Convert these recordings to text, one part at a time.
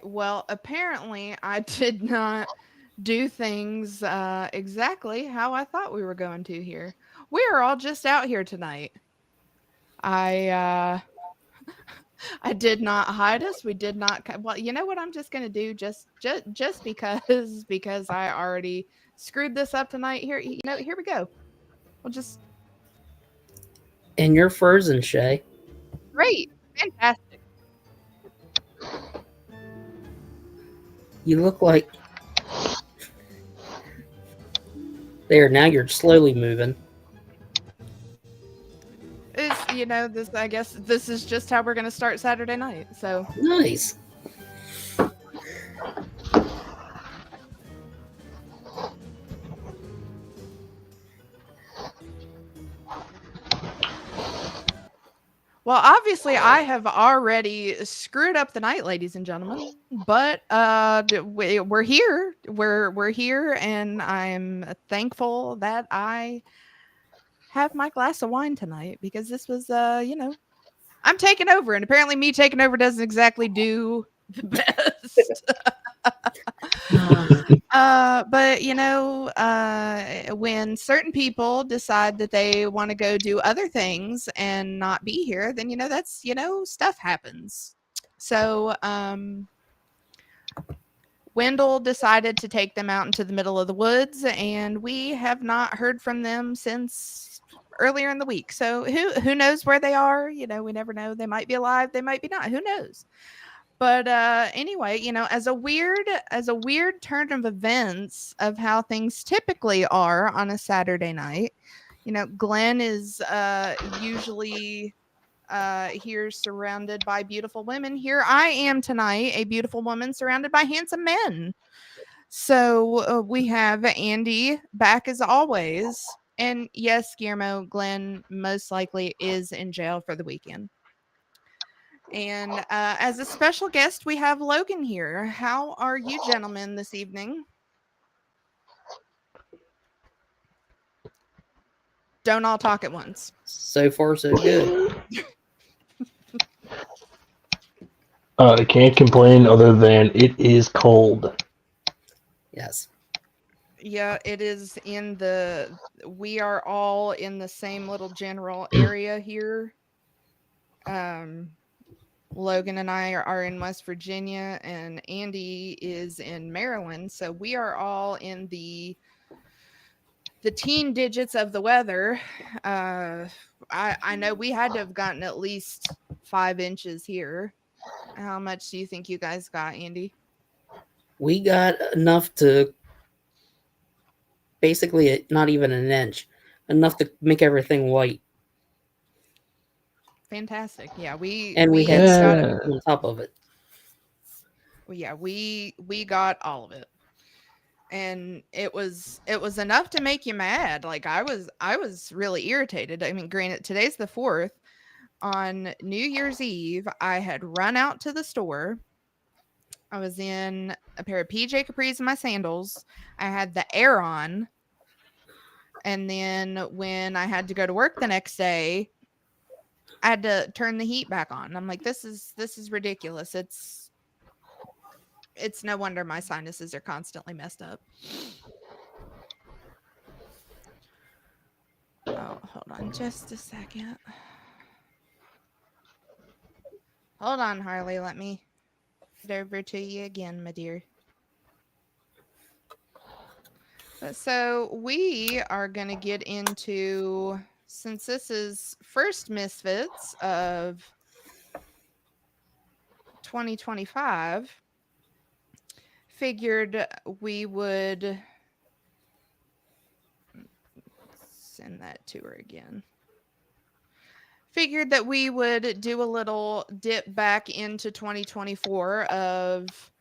Well, apparently I did not do things exactly how I thought we were going to here. We are all just out here tonight. I I did not hide us. We did not. Well, you know what? I'm just gonna do just because because I already screwed this up tonight. Here, here we go. We'll just And you're frozen, Chey. great, fantastic. You look like there. Now you're slowly moving. It's this. I guess this is just how we're gonna start Saturday night. So Nice. well, obviously, I have already screwed up the night, ladies and gentlemen. But we're here. We're here, and I'm thankful that I have my glass of wine tonight because this was, I'm taking over, and apparently, me taking over doesn't exactly do the best. But when certain people decide that they want to go do other things and not be here, then that's stuff happens. So Wendell decided to take them out into the middle of the woods, and we have not heard from them since earlier in the week. So who knows where they are? We never know. They might be alive, they might be not. Who knows? But anyway, as a weird turn of events of how things typically are on a Saturday night, Glenn is usually here surrounded by beautiful women. Here I am tonight, a beautiful woman surrounded by handsome men. So we have Andy back as always. And yes, Guillermo, Glenn most likely is in jail for the weekend. And as a special guest, we have Logan here. How are you gentlemen this evening? Don't all talk at once. So far, so good. I can't complain other than it is cold. Yes. Yeah, it is we are all in the same little general area here. Logan and I are in West Virginia, and Andy is in Maryland. So we are all in the teen digits of the weather. I know we had to have gotten at least 5 inches here. How much do you think you guys got, Andy? We got enough to basically not even an inch, enough to make everything white. Fantastic. Yeah, we had got snow on top of it. Yeah, we got all of it. And it was enough to make you mad. Like I was really irritated. I mean, granted, today's the 4th. On New Year's Eve, I had run out to the store. I was in a pair of PJ Capris and my sandals. I had the air on. And then when I had to go to work the next day, I had to turn the heat back on. I'm like, this is ridiculous. It's no wonder my sinuses are constantly messed up. Oh, hold on just a second. Hold on, Harley. Let me get over to you again, my dear. So we are going to get into, since this is first Misfits of 2025, figured we would send that to her again. Figured that we would do a little dip back into 2024 of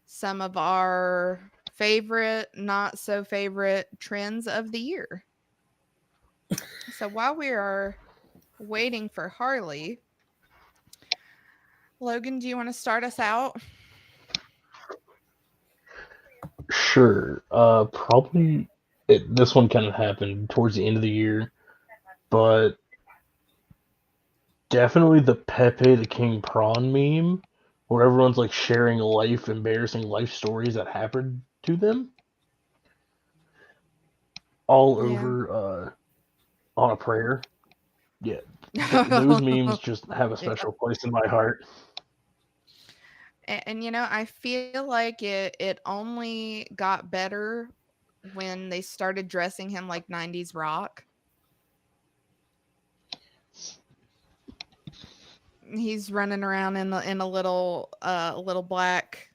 some of our favorite, not so favorite trends of the year. So while we are waiting for Harley, Logan, do you want to start us out? Sure. Probably this one kind of happened towards the end of the year, but definitely the Pepe the King Prawn meme where everyone's like sharing embarrassing life stories that happened to them, all Yeah. over on a prayer. Yeah, those memes just have a Yeah. special place in my heart. And you know, I feel like it only got better when they started dressing him like 90s rock. He's running around in a little black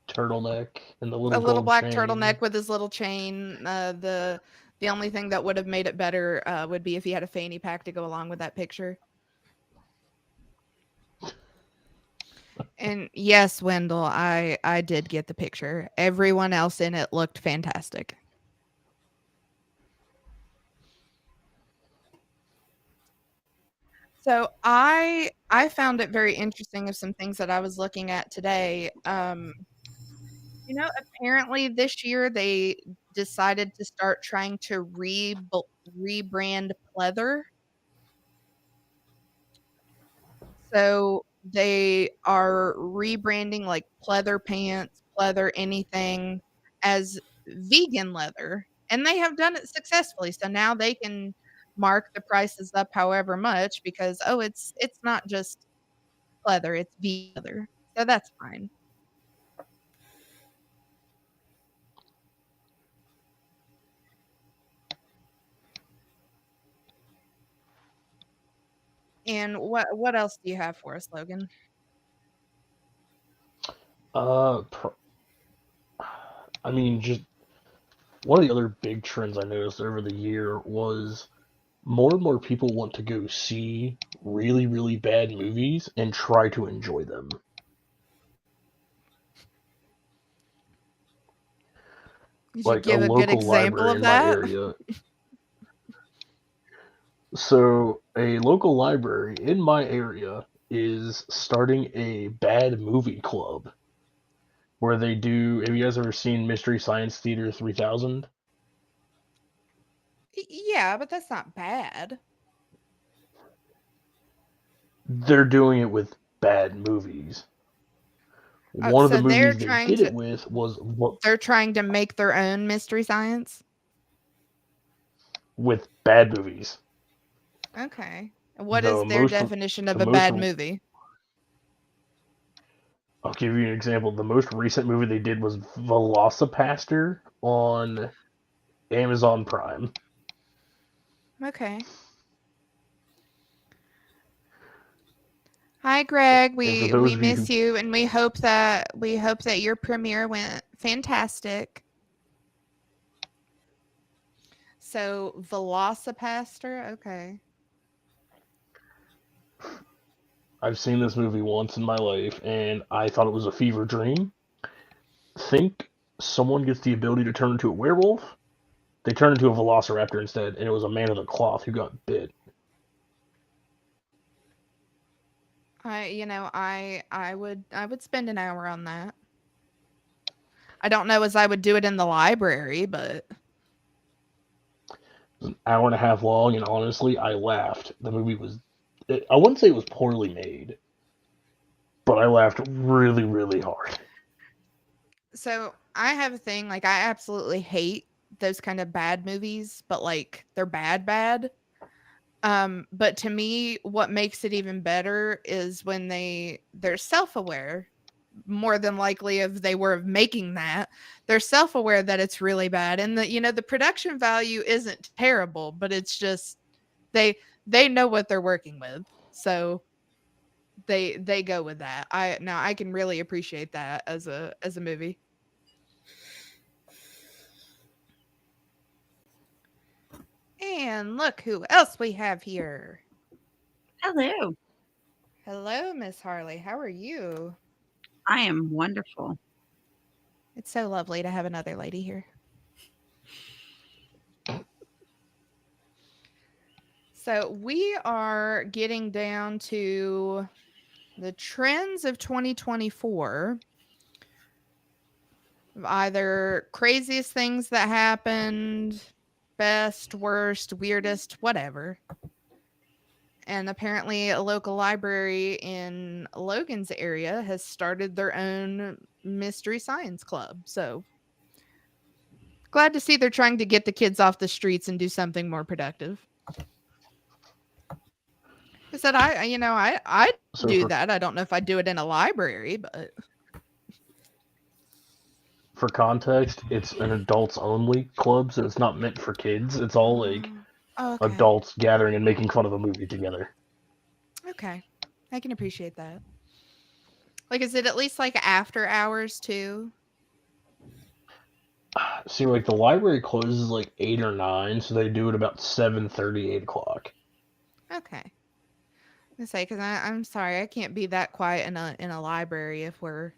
Turtleneck and the little a little gold black chain. turtleneck with his little chain. The only thing that would have made it better would be if he had a fanny pack to go along with that picture. And yes, Wendell, I did get the picture. Everyone else in it looked fantastic. So I found it very interesting of some things that I was looking at today. You know, apparently this year they decided to start trying to rebrand pleather. So they are rebranding like pleather pants, pleather anything as vegan leather. And they have done it successfully. So now they can mark the prices up however much because it's not just pleather, it's vegan leather. So that's fine. And what else do you have for us, Logan? Uh, pr- I mean, just one of the other big trends I noticed over the year was more and more people want to go see really, really bad movies and try to enjoy them. Could you Like a give a good local example library of in my that? area. So, a local library in my area is starting a bad movie club where they do. Have you guys ever seen Mystery Science Theater 3000? Yeah, but that's not bad. They're doing it with bad movies. One of the So they're movies they trying did it to with was what they're trying to make their own Mystery Science? with bad movies. Okay. What The is their most definition the of a most bad movie? I'll give you an example. The most recent movie they did was Velocipaster on Amazon Prime. Okay. Hi, Greg. And for We those of you who miss you, and we hope that your premiere went fantastic. So Velocipaster, okay. I've seen this movie once in my life and I thought it was a fever dream. Think someone gets the ability to turn into a werewolf, they turn into a velociraptor instead, and it was a man of the cloth who got bit. I would spend an hour on that. I don't know as I would do it in the library, but It was an hour and a half long, and honestly, I laughed. The movie was, I wouldn't say it was poorly made, but I laughed really, really hard. so I have a thing like I absolutely hate those kind of bad movies, but like they're bad. But to me, what makes it even better is when they're self-aware, more than likely if they were making that, they're self-aware that it's really bad. And the production value isn't terrible, but it's just they they know what they're working with. So they go with that. I can really appreciate that as a movie. And look who else we have here. Hello. Hello, Miss Harley. How are you? I am wonderful. It's so lovely to have another lady here. So we are getting down to the trends of 2024. Either craziest things that happened, best, worst, weirdest, whatever. And apparently a local library in Logan's area has started their own mystery science club. So glad to see they're trying to get the kids off the streets and do something more productive. I said, I So do that. I don't know if I do it in a library, but for context, it's an adults only club, so it's not meant for kids. It's all like okay. adults gathering and making fun of a movie together. Okay. I can appreciate that. Like, is it at least like after hours too? See, like the library closes like 8 or 9, so they do it about 7:30, 8 o'clock. Okay. I say, because I'm sorry, I can't be that quiet in a library if we're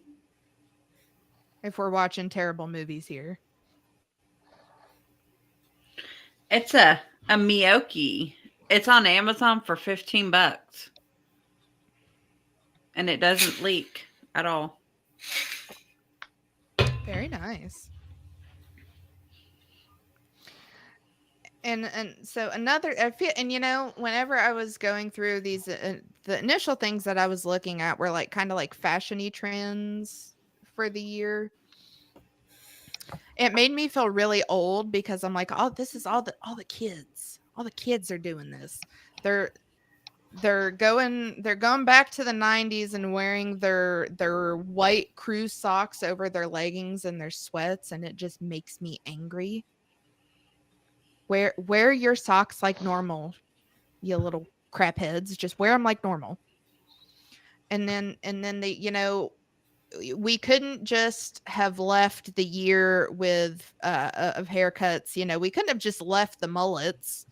watching terrible movies here. It's a Miyoki. It's on Amazon for $15. And it doesn't leak at all. Very nice. And so another, and whenever I was going through these, the initial things that I was looking at were like kind of like fashion-y trends for the year. It made me feel really old because I'm like, oh, this is all the kids. All the kids are doing this. They're going back to the 90s and wearing their white crew socks over their leggings and their sweats, and it just makes me angry. Wear your socks like normal, you little crap heads. Just wear them like normal. And then they, we couldn't just have left the year with of haircuts. We couldn't have just left the mullets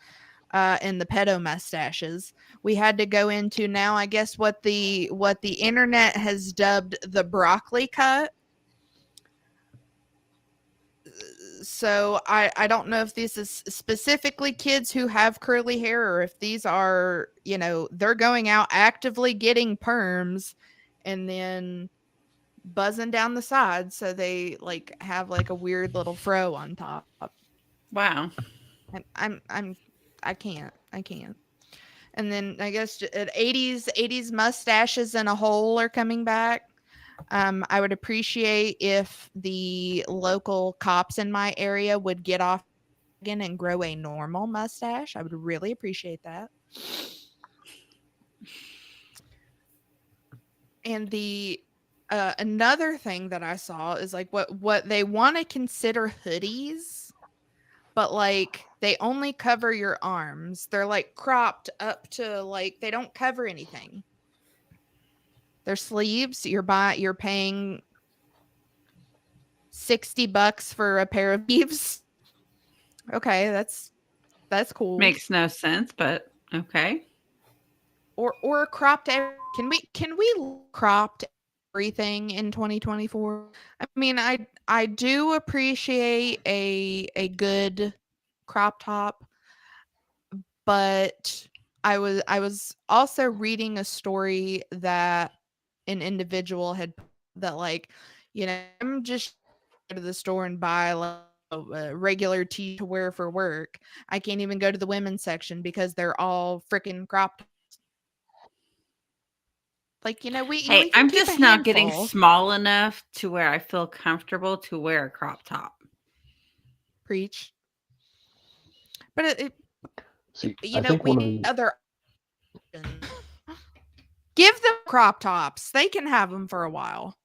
and the pedo mustaches. We had to go into now, I guess, what the internet has dubbed the broccoli cut. So I don't know if this is specifically kids who have curly hair, or if these are, they're going out actively getting perms and then buzzing down the sides, so they like have like a weird little fro on top. Wow. I can't. And then I guess 80s mustaches in a hole are coming back. I would appreciate if the local cops in my area would get off again and grow a normal mustache. I would really appreciate that. And the another thing that I saw is like what they want to consider hoodies, but like they only cover your arms. They're like cropped up to like they don't cover anything. Their sleeves, you're paying $60 for a pair of sleeves. Okay, that's cool. Makes no sense, but okay. Or cropped. Can we cropped everything in 2024? I mean, I do appreciate a good crop top, but I was also reading a story that an individual had that like, I'm just go to the store and buy like a regular tee to wear for work. I can't even go to the women's section because they're all freaking cropped. Like, we Hey, can I'm keep just a not getting handful. small enough to where I feel comfortable to wear a crop top. Preach. But See, I think we one of need the other options. Give them crop tops. They can have them for a while.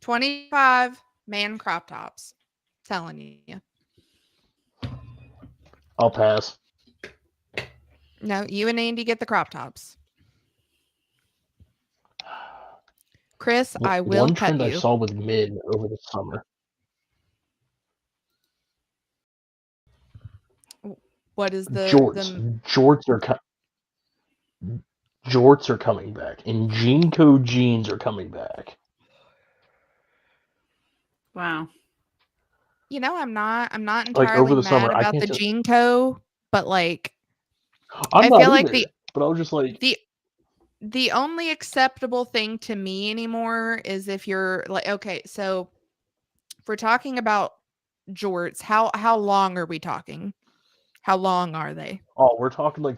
25 man crop tops. Telling you. I'll pass. No, you and Andy get the crop tops. Chris, I will One cut trend I you. saw with mid over the summer. What is the Jorts are coming back, and Jeanco jeans are coming back. Wow. I'm not Like entirely over the mad summer, I about can't the say Jeanco, but like I'm I not feel like either. But I was just like, the only acceptable thing to me anymore is if you're like, okay, so if we're talking about jorts, how long are we talking? How long are they? Oh, we're talking like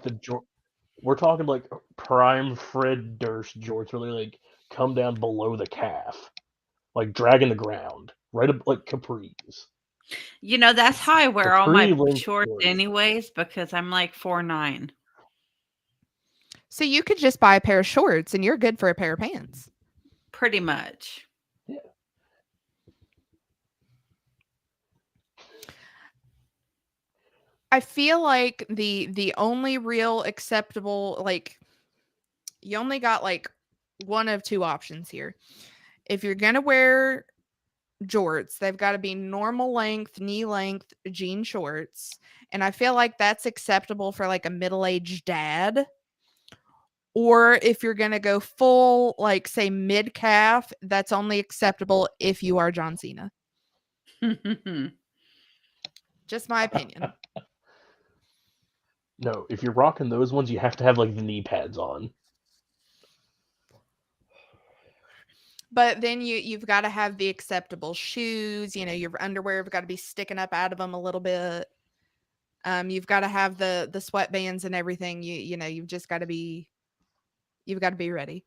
we're talking like prime Fred Durst jorts where they like come down below the calf, like dragging the ground, right up like capris. You know, that's how I wear all Capri my length shorts shorts. anyways, because I'm like 4'9". So you could just buy a pair of shorts and you're good for a pair of pants. Pretty much. Yeah. I feel like the only real acceptable, like, you only got like one of two options here. If you're gonna wear jorts, they've got to be normal length, knee length jean shorts, and I feel like that's acceptable for like a middle-aged dad. Or if you're gonna go full, like say mid calf, that's only acceptable if you are John Cena. Just my opinion. No, if you're rocking those ones, you have to have like the knee pads on. But then you've got to have the acceptable shoes. You know, your underwear have got to be sticking up out of them a little bit. You've got to have the sweatbands and everything. You know, you've got to be ready.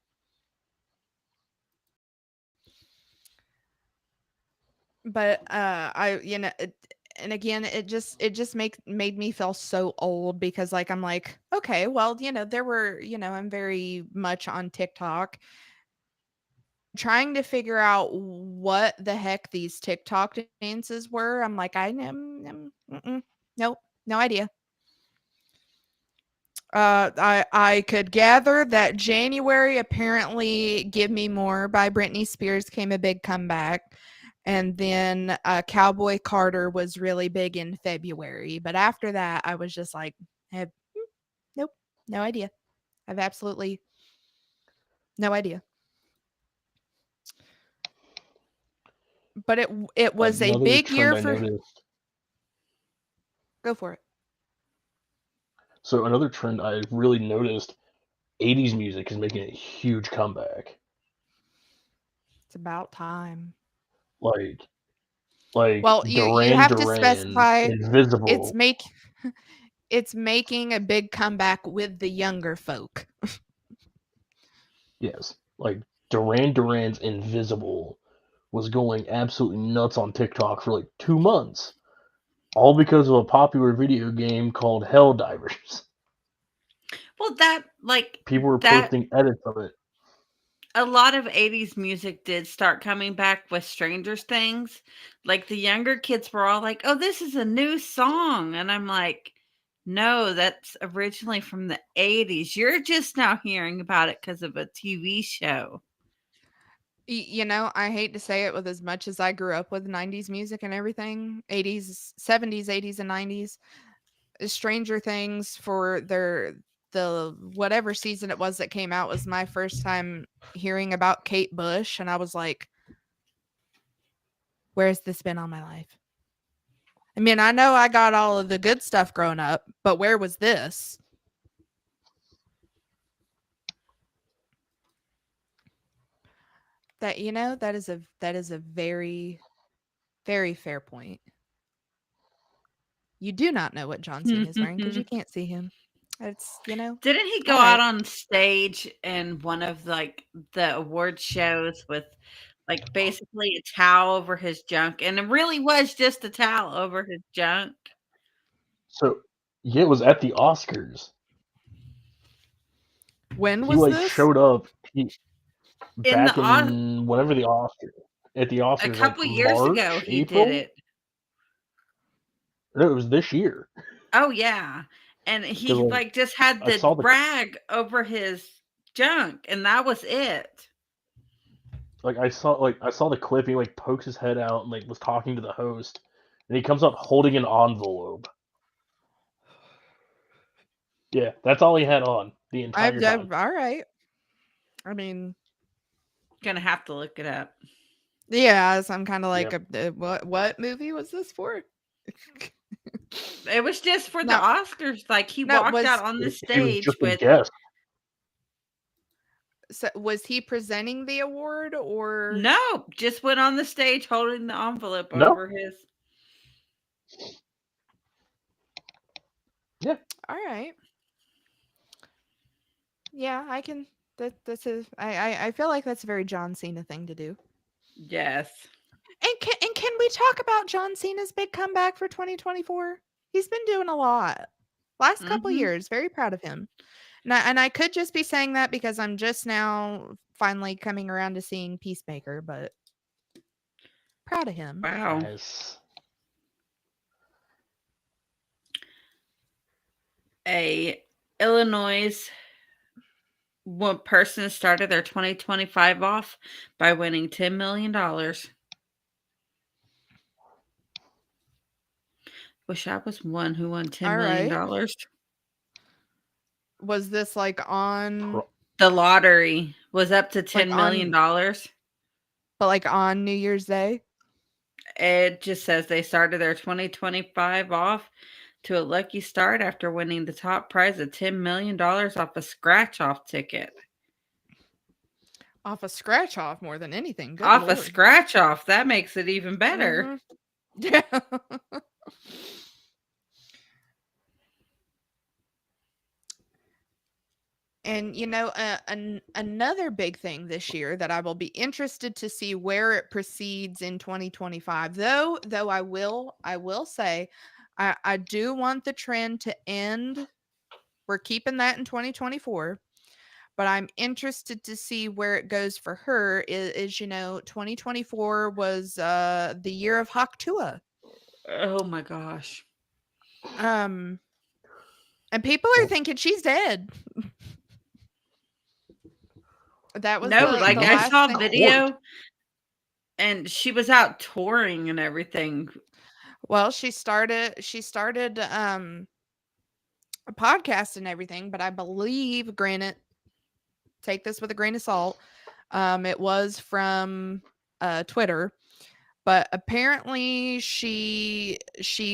But and again, it just made me feel so old because like I'm like, okay, well, there were, I'm very much on TikTok trying to figure out what the heck these TikTok dances were. I'm like, nope, no idea. I could gather that January apparently "Give Me More" by Britney Spears came a big comeback, and then Cowboy Carter was really big in February. But after that, I was just like, nope, no idea. I have absolutely no idea. But it was a Another big trend year I for. noticed. Go for it. So another trend I really noticed, 80s music is making a huge comeback. It's about time. Like Well, you Duran have to Duran, specify it's Invisible. make it's making a big comeback with the younger folk. Yes. Like Duran Duran's Invisible was going absolutely nuts on TikTok for like 2 months. All because of a popular video game called Helldivers. Well, that People were that posting edits of it. a lot of 80s music did start coming back with Stranger Things. Like the younger kids were all like, "Oh, this is a new song." And I'm like, "No, that's originally from the 80s. You're just now hearing about it because of a TV show." I hate to say it, with as much as I grew up with 90s music and everything, 80s, 70s, 80s, and 90s, Stranger Things for the whatever season it was that came out was my first time hearing about Kate Bush, and I was like, where has this been all my life? I mean, I know I got all of the good stuff growing up, but where was this? That that is a very, very fair point. You do not know what John Cena is wearing because you can't see him. It's Didn't he go all out right. on stage in one of the award shows with basically a towel over his junk, and it really was just a towel over his junk? So yeah, it was at the Oscars. When He was like this? showed up In back the in whenever the Oscar at the A Oscars, like couple years ago, March, he did April. it. No, it was this year. Oh, yeah, and Because he, just had I the saw the rag over his junk, and that was it. I saw the clip. He like pokes his head out and like was talking to the host, and he comes up holding an envelope. Yeah, that's all he had on the entire time. All right. I mean, Gonna have to look it up. yeah, so I'm kind of like, Yep. What movie was this for? It was just for the No, Oscars, he no, walked out on the He was stage just a with guest. was he presenting the award or? no, just went on the stage holding the envelope No, over his All right. Yeah, I can. That's a. I feel like that's a very John Cena thing to do. Yes. And can we talk about John Cena's big comeback for 2024? He's been doing a lot. Last couple Mhm. years, very proud of him. And I could just be saying that because I'm just now finally coming around to seeing Peacemaker, but proud of him. Wow. Yes. A Illinois one person started their 2025 off by winning $10 million. Wish I was one who won $10 All million. right. Was this like on Pro- The lottery was up to $10 Like million. but like on New Year's Day? It just says they started their 2025 off to a lucky start after winning the top prize of $10 million off a scratch-off ticket. Off a scratch off more than anything. Good Off a Lord. scratch-off. That makes it even better. Yeah. And another big thing this year that I will be interested to see where it proceeds in 2025. Though I will say I do want the trend to end. We're keeping that in 2024. But I'm interested to see where it goes for her. Is 2024 was the year of Haktua. Oh my gosh. And people are thinking she's dead. That was No, the like I last saw a thing. video and she was out touring and everything. Well, she started a podcast and everything, but I believe, granted, take this with a grain of salt, it was from Twitter, but apparently she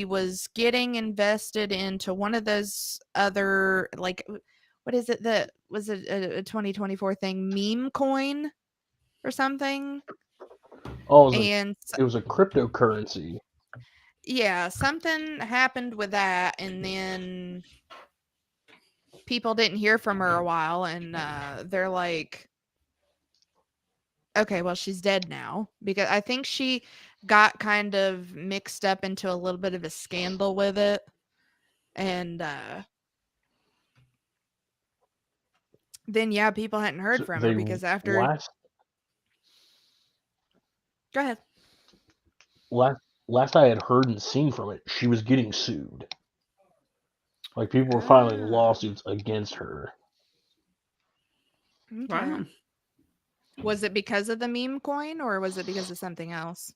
was getting invested into one of those other, like, what is it that was a 2024 thing, meme coin or something? Oh, And it was a cryptocurrency. yeah, something happened with that, and then people didn't hear from her a while, and they're like, okay, well, she's dead now, because I think she got kind of mixed up into a little bit of a scandal with it, and then yeah, people hadn't heard So from her they because after go ahead. last I had heard and seen from it, she was getting sued. Like people were filing Ah, lawsuits against her. okay. Wow. Was it because of the meme coin, or was it because of something else?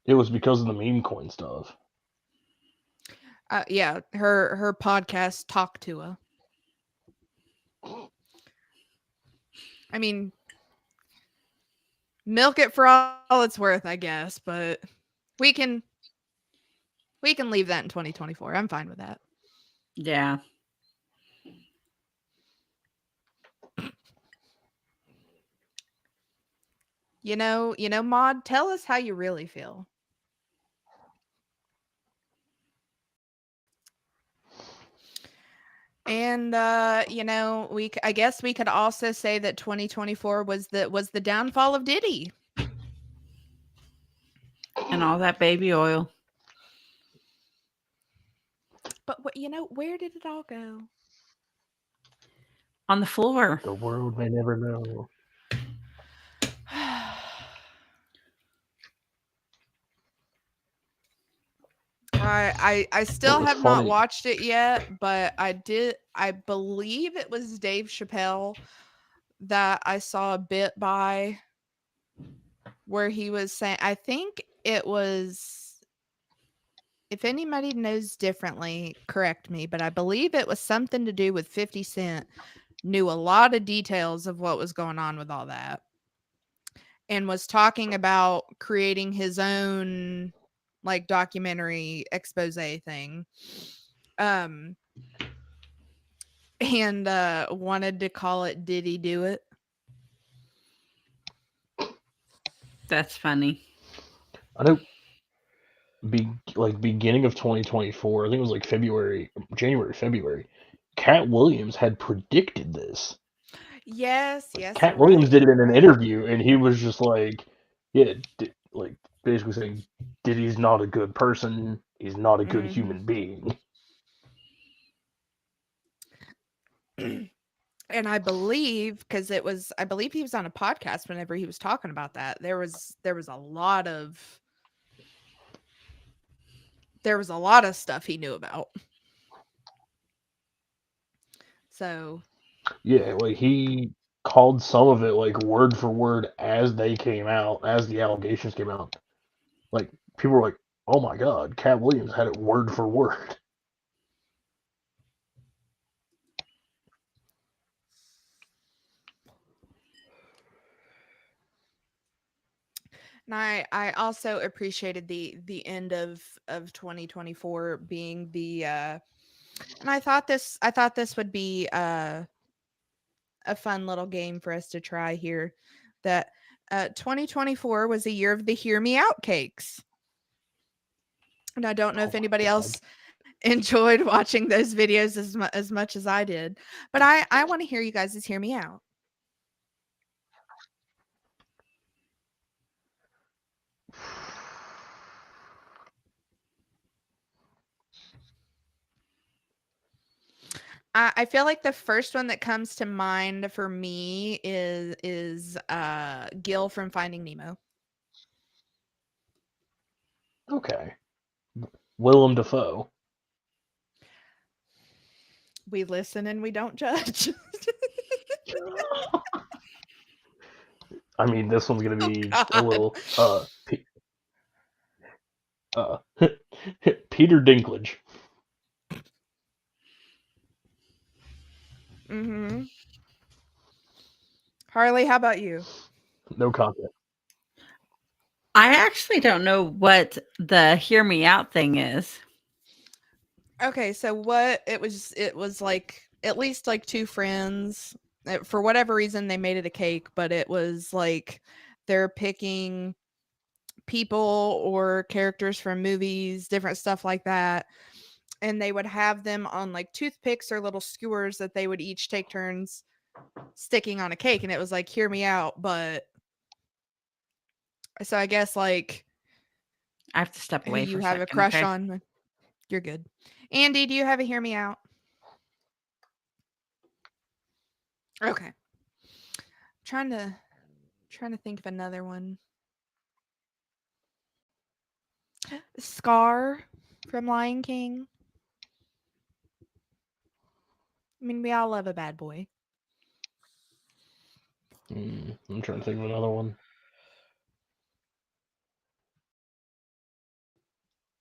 It was because of the meme coin stuff. Yeah, her podcast, Talk to Her. I mean, milk it for all it's worth, I guess, but we can leave that in 2024. I'm fine with that. Yeah. Maud, tell us how you really feel. And I guess we could also say that 2024 was the downfall of Diddy. And all that baby oil. But where did it all go? On the floor. The world may never know. I still was have not funny- watched it yet, but I believe it was Dave Chappelle that I saw a bit by where he was saying, I think it was, if anybody knows differently, correct me, but I believe it was something to do with 50 Cent knew a lot of details of what was going on with all that, and was talking about creating his own like documentary expose thing, and wanted to call it Did He Do It? That's funny. I know beginning of 2024. I think it was like January, February. Cat Williams had predicted this. Yes, yes, Cat you're Williams right. did it in You're an right. interview, and he was just like, yeah, like basically saying, Diddy's not a good person. He's not a good Mhm. human being. And I believe because I believe he was on a podcast whenever he was talking about that. There was a lot of stuff he knew about. So Yeah, like he called some of it like word for word as they came out, as the allegations came out. Like people were like, "Oh my God, Cat Williams had it word for word." and I also appreciated the end of 2024 being the and I thought this would be a fun little game for us to try here that 2024 was a year of the hear me out cakes. And I don't know Oh if my anybody God. else enjoyed watching those videos as much as I did, but I want to hear you guys hear me out. I feel like the first one that comes to mind for me is Gil from Finding Nemo. Okay, Willem Dafoe. We listen and we don't judge. I mean, this one's gonna Oh be a God. little uh Peter Dinklage. Mm-hmm. Harley, how about you? No content. I actually don't know what the hear me out thing is. Okay, so what it was like at least like two friends. For whatever reason they made it a cake, but it was like they're picking people or characters from movies, different stuff like that. And they would have them on like toothpicks or little skewers that they would each take turns sticking on a cake. And it was like, hear me out. But so I guess like I have to step who away for you a have a second, crush okay? on, you're good. Andy, do you have a hear me out? Okay. Trying to think of another one. Scar from Lion King. I mean, we all love a bad boy. I'm trying to think of another one.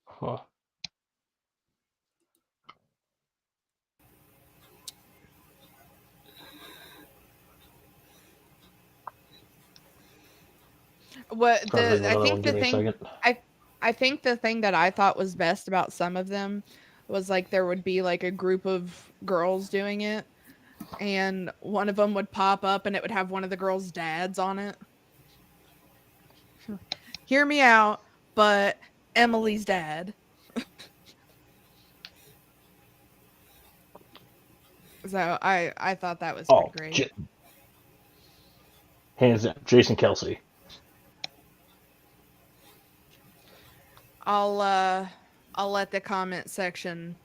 Huh. What Trying to think the of I another think one. Give the me a thing second. I think the thing that I thought was best about some of them was like there would be like a group of girls doing it and one of them would pop up and it would have one of the girls' dads on it. Hear me out, but Emily's dad. So I thought that was pretty Oh, great. hands down, Jason Kelsey. I'll let the comment section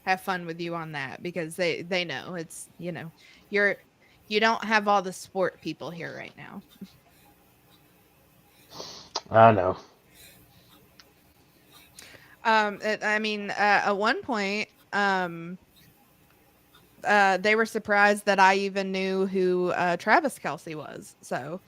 have fun with you on that because they know it's, you know, you don't have all the sport people here right now. I know. I mean, at one point, they were surprised that I even knew who Travis Kelsey was. So,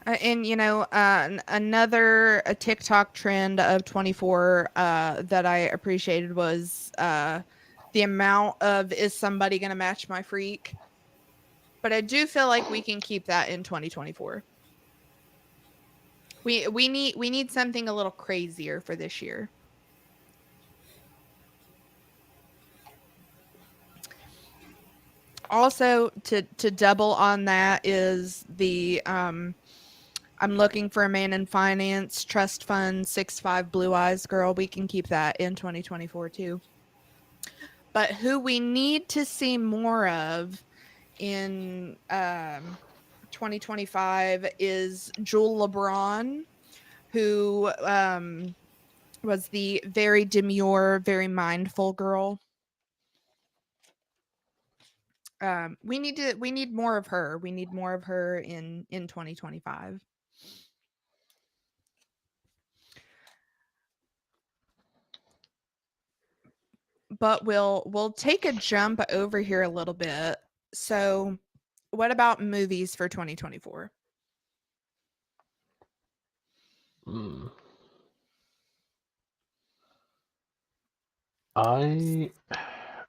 and you know, another a TikTok trend of 24 that I appreciated was the amount of is somebody going to match my freak? But I do feel like we can keep that in 2024. We need something a little crazier for this year. Also, to double on that is the I'm looking for a man in finance, trust fund, 6'5" blue eyes girl. We can keep that in 2024 too. But who we need to see more of in 2025 is Jewel LeBron, who was the very demure, very mindful girl. We need more of her. We need more of her in 2025. But we'll take a jump over here a little bit. So, what about movies for 2024? Hmm. I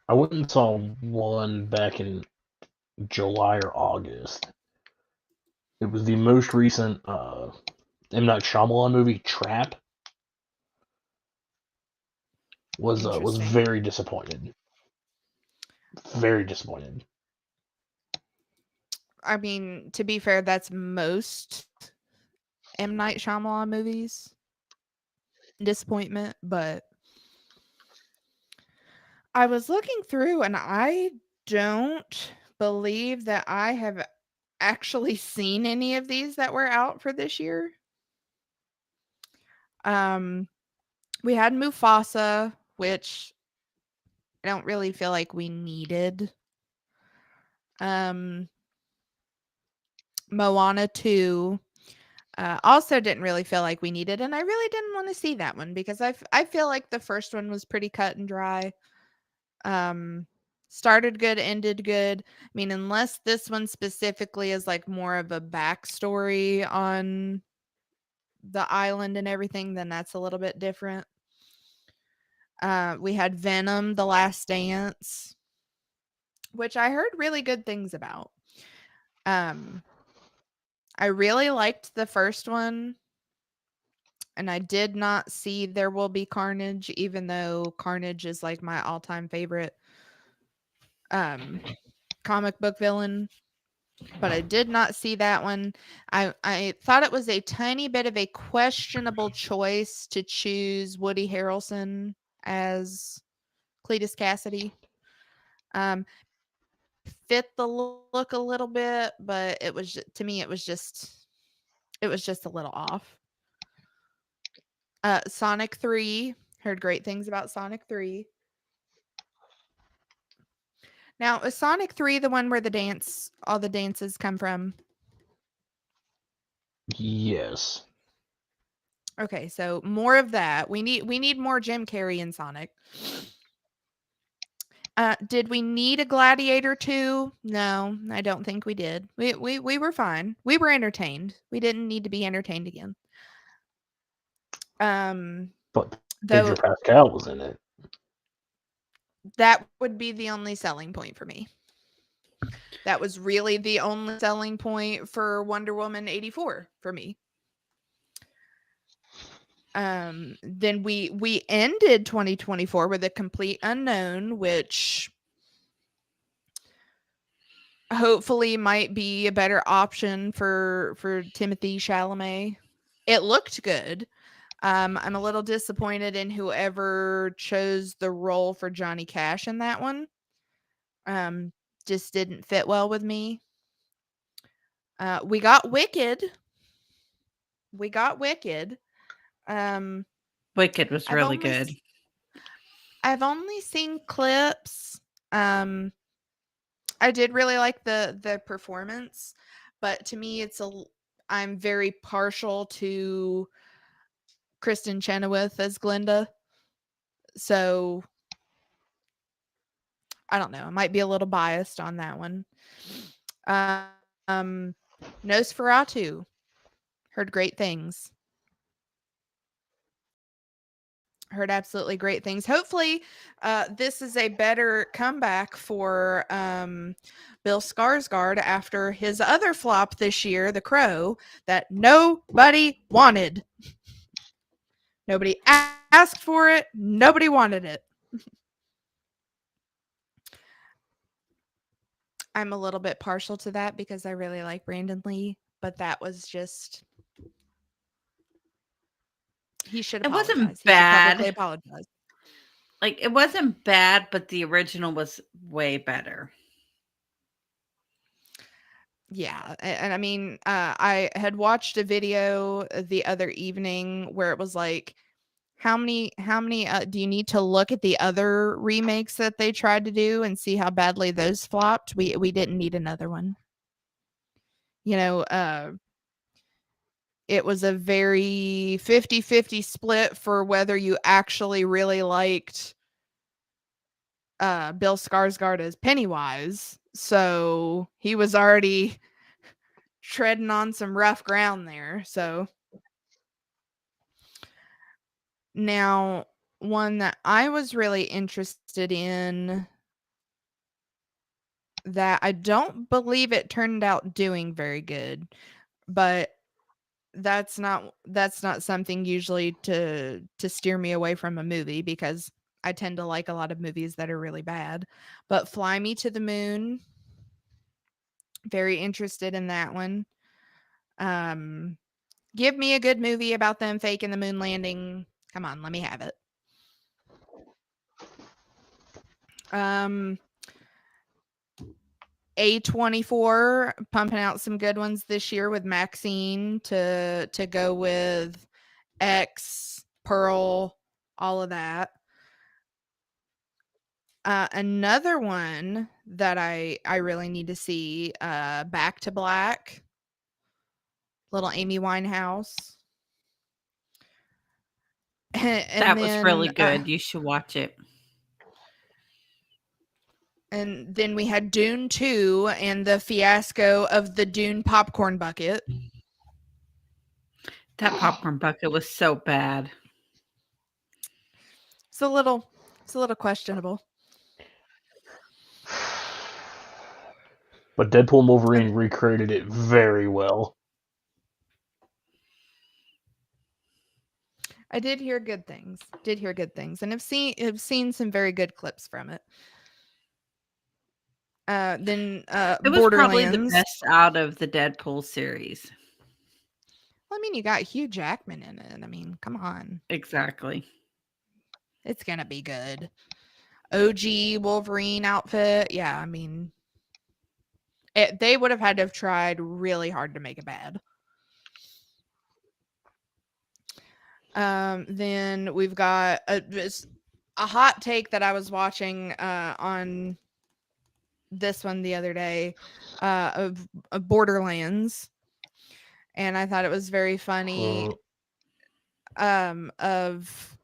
I went and saw one back in July or August. It was the most recent M. Night Shyamalan movie, Trap. Was Interesting. very disappointed. Very disappointed. I mean, to be fair, that's most M. Night Shyamalan movies. Disappointment, but I was looking through and I don't believe that I have actually seen any of these that were out for this year. Um, we had Mufasa, which I don't really feel like we needed. Um, Moana 2 also didn't really feel like we needed, and I really didn't want to see that one because I feel like the first one was pretty cut and dry. Started good, ended good. I mean, unless this one specifically is like more of a backstory on the island and everything, then that's a little bit different. We had Venom, The Last Dance, which I heard really good things about. I really liked the first one, and I did not see There Will Be Carnage, even though Carnage is like my all-time favorite comic book villain. But I did not see that one. I thought it was a tiny bit of a questionable choice to choose Woody Harrelson as Cletus Cassidy. Fit the look a little bit, but it was to me it was just a little off. Sonic 3, heard great things about Sonic 3. Now, is Sonic 3 the one where all the dances come from? Yes. Okay, so more of that. We need more Jim Carrey in Sonic. Did we need a Gladiator 2? No, I don't think we did. We were fine. We were entertained. We didn't need to be entertained again. But Though Pedro Pascal was in it. that would be the only selling point for me. That was really the only selling point for Wonder Woman 84 for me. Then we ended 2024 with A Complete Unknown, which hopefully might be a better option for Timothy Chalamet. It looked good. I'm a little disappointed in whoever chose the role for Johnny Cash in that one. Just didn't fit well with me. We got Wicked. We got Wicked. Wicked was I've really only good. I've only seen clips. I did really like the performance, but to me I'm very partial to Kristen Chenoweth as Glinda. So I don't know. I might be a little biased on that one. Nosferatu. Heard great things. Heard absolutely great things. Hopefully, this is a better comeback for Bill Skarsgård after his other flop this year, The Crow, that nobody wanted. Nobody asked for it. Nobody wanted it. I'm a little bit partial to that because I really like Brandon Lee, but that was just He should It wasn't apologize. He should publicly bad. apologize. Like, it wasn't bad, but the original was way better. Yeah, and I mean, I had watched a video the other evening where it was like, how many do you need to look at the other remakes that they tried to do and see how badly those flopped? We didn't need another one. You know, it was a very 50-50 split for whether you actually really liked Bill Skarsgård as Pennywise. So he was already treading on some rough ground there. So now, one that I was really interested in that I don't believe it turned out doing very good, but that's not something usually to steer me away from a movie because I tend to like a lot of movies that are really bad. But Fly Me to the Moon, very interested in that one. Give me a good movie about them faking the moon landing. Come on, let me have it. A24 pumping out some good ones this year with Maxine to go with X, Pearl, all of that. Another one that I really need to see, Back to Black, little Amy Winehouse. And That was really then, good. You should watch it. and then we had Dune 2 and the fiasco of the Dune popcorn bucket. That popcorn bucket was so bad. It's a little questionable. But Deadpool and Wolverine recreated it very well. I did hear good things. And have seen some very good clips from it. Then It was probably the Borderlands. best out of the Deadpool series. Well, I mean, you got Hugh Jackman in it. I mean, come on. Exactly. It's gonna be good. OG Wolverine outfit. Yeah, I mean, they would have had to have tried really hard to make it bad. Then we've got a hot take that I was watching on this one the other day of Borderlands, and I thought it was very funny. Of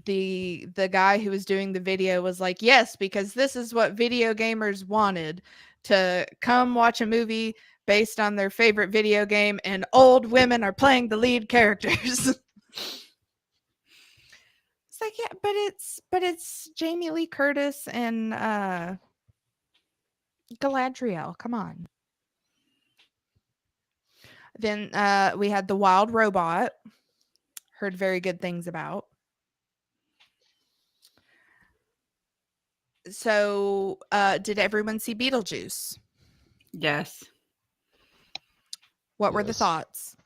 the guy who was doing the video was like, yes, because this is what video gamers wanted, to come watch a movie based on their favorite video game and old women are playing the lead characters. It's like, yeah, but it's Jamie Lee Curtis and Galadriel. Come on. Then we had The Wild Robot. Heard very good things about. So, did everyone see Beetlejuice? Yes. What were the Yes. thoughts?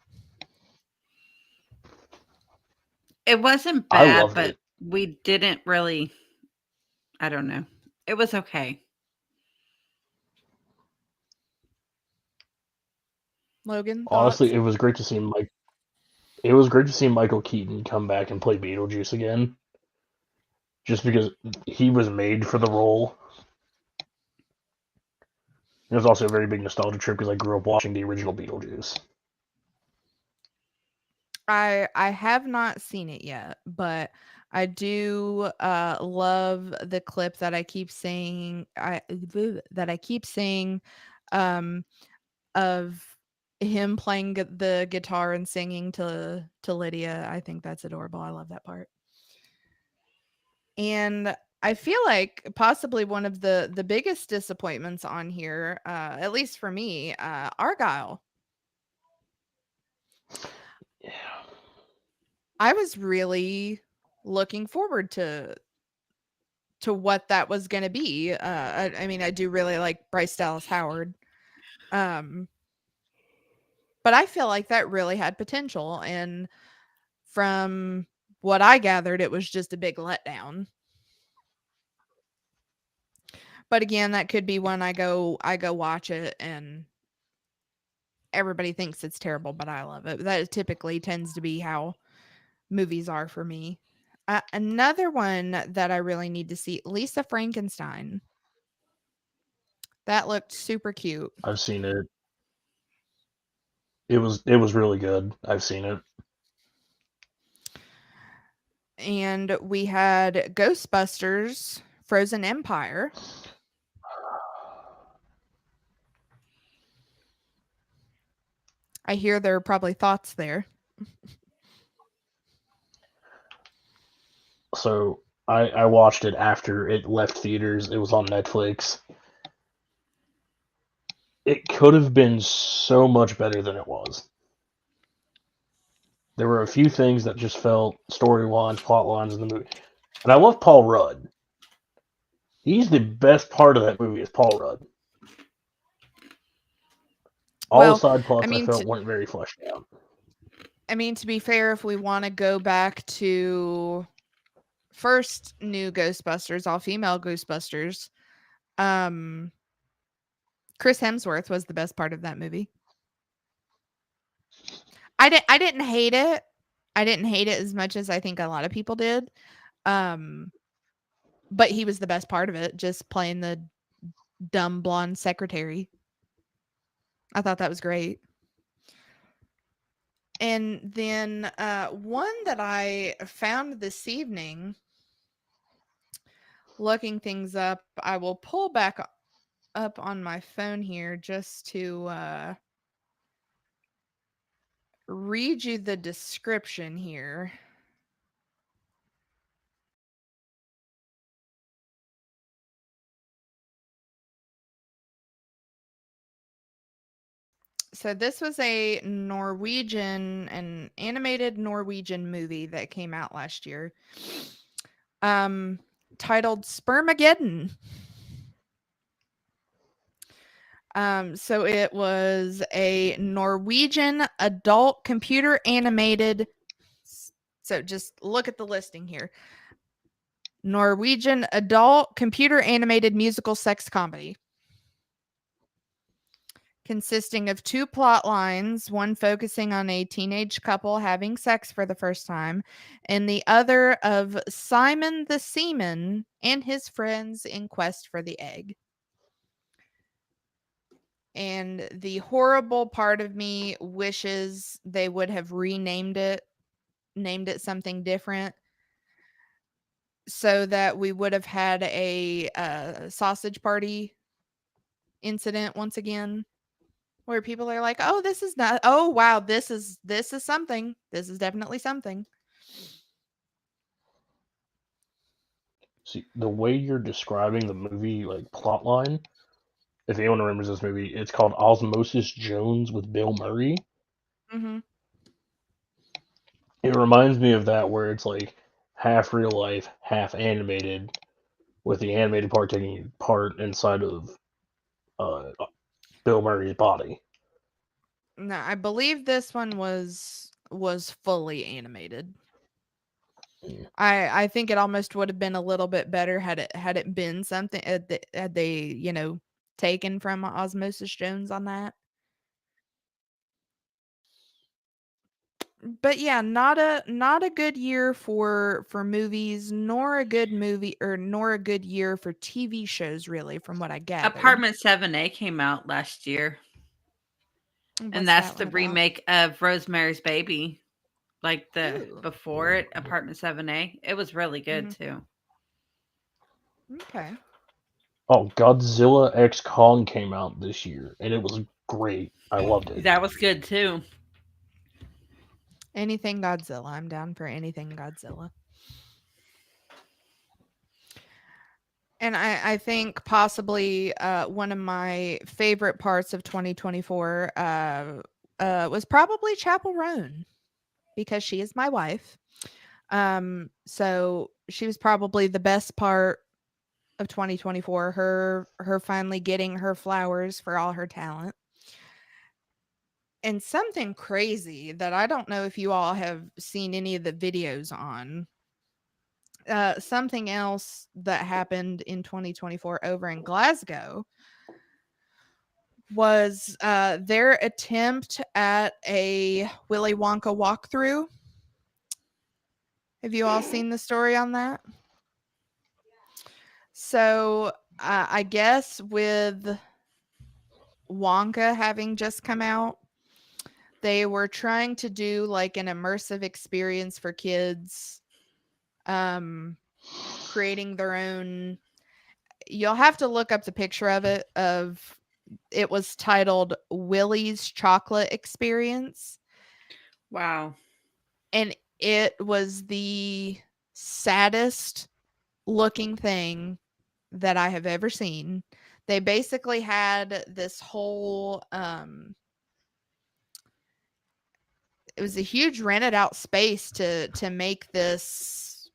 It wasn't I bad, loved but it. we didn't really. I don't know. It was okay. Logan, Honestly, thoughts? it was great to see Mike. It was great to see Michael Keaton come back and play Beetlejuice again. Just because he was made for the role. It was also a very big nostalgia trip because I grew up watching the original Beetlejuice. I have not seen it yet, but I do love the clip that I keep saying of him playing the guitar and singing to Lydia. I think that's adorable. I love that part. And I feel like possibly one of the biggest disappointments on here, at least for me, Argyle. Yeah. I was really looking forward to what that was going to be. I mean, I do really like Bryce Dallas Howard. But I feel like that really had potential, and from what I gathered, it was just a big letdown. But again, that could be when I go watch it and everybody thinks it's terrible, but I love it. That typically tends to be how movies are for me. Another one that I really need to see, Lisa Frankenstein. That looked super cute. I've seen it. It was really good. I've seen it. And we had Ghostbusters Frozen Empire. I hear there are probably thoughts there. So I watched it after it left theaters. It was on Netflix. It could have been so much better than it was. There were a few things that just felt story lines, plot lines in the movie. And I love Paul Rudd. He's the best part of that movie is Paul Rudd. All Well, the side plots I mean, I felt weren't very fleshed out. I mean, to be fair, if we want to go back to first new Ghostbusters, all female Ghostbusters, Chris Hemsworth was the best part of that movie. I didn't hate it. I didn't hate it as much as I think a lot of people did. But he was the best part of it, just playing the dumb blonde secretary. I thought that was great. And then one that I found this evening, looking things up, I will pull back up on my phone here just to read you the description here. So this was an animated Norwegian movie that came out last year, titled Spermageddon. So it was a Norwegian adult computer animated. So just look at the listing here. Norwegian adult computer animated musical sex comedy, consisting of two plot lines, one focusing on a teenage couple having sex for the first time, and the other of Simon the Seaman and his friends in quest for the egg. And the horrible part of me wishes they would have named it something different, so that we would have had a sausage party incident once again, where people are like, "Oh, this is not. Oh, wow, this is something. This is definitely something." See, the way you're describing the movie, like plot line, if anyone remembers this movie, it's called Osmosis Jones with Bill Murray. Mm-hmm. It reminds me of that, where it's like half real life, half animated, with the animated part taking part inside of uh, Bill Murray's body. No, I believe this one was fully animated. Yeah. I think it almost would have been a little bit better had it been something had they taken from Osmosis Jones on that. But yeah, not a good year for movies, nor a good year for TV shows, really, from what I gathered. Apartment 7A came out last year. What's And that's that the one about? remake of Rosemary's Baby. Like the Ooh. before it, Apartment 7A. It was really good too. Okay. Oh, Godzilla X Kong came out this year, and it was great. I loved it. That was good too. Anything Godzilla. I'm down for anything Godzilla. And I think possibly one of my favorite parts of 2024 was probably Chapel Roan, because she is my wife. So she was probably the best part of 2024. Her finally getting her flowers for all her talent. And something crazy that I don't know if you all have seen any of the videos on. Something else that happened in 2024 over in Glasgow was their attempt at a Willy Wonka walkthrough. Have you all seen the story on that? So I guess with Wonka having just come out, they were trying to do like an immersive experience for kids, creating their own. You'll have to look up the picture of it. It was titled Willy's Chocolate Experience. Wow. And it was the saddest looking thing that I have ever seen. They basically had this whole it was a huge rented out space to make this.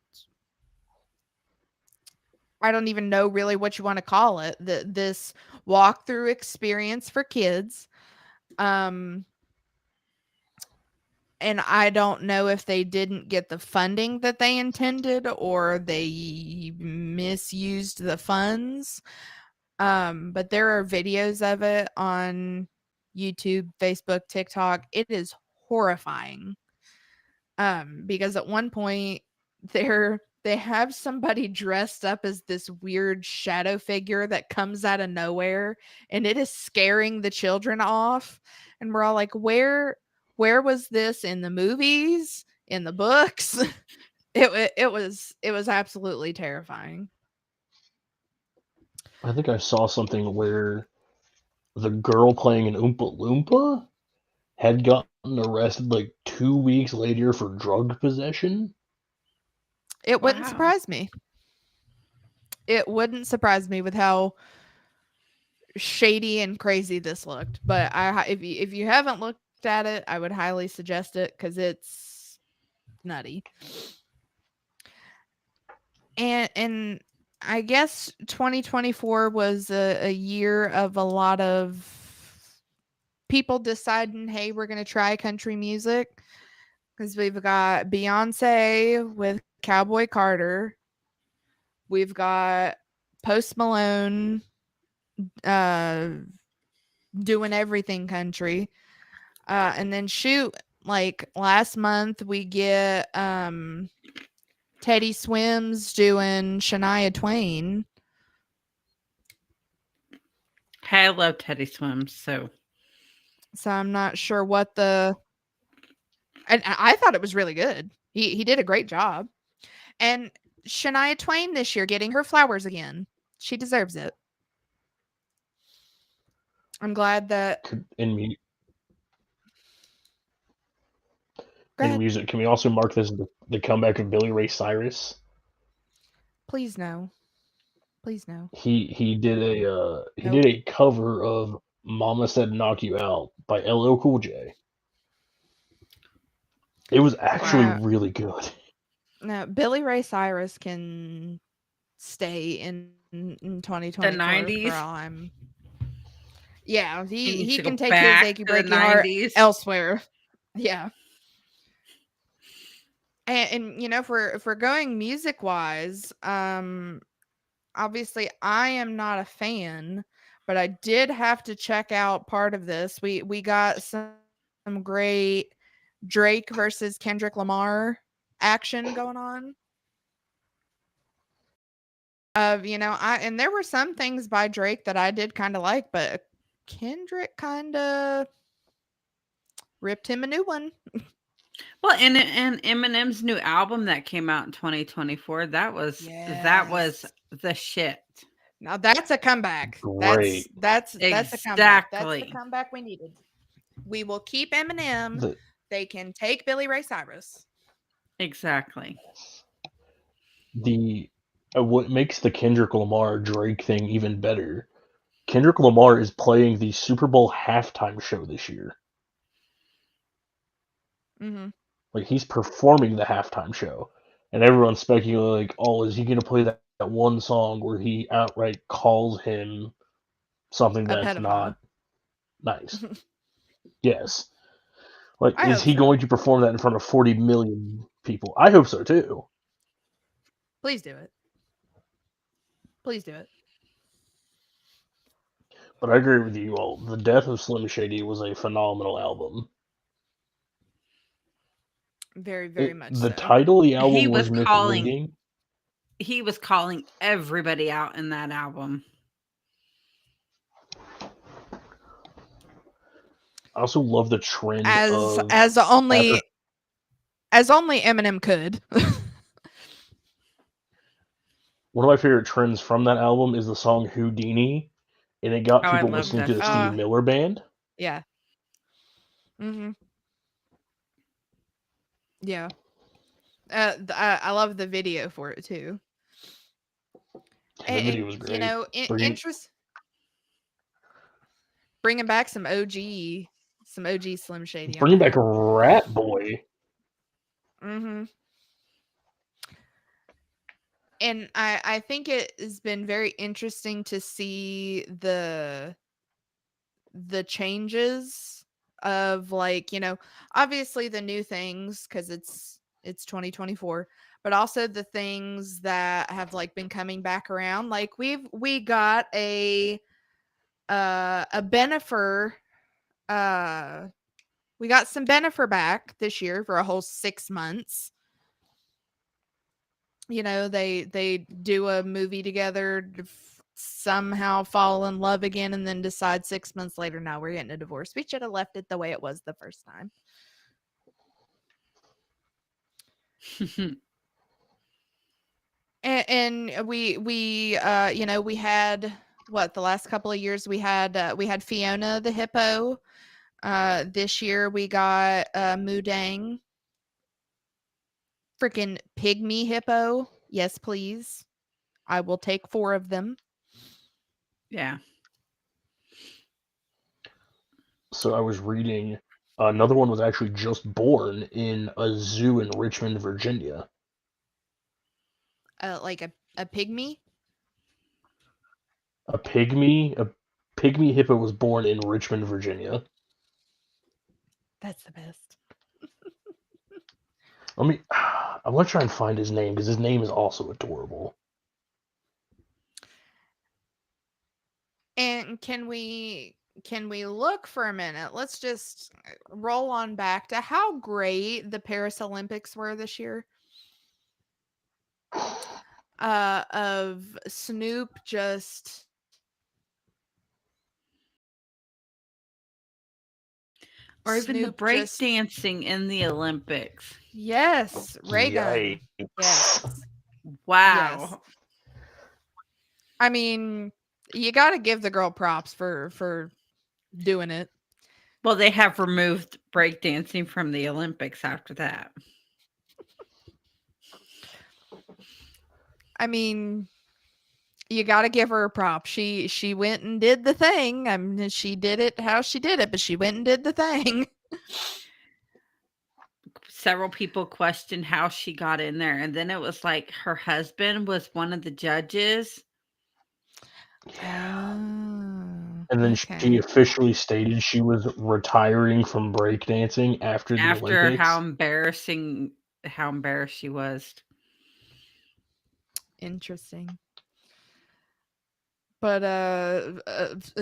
I don't even know really what you want to call it. This walkthrough experience for kids. And I don't know if they didn't get the funding that they intended or they misused the funds. But there are videos of it on YouTube, Facebook, TikTok. It is horrifying. Because at one point they have somebody dressed up as this weird shadow figure that comes out of nowhere, and it is scaring the children off. And we're all like, where was this in the movies, in the books? It was absolutely terrifying. I think I saw something where the girl playing an Oompa Loompa had gotten arrested like 2 weeks later for drug possession. It wouldn't Wow. surprise me. It wouldn't surprise me with how shady and crazy this looked. But if you haven't looked at it, I would highly suggest it because it's nutty. And I guess 2024 was a year of a lot of people deciding, hey, we're going to try country music, because we've got Beyonce with Cowboy Carter. We've got Post Malone doing everything country. And then shoot, like last month we get Teddy Swims doing Shania Twain. Hey, I love Teddy Swims, so I'm not sure what the. And I thought it was really good. He did a great job. And Shania Twain this year getting her flowers again. She deserves it. I'm glad that In music, can we also mark this the comeback of Billy Ray Cyrus? Please no. Please no. He did a Nope. did a cover of "Mama Said Knock You Out" by LL Cool J. It was actually Wow. really good. No, Billy Ray Cyrus can stay in 2024 the 90s. for all I'm. Yeah, He needs he to can go take his back achy to the breaky heart 90s. elsewhere. Yeah. And you know, if we're going music wise, obviously I am not a fan, but I did have to check out part of this. We got some great Drake versus Kendrick Lamar action going on. You know, and there were some things by Drake that I did kind of like, but Kendrick kind of ripped him a new one. Well, and Eminem's new album that came out in 2024, that was the shit. Now that's a comeback. Great. That's a comeback. That's the Exactly. comeback we needed. We will keep Eminem. The- They can take Billy Ray Cyrus. Exactly. What makes the Kendrick Lamar Drake thing even better? Kendrick Lamar is playing the Super Bowl halftime show this year. Mm-hmm. Like, he's performing the halftime show, and everyone's speculating, like, oh, is he going to play that one song where he outright calls him something A that's pedophile. not nice? Yes. Like, I is hope he so. going to perform that in front of 40 million people? I hope so too. Please do it. Please do it. But I agree with you all. The Death of Slim Shady was a phenomenal album. Very, very much The so. title of the He album was was calling misleading. he was calling everybody out in that album. I also love the trend As of as only after- as only Eminem could. one of my favorite trends from that album is the song Houdini, and it got Oh, I people love listening that to the song. Steve Miller Band. Yeah. Mm-hmm. Yeah. I love the video for it too. The video was You great. know, Bringing, bringing back some OG Slim Shady on bringing back that. Rat Boy. Mm-hmm. And I think it has been very interesting to see the changes of, like, you know, obviously the new things because it's 2024, but also the things that have like been coming back around. Like we got a Benifer, we got some Benifer back this year for a whole 6 months. You know, they do a movie together, somehow fall in love again, and then decide 6 months later, now we're getting a divorce. We should have left it the way it was the first time. And we you know, we had the last couple of years we had Fiona the hippo. This year we got Mudang, freaking pygmy hippo. Yes, please. I will take 4 of them. Yeah. So I was reading, another one was actually just born in a zoo in Richmond, Virginia. Like a pygmy. A pygmy hippo was born in Richmond, Virginia. That's the best. I'm gonna try and find his name because his name is also adorable. And can we look for a minute? Let's just roll on back to how great the Paris Olympics were this year. Of Snoop just Or even the Snoop break just dancing in the Olympics. yes, Ray Gun. Yikes. Yes. Wow. Yes. I mean, you got to give the girl props for doing it. Well, they have removed breakdancing from the Olympics after that. I mean, you got to give her a prop. She went and did the thing. I mean, she did it how she did it, but she went and did the thing. Several people questioned how she got in there, and then it was like her husband was one of the judges. Yeah. Oh, And then she officially stated she was retiring from breakdancing after the After Olympics. how embarrassed she was. Interesting. But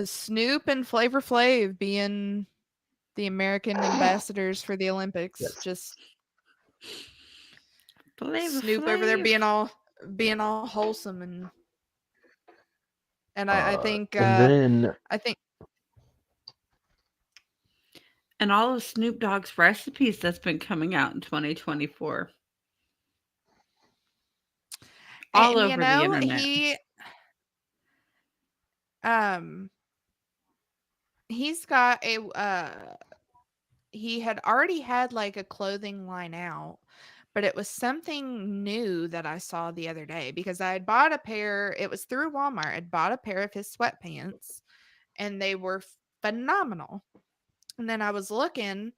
Snoop and Flavor Flav being the American ambassadors for the Olympics, Yes. just Flavor Snoop over there Flav. being all wholesome and I think and then I think And all of Snoop Dogg's recipes that's been coming out in 2024. All over the internet. He's got he had already had like a clothing line out, but it was something new that I saw the other day because I had bought a pair. It was through Walmart. I'd bought a pair of his sweatpants and they were phenomenal. And then I was looking,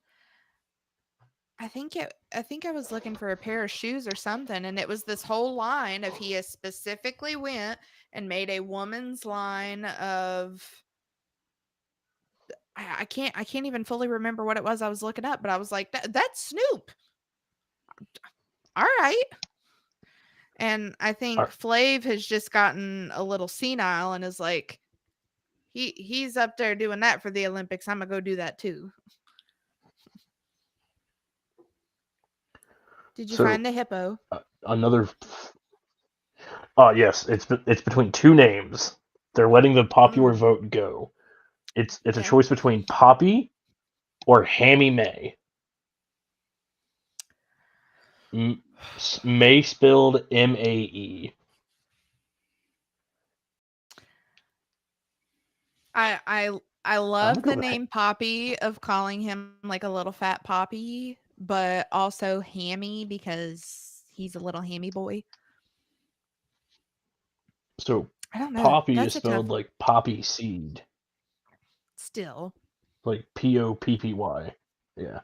I think I was looking for a pair of shoes or something, and it was this whole line of he has specifically went and made a woman's line of I can't even fully remember what it was I was looking up, but I was like, that's Snoop. All right. And I think Alright. Flav has just gotten a little senile and is like, he's up there doing that for the Olympics. I'm gonna go do that too. Did you So find the hippo? another. Yes, it's between two names. They're letting the popular vote go. It's a Okay. choice between Poppy or Hammy May. May spelled Mae. I love go the with name Poppy of calling him like a little fat Poppy, but also Hammy because he's a little hammy boy. So I don't know. Poppy That's is a tough spelled like poppy seed, still. like Poppy. Yeah,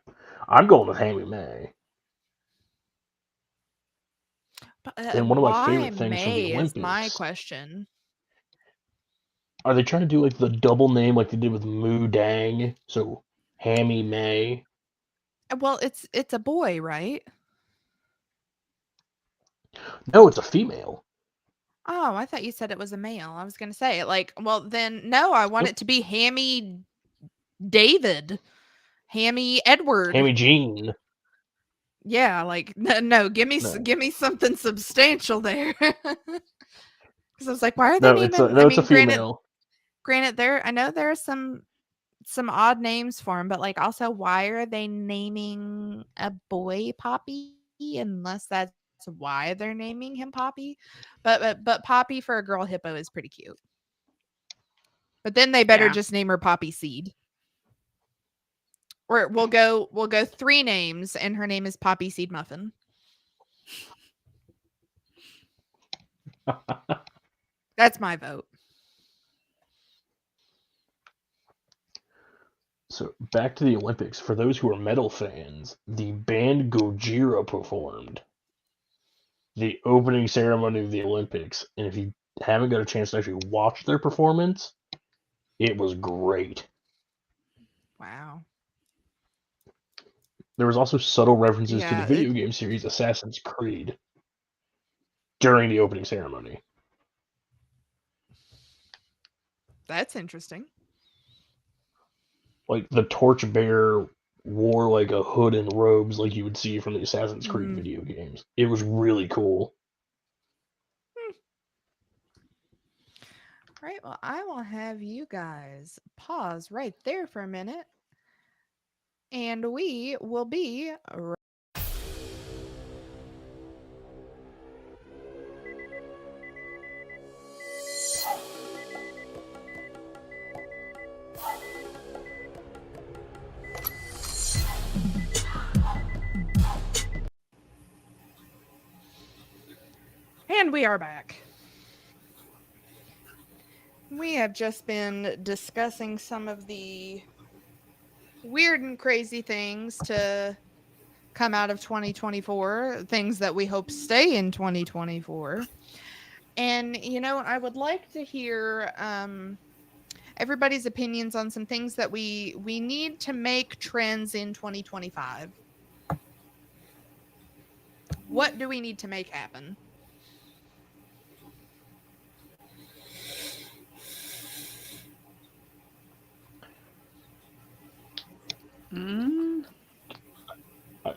I'm going with Hammy May. But, And one of my why favorite things from the May is my Olympics. question. Are they trying to do like the double name like they did with Moo Dang? So Hammy May. Well, it's a boy, right? No, it's a female. Oh, I thought you said it was a male. I was gonna say like, well then no, I want Nope. it to be Hammy David, Hammy Edward. Hammy Jean. Yeah, like no, give me No, give me something substantial there. Because I was like, why are they no, it's a naming? I mean, female. granted, I know there are some odd names for him, but like also, why are they naming a boy Poppy? Unless that's why they're naming him Poppy, but Poppy for a girl hippo is pretty cute. But then they better Yeah. just name her Poppy Seed. Or we'll go 3 names, and her name is Poppy Seed Muffin. That's my vote. So back to the Olympics. For those who are metal fans, the band Gojira performed the opening ceremony of the Olympics, and if you haven't got a chance to actually watch their performance, it was great. Wow. There was also subtle references to the Yeah, video game series Assassin's Creed during the opening ceremony. that's interesting. Like the torchbearer wore like a hood and robes like you would see from the Assassin's Creed video games. It was really cool. Right. Well, I will have you guys pause right there for a minute, and we will be right. And we are back. We have just been discussing some of the weird and crazy things to come out of 2024, things that we hope stay in 2024. And, I would like to hear everybody's opinions on some things that we need to make trends in 2025. What do we need to make happen?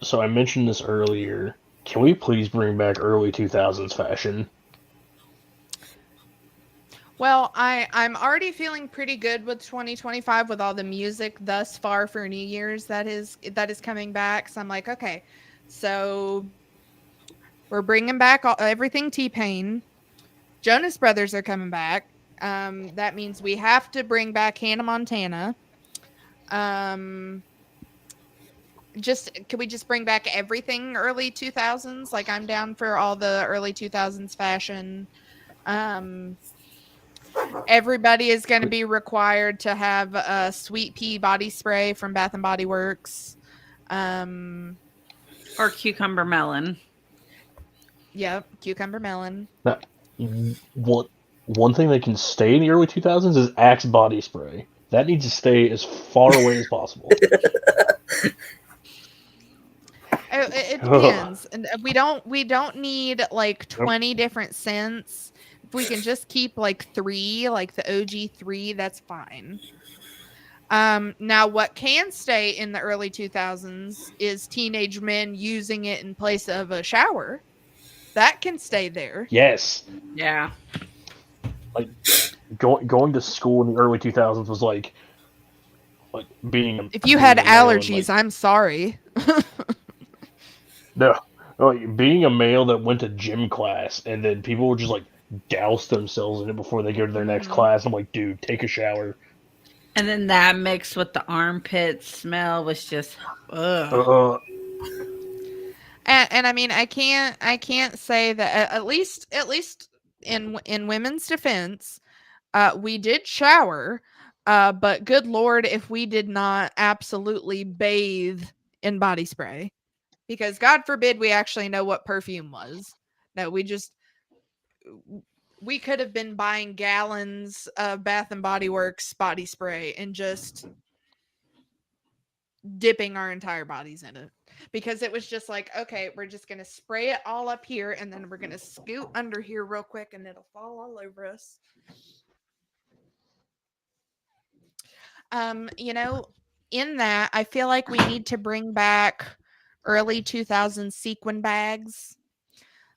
So I mentioned this earlier. Can we please bring back early 2000s fashion? Well, I'm already feeling pretty good with 2025 with all the music thus far for New Year's that is coming back. So I'm like, okay, so we're bringing back everything T-Pain. Jonas Brothers are coming back. That means we have to bring back Hannah Montana. Can we just bring back everything early 2000s? Like, I'm down for all the early 2000s fashion. Everybody is going to be required to have a sweet pea body spray from Bath and Body Works. Or cucumber melon. Yep, cucumber melon. Now, one thing that can stay in the early 2000s is Axe body spray. That needs to stay as far away as possible. It depends, and we don't need like 20 different scents. If we can just keep like 3, like the OG 3, that's fine. Now what can stay in the early 2000s is teenage men using it in place of a shower. That can stay there. Yes. Yeah. Like going to school in the early 2000s was like being If you had being a male and allergies, I'm sorry. no, like being a male that went to gym class and then people would just like douse themselves in it before they go to their next class. I'm like, dude, take a shower. And then that mixed with the armpit smell was just Uh, And I mean, I can't say that at least in women's defense, we did shower, but good lord, if we did not absolutely bathe in body spray, because God forbid we actually know what perfume was. No, we could have been buying gallons of Bath and Body Works body spray and just dipping our entire bodies in it, because it was just like, okay, we're just gonna spray it all up here and then we're gonna scoot under here real quick and it'll fall all over us. You know, in that, I feel like we need to bring back early 2000s sequin bags,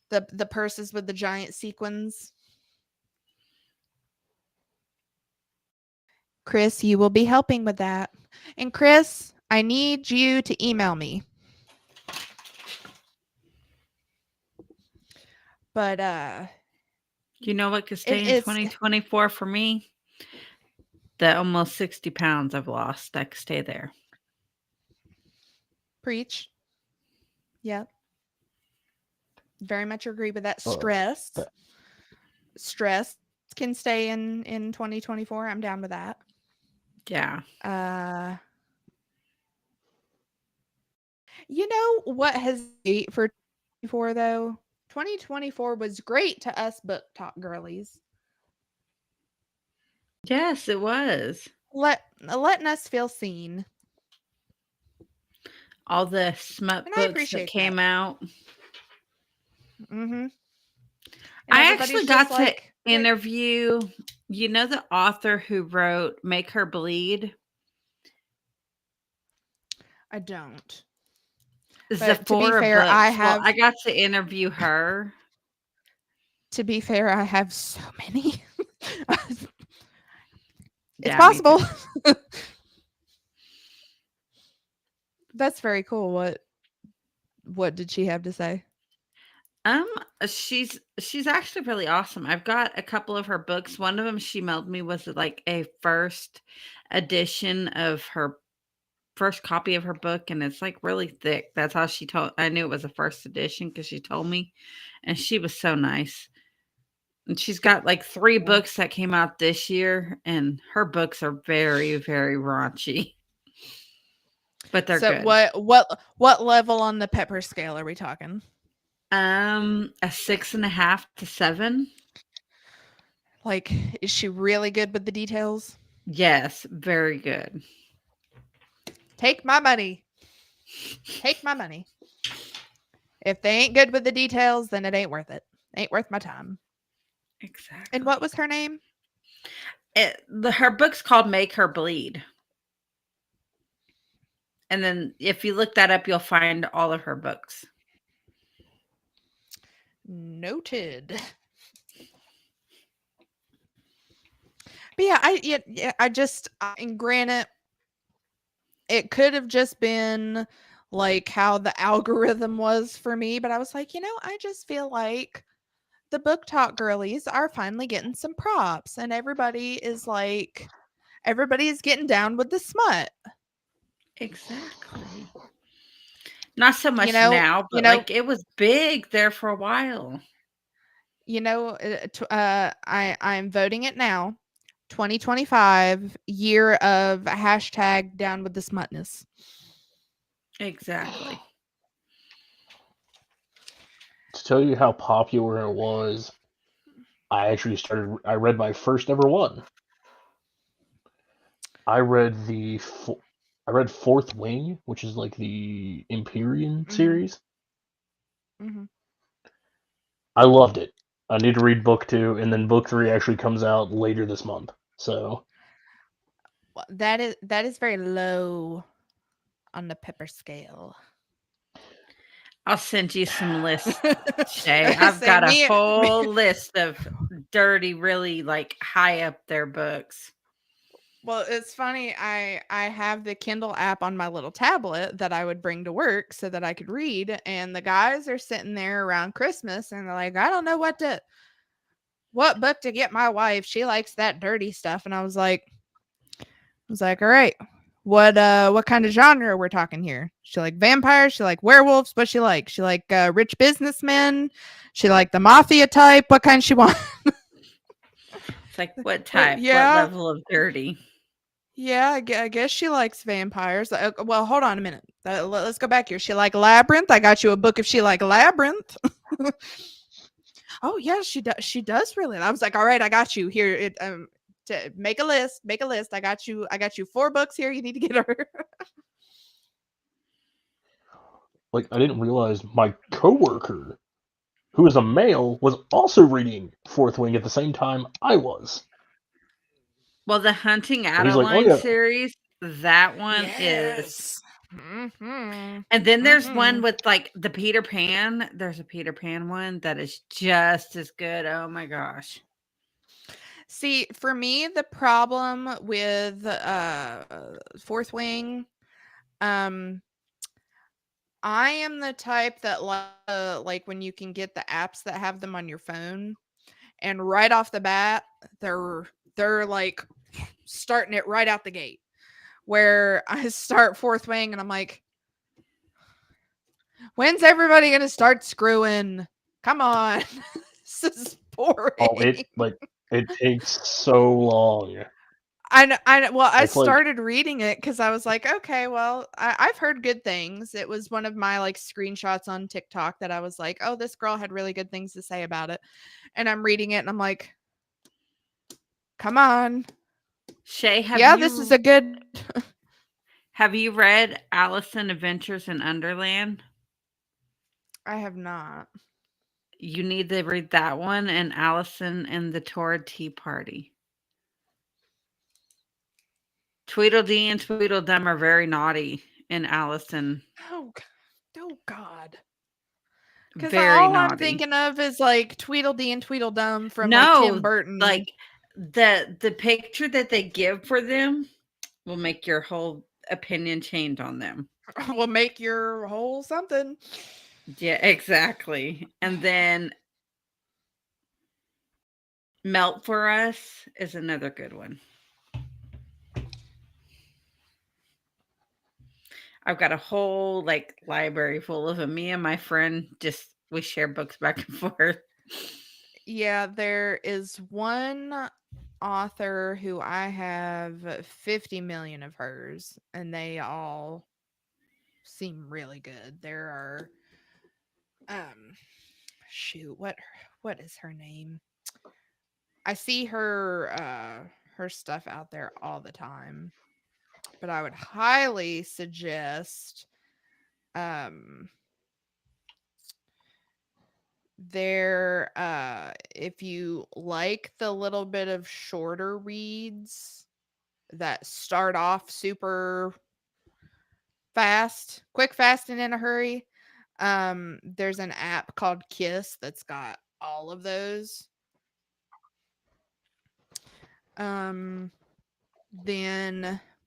the purses with the giant sequins. Chris, you will be helping with that. And Chris, I need you to email me. But you know what could stay in it's 2024 for me? The almost 60 pounds I've lost, that could stay there. preach. Yep. Very much agree with that. Stress can stay in 2024. I'm down with that. Yeah. You know what has great for 2024 though? 2024 was great to us book talk girlies. Yes, it was. Letting us feel seen. All the smut And I books that appreciate came out. Mm-hmm. I actually got to interview, you know, the author who wrote Make Her Bleed? I don't. But to be fair, I got to interview her. To be fair, I have so many. It's Yeah, possible. That's very cool. What did she have to say? She's actually really awesome. I've got a couple of her books. One of them she mailed me was like a first edition of her first copy of her book, and it's like really thick. That's how she told. I knew it was a first edition because she told me, and she was so nice. And she's got like 3 books that came out this year, and her books are very, very raunchy. But they're so good. What level on the pepper scale are we talking? A 6.5 to 7. Like, is she really good with the details? Yes, very good. Take my money. Take my money. If they ain't good with the details, then it ain't worth it. Ain't worth my time. Exactly. And what was her name? Her book's called Make Her Bleed. And then if you look that up, you'll find all of her books. Noted. But yeah, I just, and granted, it could have just been like how the algorithm was for me, but I was like, I just feel like the book talk girlies are finally getting some props, and everybody is getting down with the smut. Exactly. Not so much now, but like it was big there for a while. I'm voting it now. 2025 year of hashtag down with the smutness. Exactly. To tell you how popular it was, I read my first ever one. I read I read Fourth Wing, which is like the Empyrean series. Mm-hmm. I loved it. I need to read book 2, and then book 3 actually comes out later this month. So Well, that is very low on the pepper scale. I'll send you some lists, Chey. I I've say got a me, whole list of dirty, really like high up there books. well, it's funny. I have the Kindle app on my little tablet that I would bring to work so that I could read. And the guys are sitting there around Christmas, and they're like, I don't know what book to get my wife. She likes that dirty stuff. And I was like, all right, what kind of genre we're talking here? She like vampires, she like werewolves, what she like? She like rich businessmen, she like the mafia type, what kind she want? It's like what type, what Yeah, level of dirty? yeah, I guess she likes vampires. Well, hold on a minute. Let's go back here. She like Labyrinth. I got you a book if she like Labyrinth. Oh yeah, she does. She does really. I was like, all right, I got you here. To make a list. Make a list. I got you. 4 books here. You need to get her. like I didn't realize my coworker, who is a male, was also reading Fourth Wing at the same time I was. Well, the Hunting And he's like, "Oh Adeline yeah, series, that one is. Yes. Mm-hmm. And then there's one Mm-hmm. with like the Peter Pan. There's a Peter Pan one that is just as good. Oh my gosh. See, for me, the problem with Fourth Wing, um, I am the type that like when you can get the apps that have them on your phone, and right off the bat, they're like starting it right out the gate. Where I start Fourth Wing and I'm like, when's everybody gonna start screwing? Come on, this is boring. oh it takes so long." I know. Well, I It's like, started reading it because I was like, okay, well, I've heard good things. It was one of my like screenshots on TikTok that I was like, oh, this girl had really good things to say about it, and I'm reading it and I'm like, come on, Chey, yeah, this is a good. have you read Allison Adventures in Underland? I have not. You need to read that one and Allison and the Torrid Tea Party. Tweedledee and Tweedledum are very naughty in Allison. Oh, oh God. Because Very all I'm naughty. thinking of is like Tweedledee and Tweedledum from like Tim No, Burton. like the picture that they give for them will make your whole opinion change on them. will make your whole something. Yeah, exactly. And then Melt for Us is another good one. I've got a whole like library full of them. Me and my friend we share books back and forth. Yeah, there is one author who I have 50 million of hers, and they all seem really good. There are shoot, what is her name? I see her stuff out there all the time. But I would highly suggest there if you like the little bit of shorter reads that start off super fast, quick, fast, and in a hurry, there's an app called Kiss that's got all of those. Then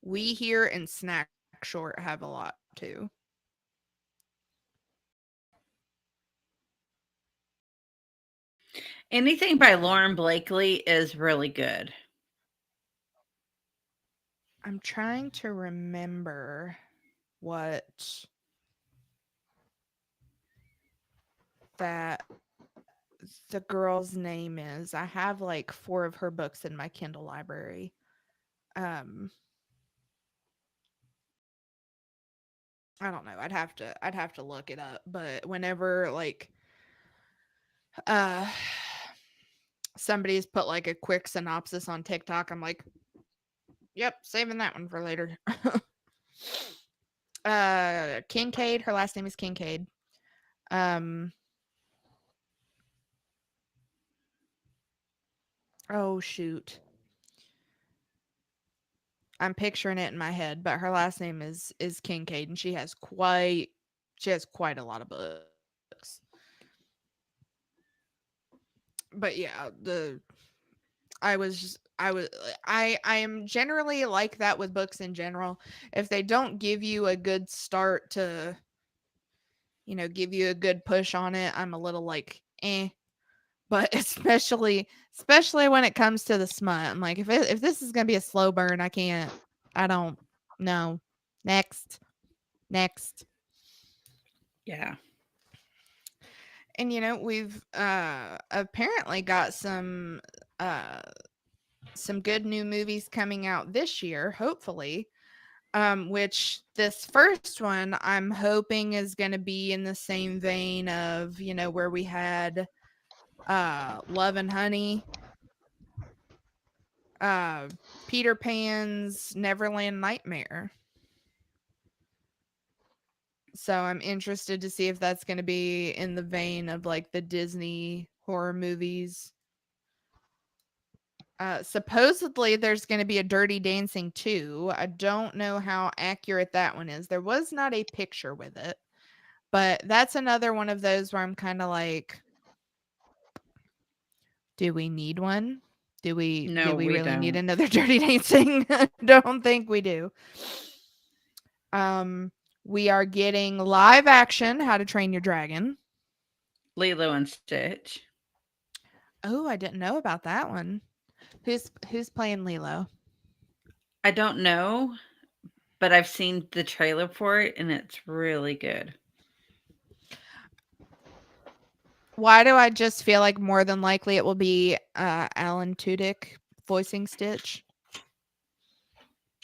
We Here and Snack Short have a lot too. Anything by Lauren Blakely is really good. I'm trying to remember what that the girl's name is. I have like 4 of her books in my Kindle library. I don't know. I'd have to look it up, but whenever like uh somebody's put like a quick synopsis on TikTok, I'm like, Yep, saving that one for later. Kincaid. Her last name is Kincaid. Oh shoot. I'm picturing it in my head, but her last name is Kincaid, and she has quite a lot of books. But yeah, I am generally like that with books in general. If they don't give you a good start to, give you a good push on it, I'm a little like, eh. But especially when it comes to the smut, I'm like, if this is gonna be a slow burn, I don't know. Next. Yeah. And we've apparently got some good new movies coming out this year, hopefully. Which this first one I'm hoping is going to be in the same vein of, where we had Love and Honey, Peter Pan's Neverland Nightmare. So I'm interested to see if that's going to be in the vein of like the Disney horror movies. Supposedly there's going to be a Dirty Dancing 2. I don't know how accurate that one is. There was not a picture with it, but that's another one of those where I'm kind of like, do we need one? Do we we really need don't. another Dirty Dancing? Don't think we do. We are getting live action How to Train Your Dragon. Lilo and Stitch. Oh, I didn't know about that one. Who's playing Lilo? I don't know, but I've seen the trailer for it and it's really good. Why do I just feel like more than likely it will be Alan Tudyk voicing Stitch?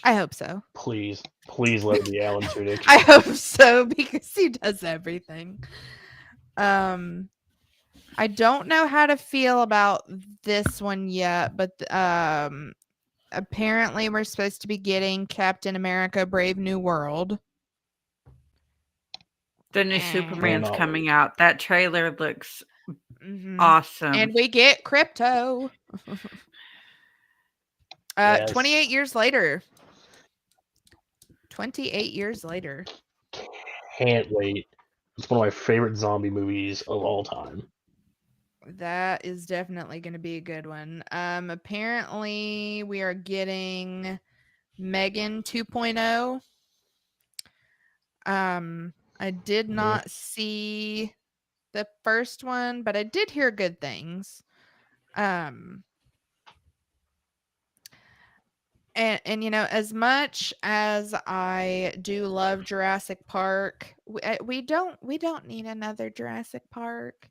I hope so. Please let it be Alan Tudyk. I hope so because he does everything. I don't know how to feel about this one yet, but apparently we're supposed to be getting Captain America Brave New World. The new Superman's coming out. That trailer looks awesome. And we get Crypto. Yes. 28 years later. 28 years later. Can't wait. It's one of my favorite zombie movies of all time. That is definitely going to be a good one. Apparently we are getting Megan 2.0. I did not see the first one, but I did hear good things. And as much as I do love Jurassic Park, we don't need another Jurassic Park.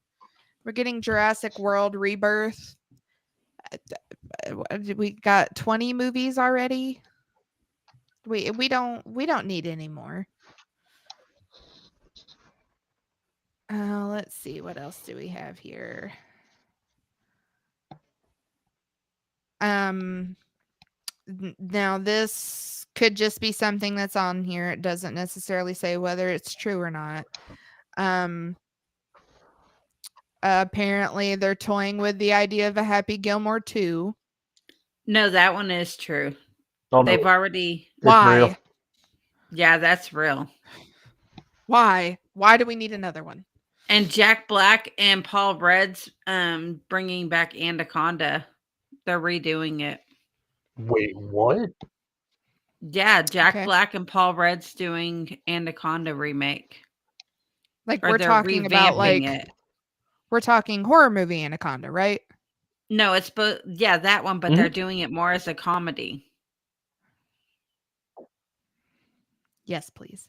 We're getting Jurassic World Rebirth. We got 20 movies already. We don't need any more. Let's see, what else do we have here? Now this could just be something that's on here. It doesn't necessarily say whether it's true or not. Apparently they're toying with the idea of a Happy Gilmore 2. No, that one is true. Oh, no. They've already. Why? Real. Yeah, that's real. Why? Why do we need another one? And Jack Black and Paul Rudd's bringing back Anaconda. They're redoing it. Wait, what? Yeah, Jack Black and Paul Rudd's doing Anaconda remake. Like we're talking about like it. We're talking horror movie Anaconda, right? No, it's that one, but they're doing it more as a comedy. Yes, please.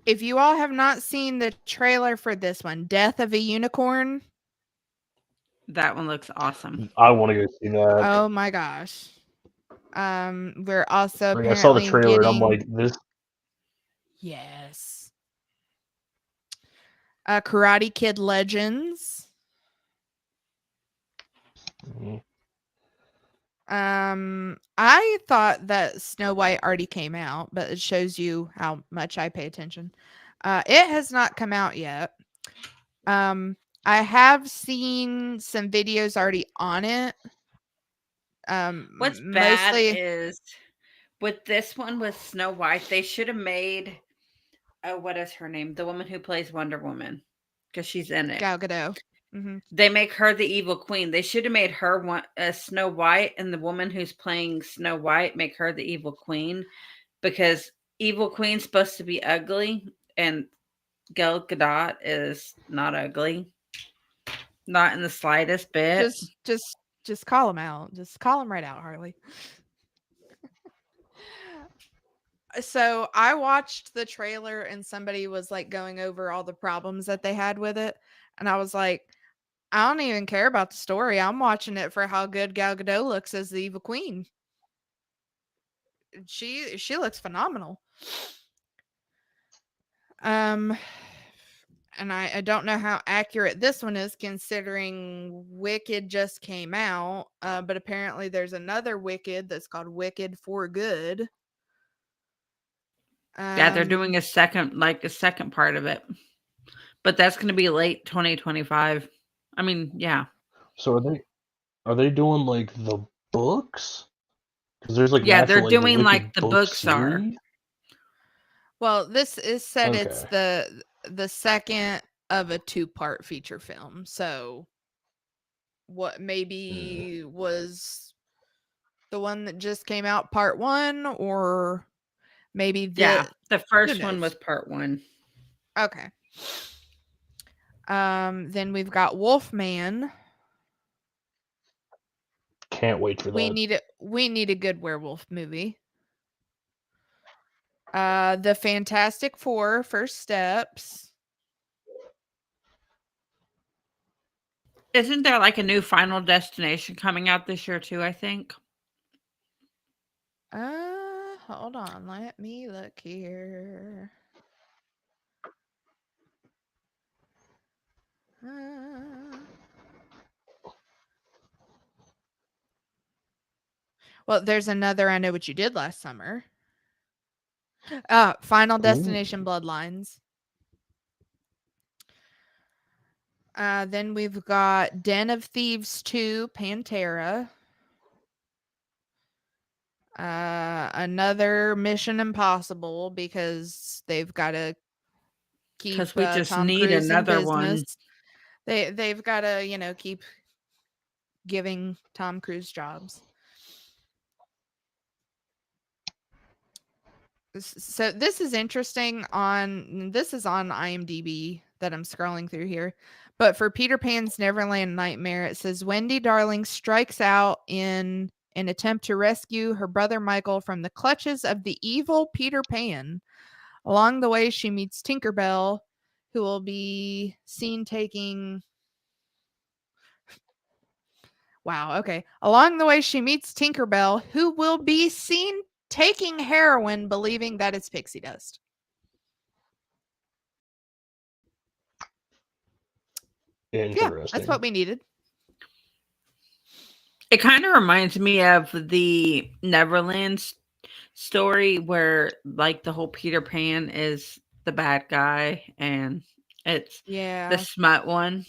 If you all have not seen the trailer for this one, Death of a Unicorn. That one looks awesome. I want to go see that. Oh my gosh. We're also I saw the trailer and I'm like, this. Yes. Karate Kid Legends. I thought that Snow White already came out, but it shows you how much I pay attention. It has not come out yet. I have seen some videos already on it. What's bad Mostly is with this one with Snow White, they should have made what is her name? The woman who plays Wonder Woman, because she's in it. Gal Gadot. Mm-hmm. They make her the evil queen. They should have made her one Snow White, and the woman who's playing Snow White make her the evil queen, because evil queen's supposed to be ugly, and Gal Gadot is not ugly, not in the slightest bit. Just call him out. Just call him right out, Harley. So I watched the trailer and somebody was like going over all the problems that they had with it. And I was like, I don't even care about the story. I'm watching it for how good Gal Gadot looks as the evil queen. She looks phenomenal. And I don't know how accurate this one is considering Wicked just came out. But apparently there's another Wicked that's called Wicked for Good. Yeah, they're doing a second part of it, but that's going to be late 2025. I mean, yeah. So are they doing like the books? Because there's like Yeah, an they're actual doing Wicked like the book books are. series? Well, this is said it's Okay. the second of a 2-part feature film. So what maybe was the one that just came out part 1, or maybe Yeah, the who first one knows? was part 1. Okay. Then we've got Wolfman. Can't wait for We that. need a good werewolf movie. The Fantastic Four: First Steps. Isn't there like a new Final Destination coming out this year too, I think? Hold on. Let me look here. Well, there's another I Know What You Did Last Summer. Final Destination Ooh. Bloodlines. Then we've got Den of Thieves 2, Pantera. Another Mission Impossible because they've got to keep Because we just Tom need Cruise in another one. business. They've got to keep giving Tom Cruise jobs. So this is interesting. This is on IMDb that I'm scrolling through here. But for Peter Pan's Neverland Nightmare, it says Wendy Darling strikes out in an attempt to rescue her brother Michael from the clutches of the evil Peter Pan. Along the way, she meets Tinkerbell, who will be seen taking. Wow, okay. Along the way, she meets Tinkerbell, who will be seen taking heroin, believing that it's pixie dust. Yeah, that's what Interesting. we needed. It kind of reminds me of the Neverland story where like the whole Peter Pan is the bad guy and it's the Yeah. smut one.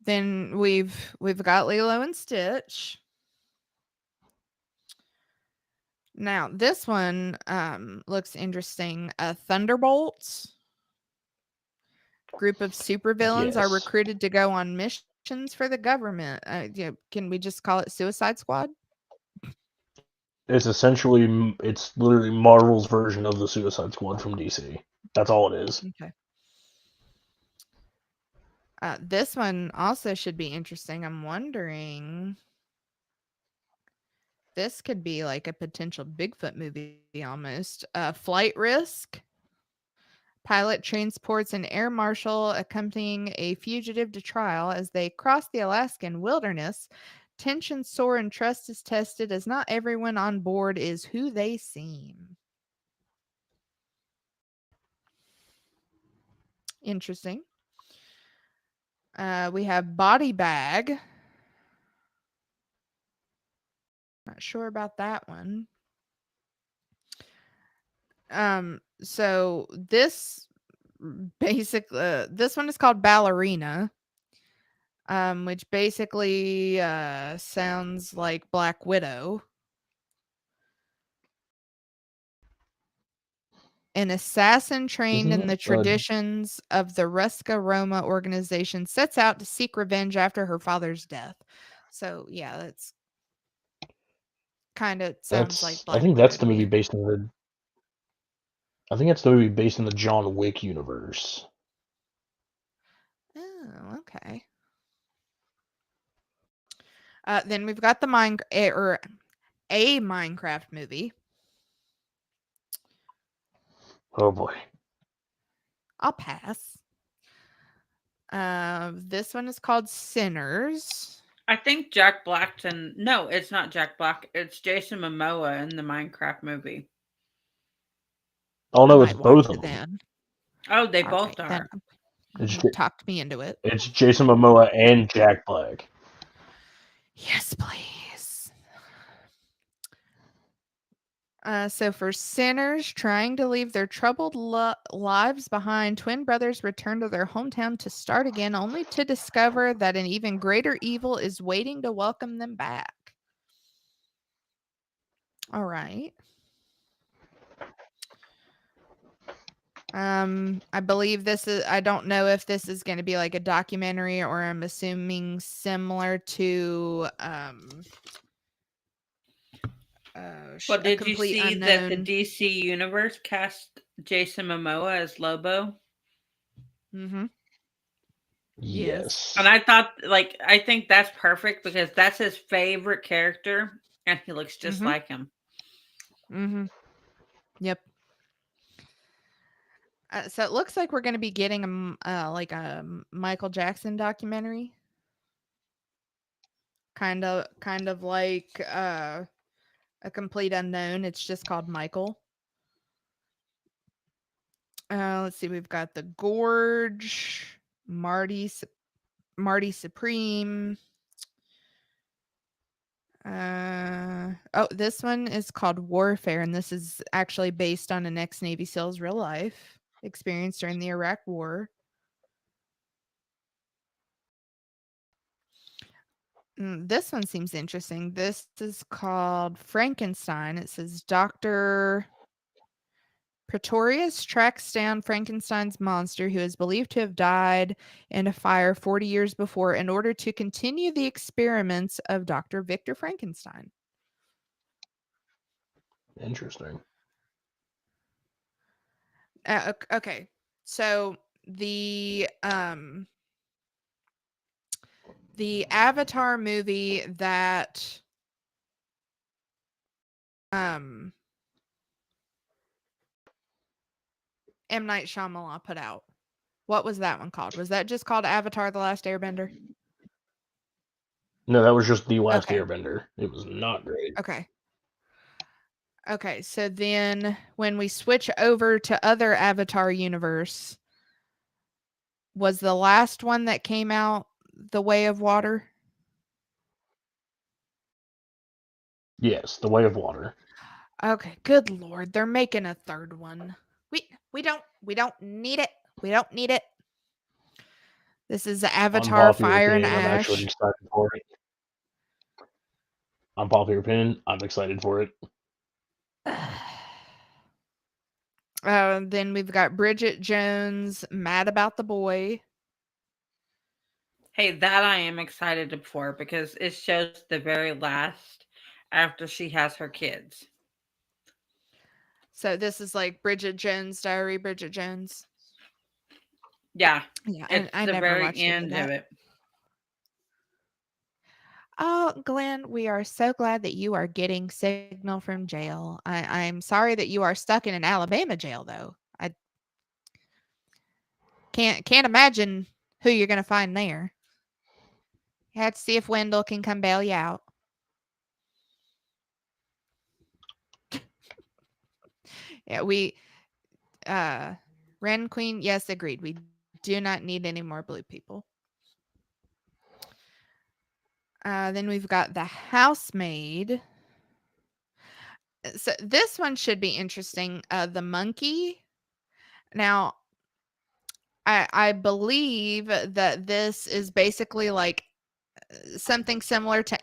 Then we've got Lilo and Stitch. Now this one looks interesting. Thunderbolts. Group of supervillains are Yes. recruited to go on missions for the government. Can we just call it Suicide Squad? It's it's literally Marvel's version of the Suicide Squad from DC. That's all it is. Okay. This one also should be interesting. I'm wondering. This could be like a potential Bigfoot movie almost. Flight Risk. Pilot transports an air marshal accompanying a fugitive to trial as they cross the Alaskan wilderness. Tensions soar and trust is tested as not everyone on board is who they seem. Interesting. We have Body Bag. Not sure about that one. So this this one is called Ballerina, which basically sounds like Black Widow. An assassin trained Isn't in the it? traditions of the Ruska Roma organization sets out to seek revenge after her father's death. So yeah, that's kind of sounds like I Black think Widow that's to the movie me. based in the. I think that's the movie based in the John Wick universe. Oh, okay. Then we've got the a Minecraft movie. Oh boy. I'll pass. This one is called Sinners. I think Jack Blackton. No, it's not Jack Black. It's Jason Momoa in the Minecraft movie. Oh I no, it's might both watch of it them. then. Oh, they All both right, then are. It's you talked me into it. it's Jason Momoa and Jack Black. Yes, please. So for sinners trying to leave their troubled lives behind, twin brothers return to their hometown to start again, only to discover that an even greater evil is waiting to welcome them back. All right. I believe this is, I don't know if this is going to be like a documentary, or I'm assuming similar to Well, a did you complete see that the unknown. DC universe cast Jason Momoa as Lobo? Mm-hmm. Yes. And I think that's perfect because that's his favorite character, and he looks just Mm-hmm. like him. Mm-hmm. Yep. So it looks like we're going to be getting like a Michael Jackson documentary, kind of like a complete unknown. It's just called Michael. Let's see. We've got the Gorge, Marty Supreme. This one is called Warfare, and this is actually based on an ex-Navy SEAL's real life experience during the Iraq War. This one seems interesting. This is called Frankenstein. It says Dr. Pretorius tracks down Frankenstein's monster, who is believed to have died in a fire 40 years before, in order to continue the experiments of Dr. Victor Frankenstein. Interesting. Okay. So the Avatar movie that M. Night Shyamalan put out. What was that one called? Was that just called Avatar: The Last Airbender? No, that was just The Last Okay. Airbender. It was not great. Okay, so then when we switch over to other Avatar universe, was the last one that came out The Way of Water? Yes, The Way of Water. Okay, good lord, they're making a third one. We don't need it. We don't need it. This is Avatar Unpopular Fire and opinion, I'm actually Ash. excited for it. Unpopular opinion, I'm excited for it. Then we've got Bridget Jones, Mad About the Boy. Hey, that I am excited for because it shows the very last after she has her kids. So this is like Bridget Jones' Diary, Bridget Jones. Yeah, Yeah, it's I the never very watched any of end of that. it. Oh, Glenn, we are so glad that you are getting signal from jail. I'm sorry that you are stuck in an Alabama jail, though. I can't imagine who you're going to find there. You have to see if Wendell can come bail you out. Yeah, Ren Queen, yes, agreed. We do not need any more blue people. Then we've got The Housemaid. So this one should be interesting. The monkey. Now, I believe that this is basically like something similar to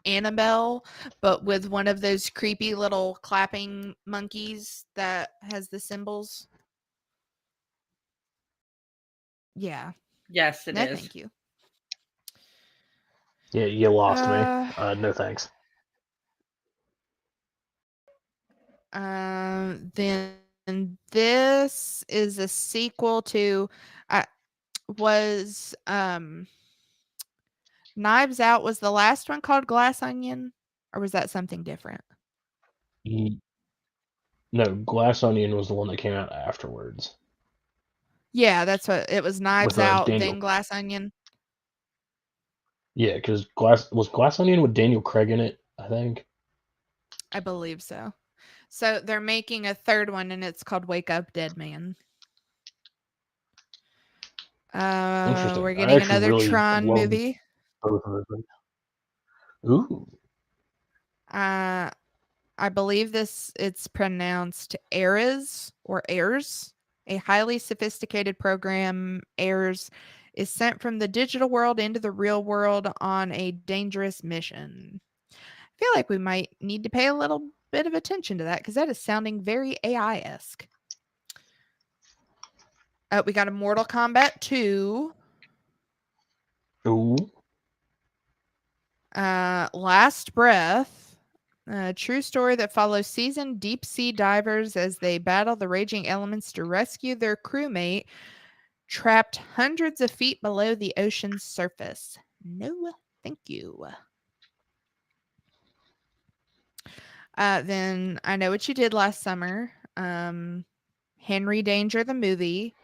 Annabelle, but with one of those creepy little clapping monkeys that has the symbols. Yeah. Yes, it No, is. thank you. Yeah, you lost me. Uh, No thanks. then this is a sequel to was Knives Out was the last one called Glass Onion, or was that something different? No, Glass Onion was the one that came out afterwards Yeah, that's what it was. Knives with Out, Daniel. then Glass Onion. Yeah, because Glass Onion with Daniel Craig in it, I think. I believe so. So they're making a third one, and it's called Wake Up, Dead Man. Interesting. We're I getting actually another really Tron love movie. both of those things. Ooh. I believe it's pronounced ARES or AIRS. A highly sophisticated program, AIRS, is sent from the digital world into the real world on a dangerous mission. I feel like we might need to pay a little bit of attention to that because that is sounding very AI-esque. We got a Mortal Kombat 2. Ooh. Last Breath. A true story that follows seasoned deep sea divers as they battle the raging elements to rescue their crewmate trapped hundreds of feet below the ocean's surface. No, thank you. Then I Know What You Did Last Summer. Henry Danger the movie.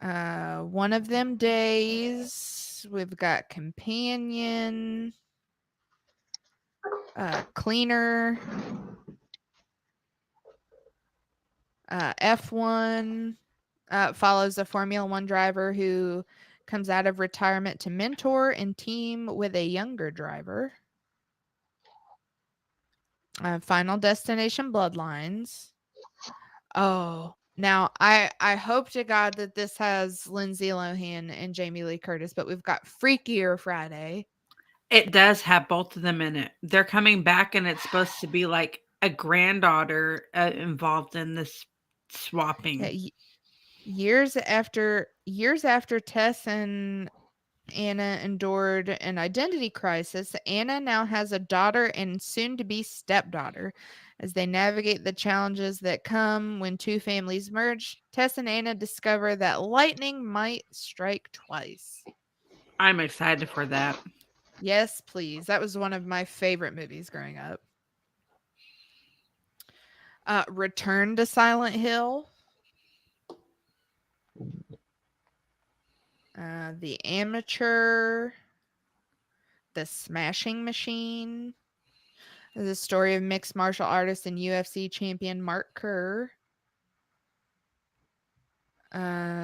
One of Them Days. We've got Companion. Cleaner. F1 follows a Formula One driver who comes out of retirement to mentor and team with a younger driver. Final Destination Bloodlines. Oh, now I hope to God that this has Lindsay Lohan and Jamie Lee Curtis, but we've got Freakier Friday. It does have both of them in it. They're coming back, and it's supposed to be like a granddaughter involved in this swapping. Yeah, years after Tess and Anna endured an identity crisis, Anna now has a daughter and soon to be stepdaughter. As they navigate the challenges that come when two families merge, Tess and Anna discover that lightning might strike twice. I'm excited for that. Yes, please. That was one of my favorite movies growing up. Return to Silent Hill. The Amateur. The Smashing Machine. The story of mixed martial artist and UFC champion Mark Kerr.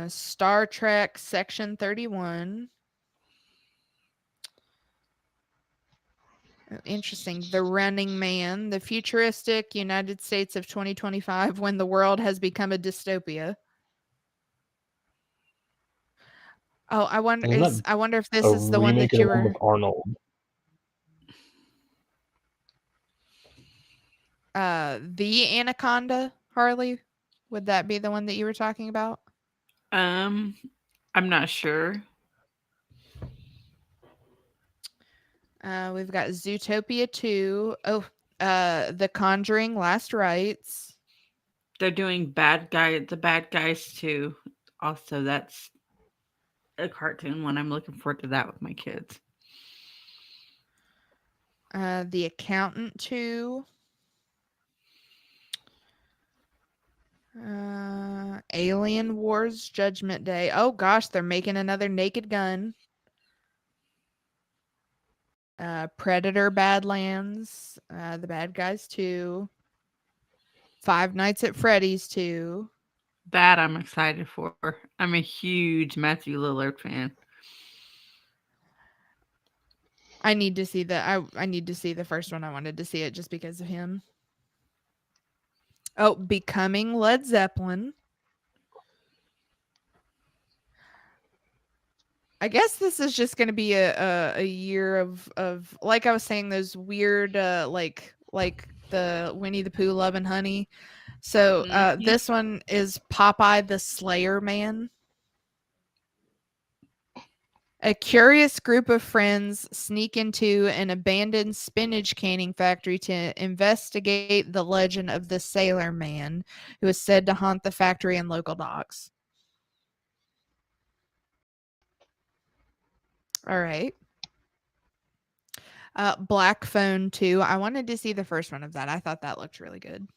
Star Trek Section 31. Oh, interesting. The Running Man, the futuristic United States of 2025 when the world has become a dystopia. Oh, I wonder if this A is the one remake that of you the one were with Arnold. the Anaconda, Harley. Would that be the one that you were talking about? I'm not sure. We've got Zootopia 2. Oh, The Conjuring Last Rites. They're doing the bad guys too. Also, that's a cartoon one. I'm looking forward to that with my kids. The Accountant 2. Alien Wars Judgment Day. Oh gosh, they're making another Naked Gun. Predator Badlands. The Bad Guys 2. Five Nights at Freddy's 2. That I'm excited for. I'm a huge Matthew Lillard fan. I need to see I need to see the first one. I wanted to see it just because of him. Oh, Becoming Led Zeppelin. I guess this is just going to be a year of like I was saying, those weird like the Winnie the Pooh Love and Honey. So this one is Popeye the Slayer Man. A curious group of friends sneak into an abandoned spinach canning factory to investigate the legend of the Sailor Man, who is said to haunt the factory and local docks. All right. Black Phone 2. I wanted to see the first one of that. I thought that looked really good.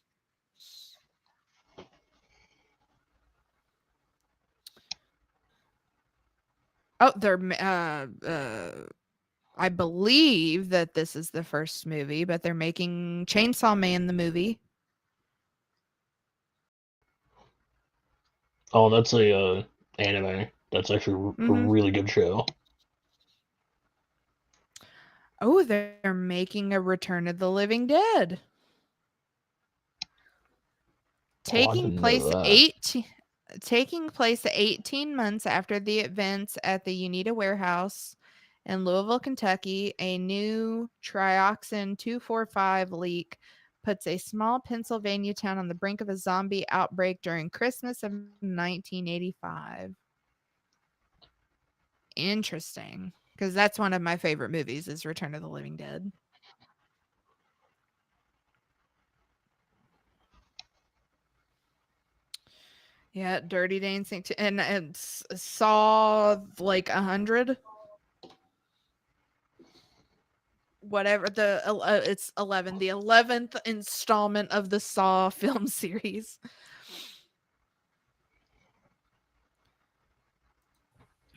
Oh, I believe that this is the first movie, but they're making Chainsaw Man the movie. Oh, that's a anime. That's actually a really good show. Oh, they're making a Return of the Living Dead. Taking place 18 months after the events at the Unita warehouse in Louisville, Kentucky, a new trioxin 245 leak puts a small Pennsylvania town on the brink of a zombie outbreak during Christmas of 1985. Interesting, because that's one of my favorite movies is Return of the Living Dead. Yeah, Dirty Dancing too, and Saw like 100. Whatever it's 11, the 11th installment of the Saw film series.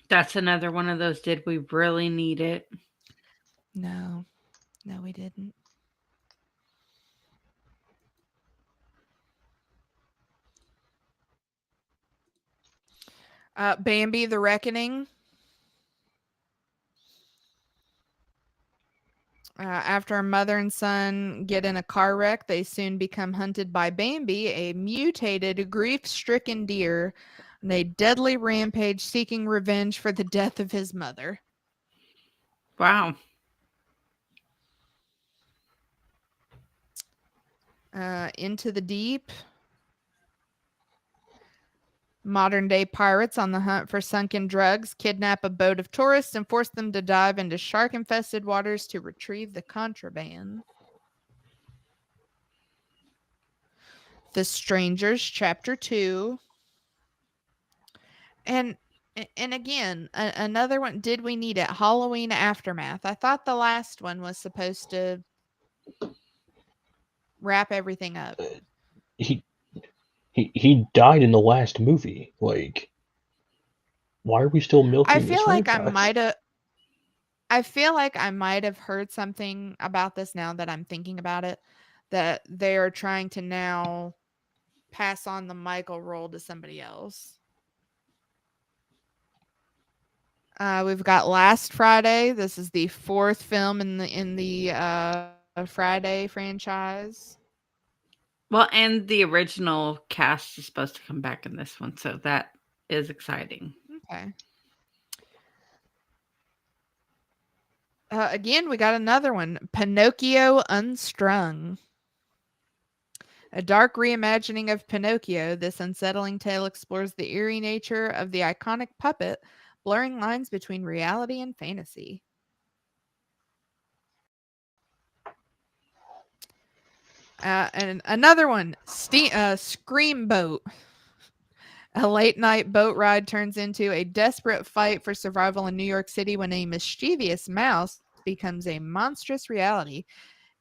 That's another one of those. Did we really need it? No, we didn't. Bambi the Reckoning. After a mother and son get in a car wreck, they soon become hunted by Bambi, a mutated, grief-stricken deer, on a deadly rampage seeking revenge for the death of his mother. Wow. Into the Deep. Modern day pirates on the hunt for sunken drugs kidnap a boat of tourists and force them to dive into shark infested waters to retrieve the contraband. The Strangers, Chapter 2. And again, another one. Did we need it? Halloween Aftermath. I thought the last one was supposed to wrap everything up. He died in the last movie. Like, why are we still milking this franchise? I feel like I might have heard something about this now that I'm thinking about it, that they are trying to now pass on the Michael role to somebody else. We've got Last Friday. This is the 4th film in the Friday franchise. Well, and the original cast is supposed to come back in this one, so that is exciting. Okay. Again, we got another one. Pinocchio Unstrung. A dark reimagining of Pinocchio, this unsettling tale explores the eerie nature of the iconic puppet, blurring lines between reality and fantasy. And another one, Screamboat. A late night boat ride turns into a desperate fight for survival in New York City when a mischievous mouse becomes a monstrous reality.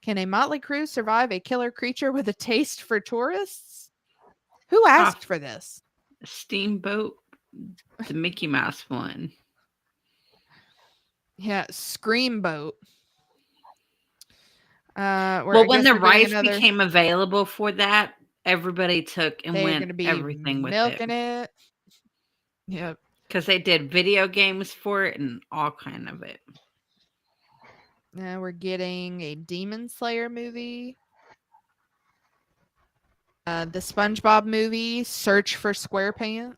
Can a motley crew survive a killer creature with a taste for tourists? Who asked for this? Steamboat, the Mickey Mouse one. Yeah, Screamboat. Well, when the rights became available for that, everybody took and went everything with milking it. Yep. Because they did video games for it and all kind of it. We're getting a Demon Slayer movie. The SpongeBob movie, Search for SquarePants.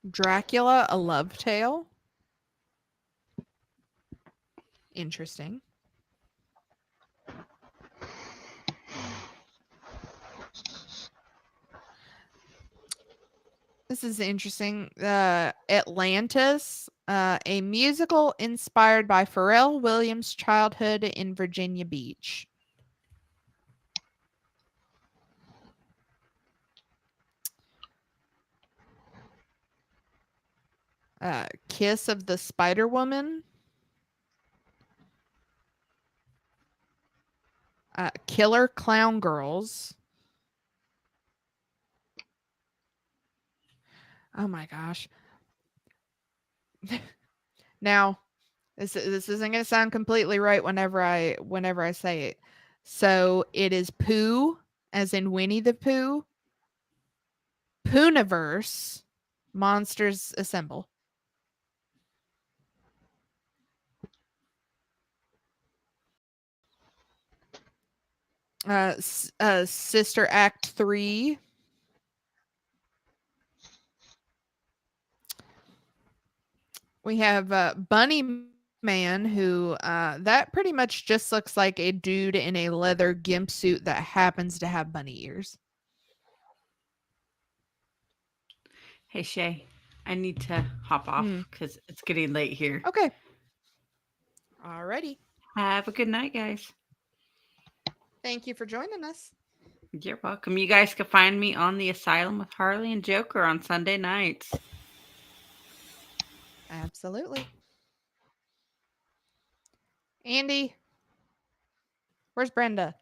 Dracula, A Love Tale. Interesting. This is interesting. Atlantis, a musical inspired by Pharrell Williams' childhood in Virginia Beach. Kiss of the Spider Woman. Killer Clown Girls. Oh my gosh. Now, this isn't going to sound completely right whenever I say it. So it is Pooh, as in Winnie the Pooh. Pooniverse, Monsters Assemble. Sister Act 3. We have Bunny Man, who that pretty much just looks like a dude in a leather gimp suit that happens to have bunny ears. Hey Chey, I need to hop off because it's getting late here. Okay. Alrighty. Have a good night, guys. Thank you for joining us. You're welcome. You guys can find me on the Asylum with Harley and Joker on Sunday nights. Absolutely. Andy, where's Brenda?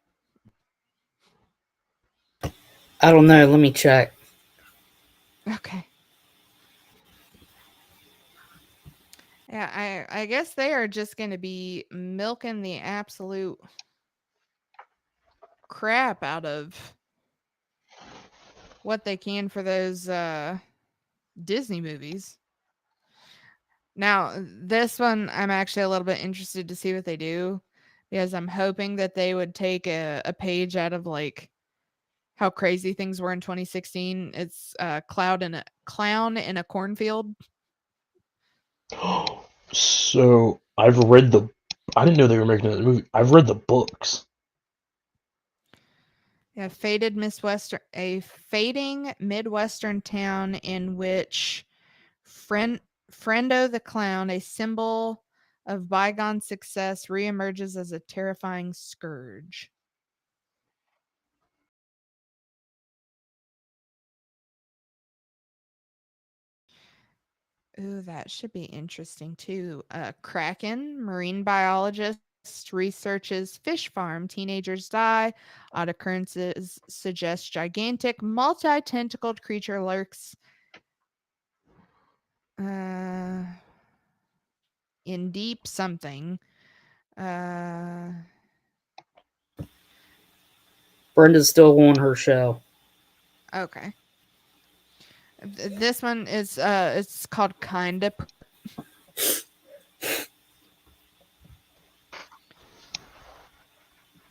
I don't know. Let me check. Okay. Yeah, I guess they are just going to be milking the absolute crap out of what they can for those Disney movies. Now, this one, I'm actually a little bit interested to see what they do, because I'm hoping that they would take a page out of like how crazy things were in 2016. It's clown in a cornfield. So I've read the. I didn't know they were making that movie. I've read the books. Yeah, a fading Midwestern town in which Friendo the clown, a symbol of bygone success, reemerges as a terrifying scourge. Ooh, that should be interesting too. Kraken, marine biologist, researches fish farm. Teenagers die. Odd occurrences suggest gigantic, multi-tentacled creature lurks in deep something. Brenda's still on her show. Okay. This one is it's called Kinda.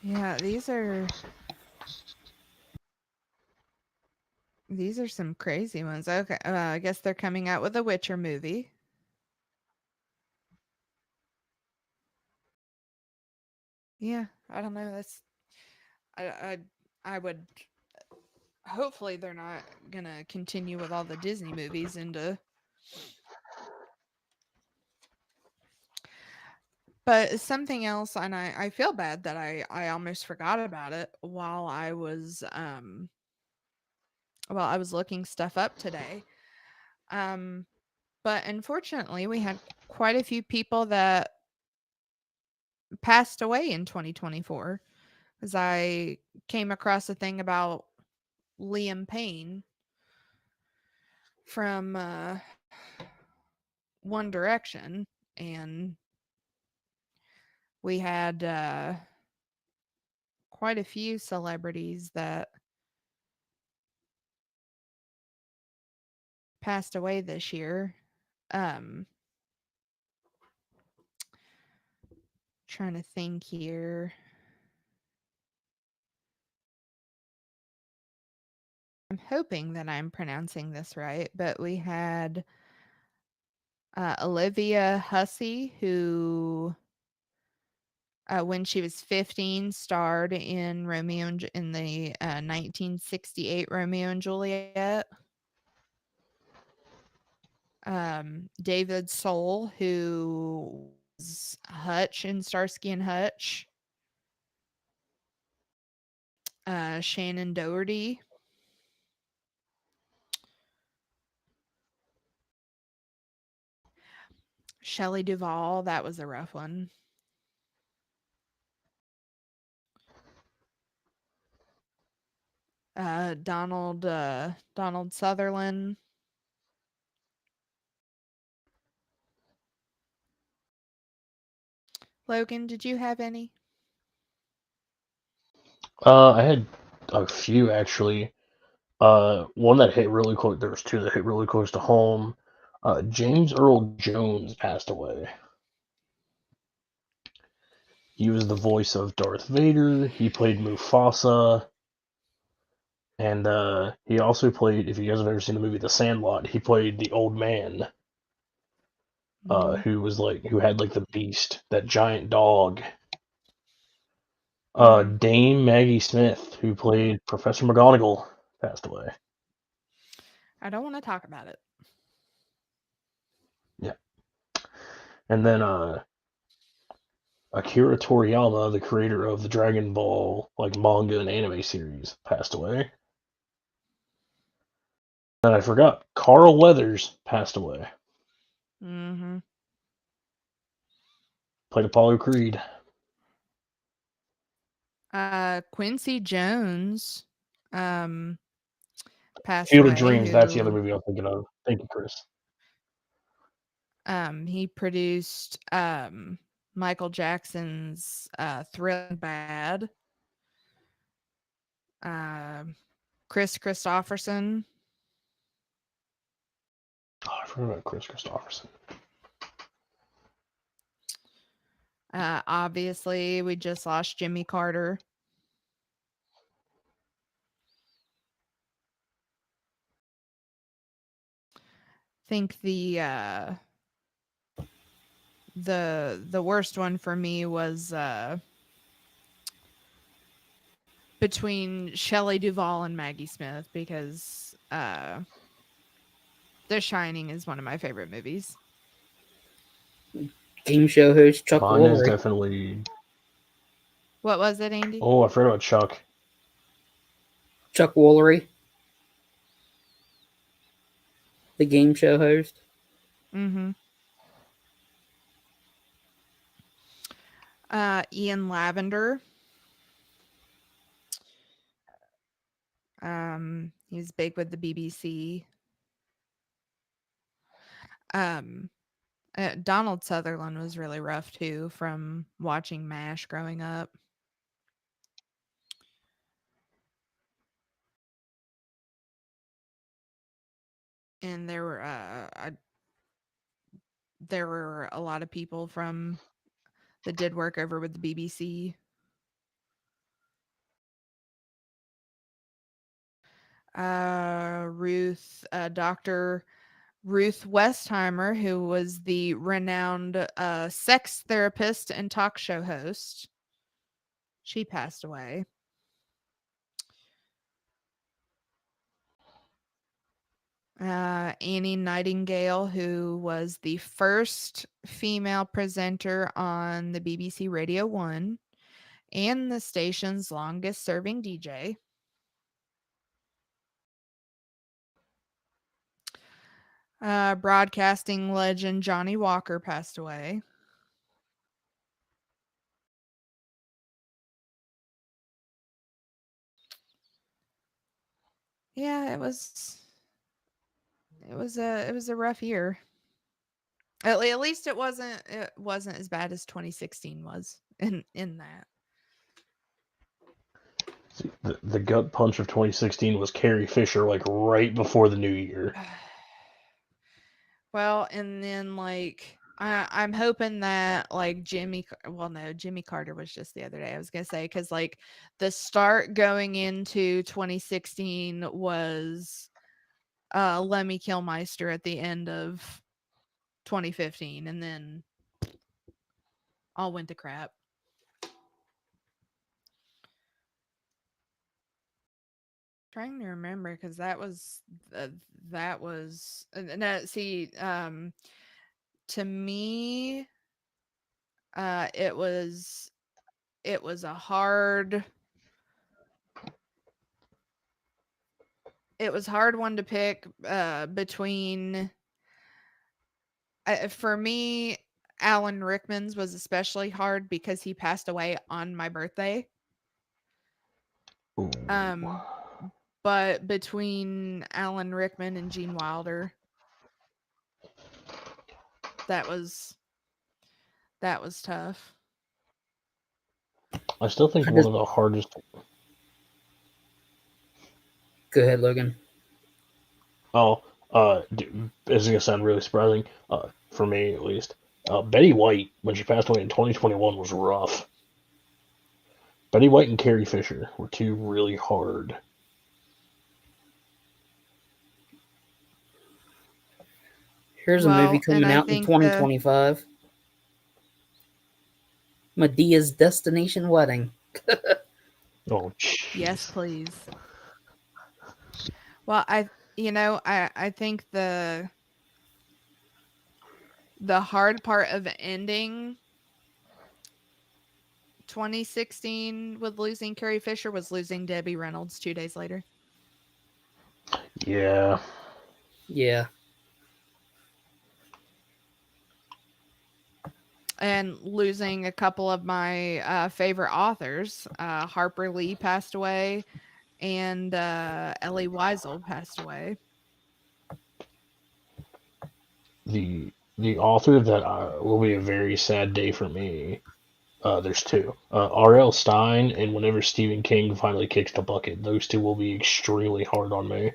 Yeah, these are some crazy ones. Okay, I guess they're coming out with a Witcher movie. Yeah, I don't know. That's I would hopefully they're not gonna continue with all the Disney movies into. But something else, and I feel bad that I almost forgot about it while I was looking stuff up today. But unfortunately, we had quite a few people that passed away in 2024, as I came across a thing about Liam Payne from One Direction, and we had quite a few celebrities that passed away this year. Trying to think here. I'm hoping that I'm pronouncing this right, but we had Olivia Hussey, who, when she was 15, starred in in the 1968 Romeo and Juliet. David Soul, who was Hutch in Starsky and Hutch. Shannon Doherty. Shelley Duvall, that was a rough one. Donald Sutherland. Logan, did you have any? I had a few actually. One that hit really close. There was two that hit really close to home. James Earl Jones passed away. He was the voice of Darth Vader. He played Mufasa, and he also played. If you guys have ever seen the movie The Sandlot, he played the old man, who had like the beast, that giant dog. Dame Maggie Smith, who played Professor McGonagall, passed away. I don't want to talk about it. Yeah. And then Akira Toriyama, the creator of the Dragon Ball manga and anime series, passed away. And I forgot, Carl Weathers passed away. Mm-hmm. Played Apollo Creed. Quincy Jones passed Field away. of Dreams, that's the other movie I'm thinking of. Thank you, Chris. He produced Michael Jackson's Thrilling Bad. Chris Christopherson. Oh, I forgot about Chris Christopherson. Obviously, we just lost Jimmy Carter. I think the worst one for me was between Shelley Duvall and Maggie Smith, because The Shining is one of my favorite movies. Game show host Chuck Mine is Woolery. definitely... What was it, Andy? Oh, I forgot about Chuck. Chuck Woolery. The game show host. Mm-hmm. Ian Lavender. He was big with the BBC. Donald Sutherland was really rough too, from watching MASH growing up. And there were a lot of people that did work over with the BBC. Dr. Ruth Westheimer, who was the renowned sex therapist and talk show host. She passed away. Annie Nightingale, who was the first female presenter on the BBC Radio 1 and the station's longest serving DJ. Broadcasting legend Johnny Walker passed away. Yeah, it was a rough year. At least it wasn't as bad as 2016 was in that. See, the gut punch of 2016 was Carrie Fisher, right before the new year. Well, and then like I'm hoping that like Jimmy Carter was just the other day. I was gonna say because like the start going into 2016 was Lemmy Kilmister at the end of 2015, and then all went to crap. Trying to remember because that was no see to me it was a hard one to pick between for me Alan Rickman's was especially hard because he passed away on my birthday. Ooh. But between Alan Rickman and Gene Wilder, that was tough. I still think I one just of the hardest. go ahead, Logan. Oh, this is gonna sound really surprising, for me at least. Betty White, when she passed away in 2021, was rough. Betty White and Carrie Fisher were two really hard. Here's a movie Well, and coming I out in think 2025. Medea's Destination Wedding. Oh, yes, jeez. please. Well, I think the hard part of ending 2016 with losing Carrie Fisher was losing Debbie Reynolds 2 days later. Yeah. Yeah. And losing a couple of my favorite authors. Harper Lee passed away, and Ellie Wiesel passed away. The author that will be a very sad day for me. There's two. R.L. Stein and whenever Stephen King finally kicks the bucket, those two will be extremely hard on me.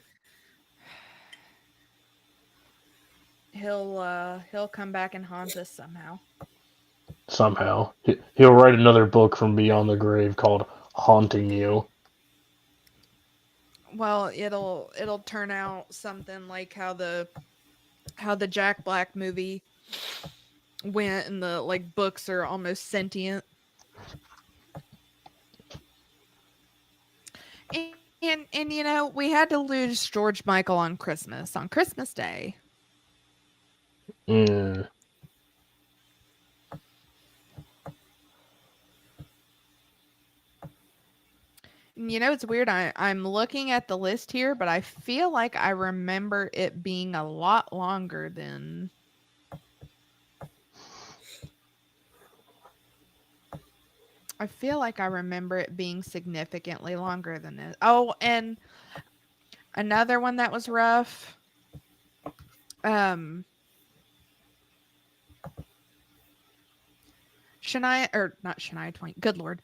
He'll come back and haunt us somehow. Somehow, he'll write another book from beyond the grave called "Haunting You." Well, it'll turn out something like how the Jack Black movie went, and the like books are almost sentient. And we had to lose George Michael on Christmas Day. Mm. It's weird. I'm looking at the list here, but I feel like I remember it being a lot longer than. I feel like I remember it being significantly longer than this. Oh, and another one that was rough. Shania Twain. Good Lord.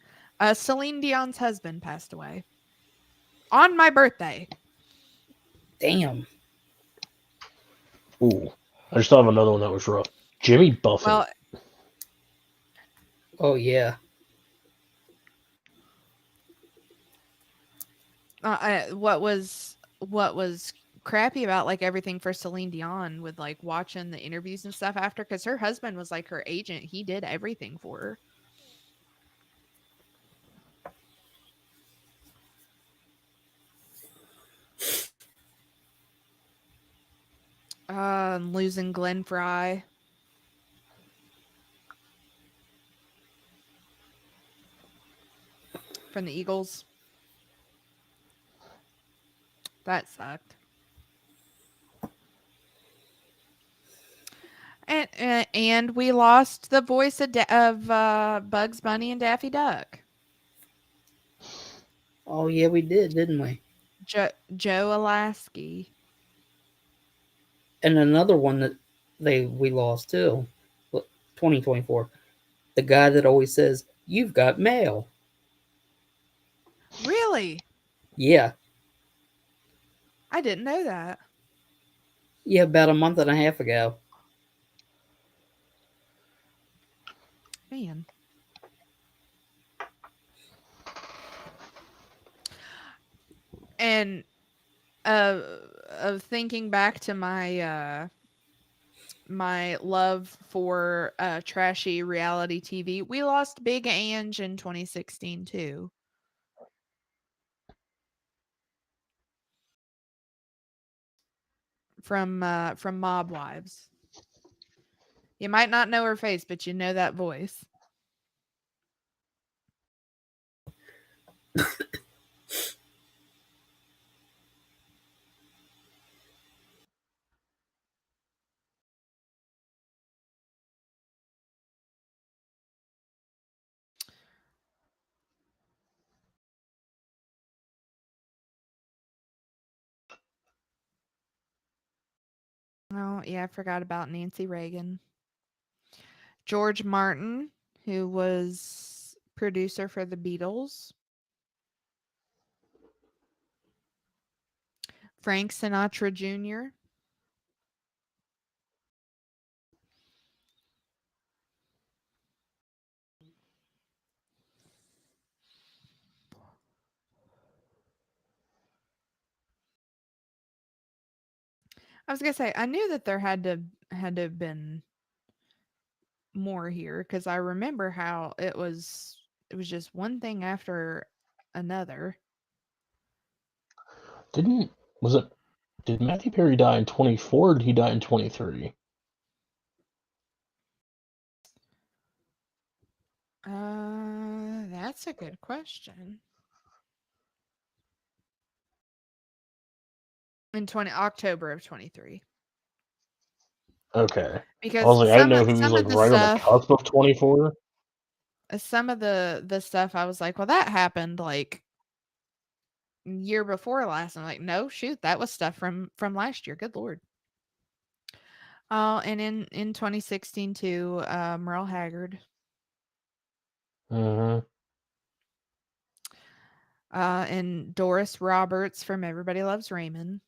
Celine Dion's husband passed away on my birthday. Damn. Ooh, I just thought of another one that was rough. Jimmy Buffett. Well, Oh yeah. what was crappy about like everything for Celine Dion with like watching the interviews and stuff after, because her husband was like her agent. He did everything for her. Losing Glenn Fry. From the Eagles. That sucked. And we lost the voice of Bugs Bunny and Daffy Duck. Oh yeah, we did, didn't we? Joe Alasky. And another one that we lost too. 2024. The guy that always says, "You've got mail." Really? Yeah. I didn't know that. Yeah, about a month and a half ago. Man. And of thinking back to my my love for trashy reality TV, we lost Big Ange in 2016 too. From Mob Wives. You might not know her face, but you know that voice. Oh, yeah, I forgot about Nancy Reagan. George Martin, who was producer for the Beatles. Frank Sinatra Jr. I was gonna say I knew that there had to have been more here because I remember how it was just one thing after another. Didn't was it? Did Matthew Perry die in 24 or did he die in 23? That's a good question. In October of 23. Okay. I Because was like, I didn't know if he was some like of the right on the stuff cusp of 24. some of the stuff I was like, well, that happened like year before last. I'm like, no, shoot, that was stuff from last year. Good lord. And in 2016 too, Merle Haggard. Mm-hmm. And Doris Roberts from Everybody Loves Raymond.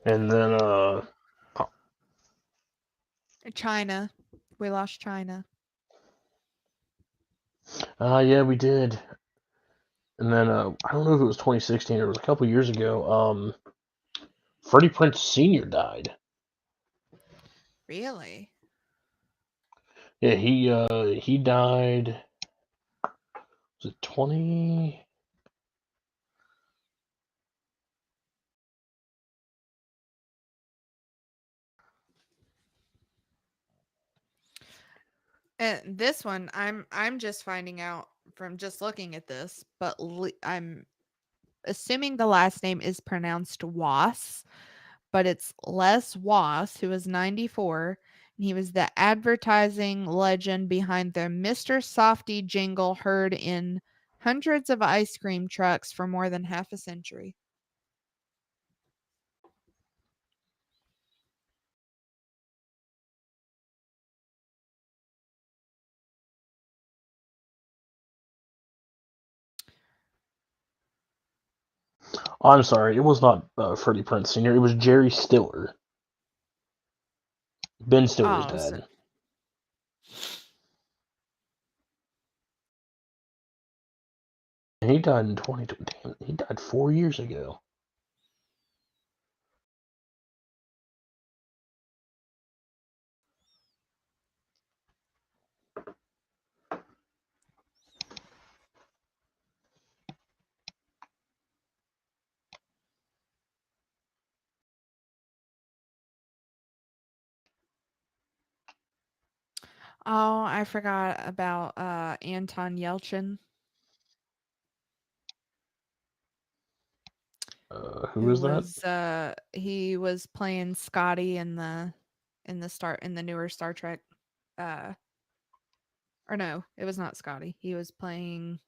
And then China. We lost China. yeah, we did. And then I don't know if it was 2016 or it was a couple years ago. Freddie Prinze Sr. died. Really? Yeah, he died. Was it 20? And this one, I'm just finding out from just looking at this, but I'm assuming the last name is pronounced Was, but it's Les Was, who is 94, and he was the advertising legend behind the Mr. Softy jingle heard in hundreds of ice cream trucks for more than half a century. Oh, I'm sorry, it was not Freddie Prinze Sr. It was Jerry Stiller. Ben Stiller's Oh, so dad. And he died in 2020. Damn, he died 4 years ago. oh, I forgot about Anton Yelchin, Who who is that? was he was playing Scotty in the newer Star Trek uh or no, it was not Scotty. He was playing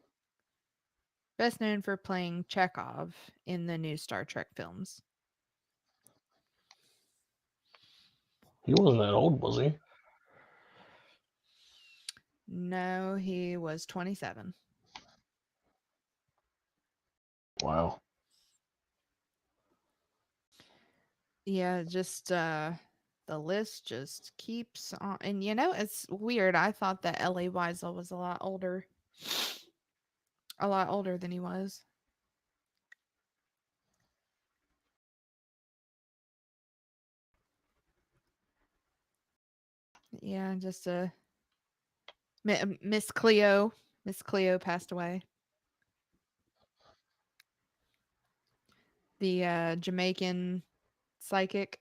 best known for playing Chekhov in the new Star Trek films. He wasn't that old, was he? No, he was 27. Wow. Yeah, just the list just keeps on. And it's weird. I thought that L.A. Weisel was a lot older than he was. Yeah, just Miss Cleo. Miss Cleo passed away. The Jamaican psychic.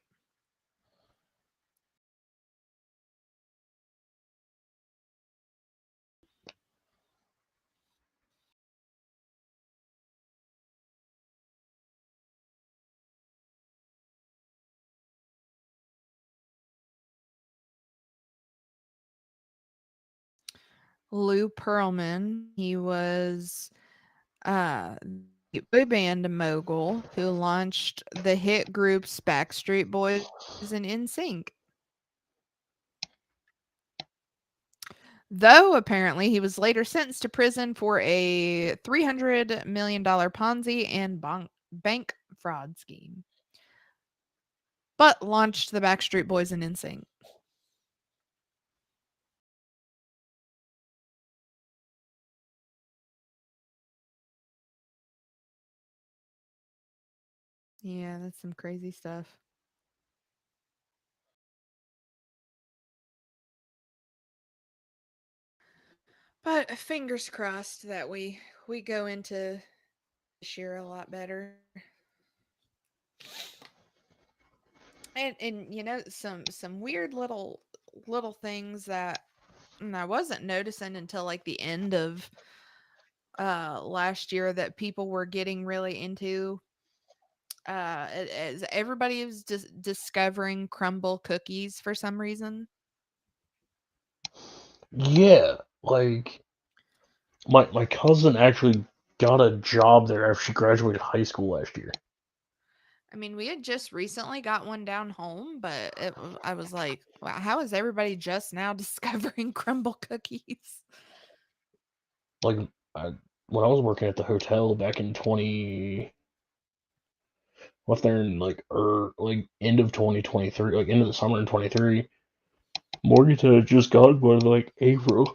Lou Pearlman. He was the boy band mogul who launched the hit groups Backstreet Boys and NSYNC. Though apparently he was later sentenced to prison for a $300 million Ponzi and bank fraud scheme, but launched the Backstreet Boys and NSYNC. Yeah, that's some crazy stuff. But fingers crossed that we go into this year a lot better. And some weird little things that I wasn't noticing until like the end of last year that people were getting really into as everybody was discovering crumble cookies for some reason. Yeah, like my cousin actually got a job there after she graduated high school last year. I mean, we had just recently got one down home, but I was like, wow, how is everybody just now discovering crumble cookies? Like when I was working at the hotel back in left there in like end of 2023, like end of the summer in 23. Morgantown had just got one like April.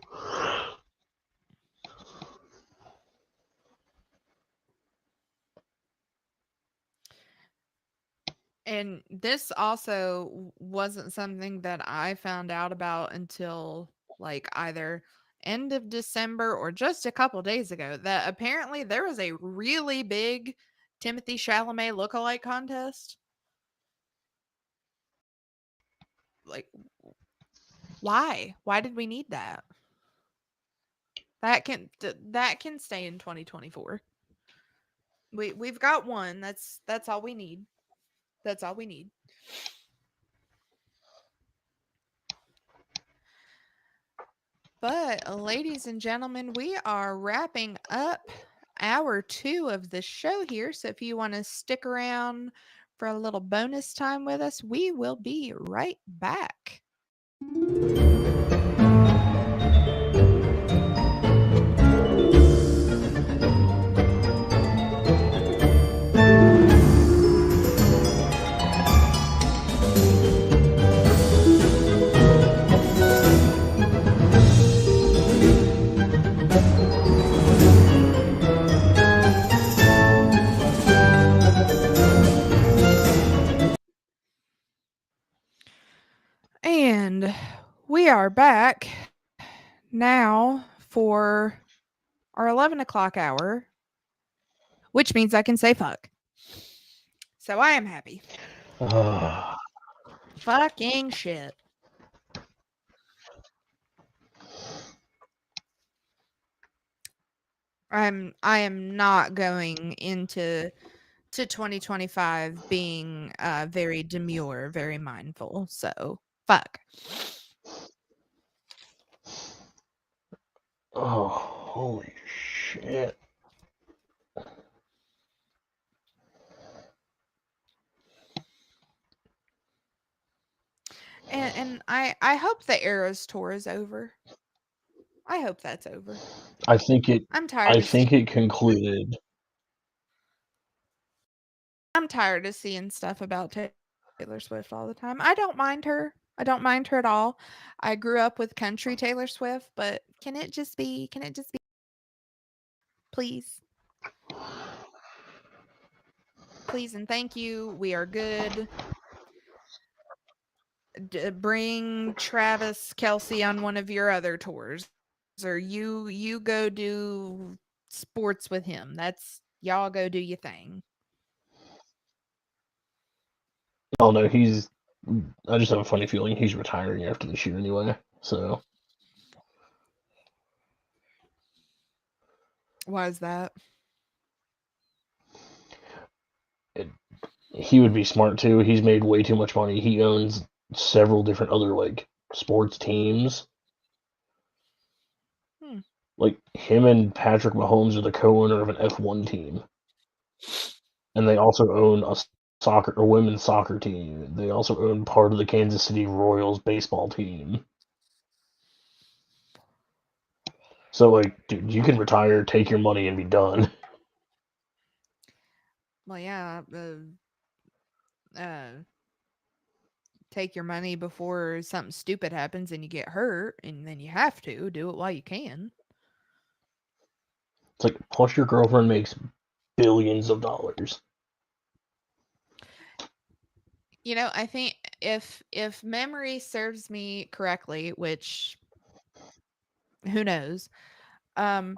And this also wasn't something that I found out about until like either end of December or just a couple days ago, that apparently there was a really big Timothy Chalamet lookalike contest. Like, why? Why did we need that? That can stay in 2024. We've got one. That's all we need. That's all we need. But, ladies and gentlemen, we are wrapping up hour 2 of the show here. So if you want to stick around for a little bonus time with us, we will be right back. And we are back now for our 11 o'clock hour, which means I can say fuck. So I am happy. Fucking shit. I am not going into 2025 being very demure, very mindful. So fuck. Oh, holy shit. And I hope the Eras tour is over. I hope that's over. I think I'm tired. it concluded. I'm tired of seeing stuff about Taylor Taylor Swift all the time. I don't mind her. I don't mind her at all. I grew up with country Taylor Swift, but can it just be please? Please and thank you. We are good. Bring Travis Kelsey on one of your other tours, or you go do sports with him. That's y'all go do your thing. Oh no, I just have a funny feeling he's retiring after this year anyway. So Why is that? he would be smart too. He's made way too much money. He owns several different other like sports teams. Like him and Patrick Mahomes are the co-owner of an F1 team, and they also own a women's soccer team. They also own part of the Kansas City Royals baseball team. So like, dude, you can retire, take your money, and be done. Well, yeah. Take your money before something stupid happens and you get hurt, and then you have to do it while you can. It's like, plus your girlfriend makes billions of dollars. You know, I think if memory serves me correctly, which who knows, but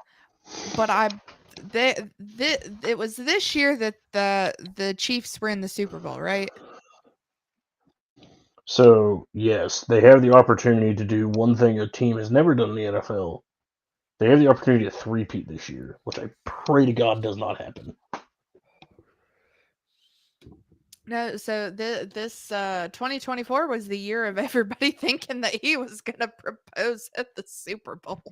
it was this year that the Chiefs were in the Super Bowl, right? So yes, they have the opportunity to do one thing a team has never done in the NFL. They have the opportunity to three-peat this year, which I pray to God does not happen. No, so this 2024 was the year of everybody thinking that he was going to propose at the Super Bowl.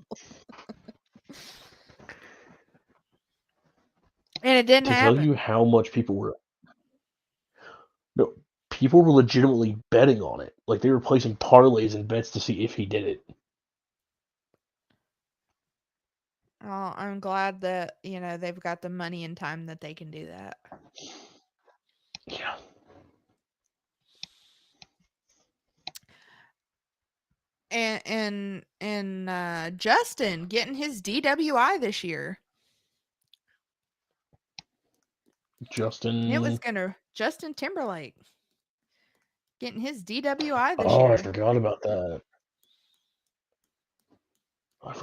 And it didn't To happen. tell you how much people were legitimately betting on it. Like they were placing parlays and bets to see if he did it. Oh, I'm glad that, they've got the money and time that they can do that. Yeah. And Justin getting his DWI this year. Justin Timberlake getting his DWI this year. I forgot about that. I'm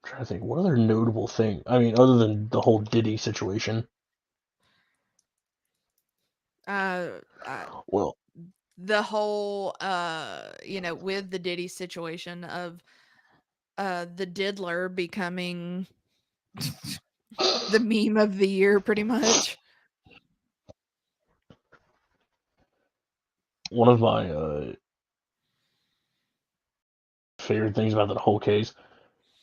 trying to think, what other notable thing? I mean, other than the whole Diddy situation. Well, the whole with the Diddy situation of the diddler becoming the meme of the year pretty much. One of my favorite things about that whole case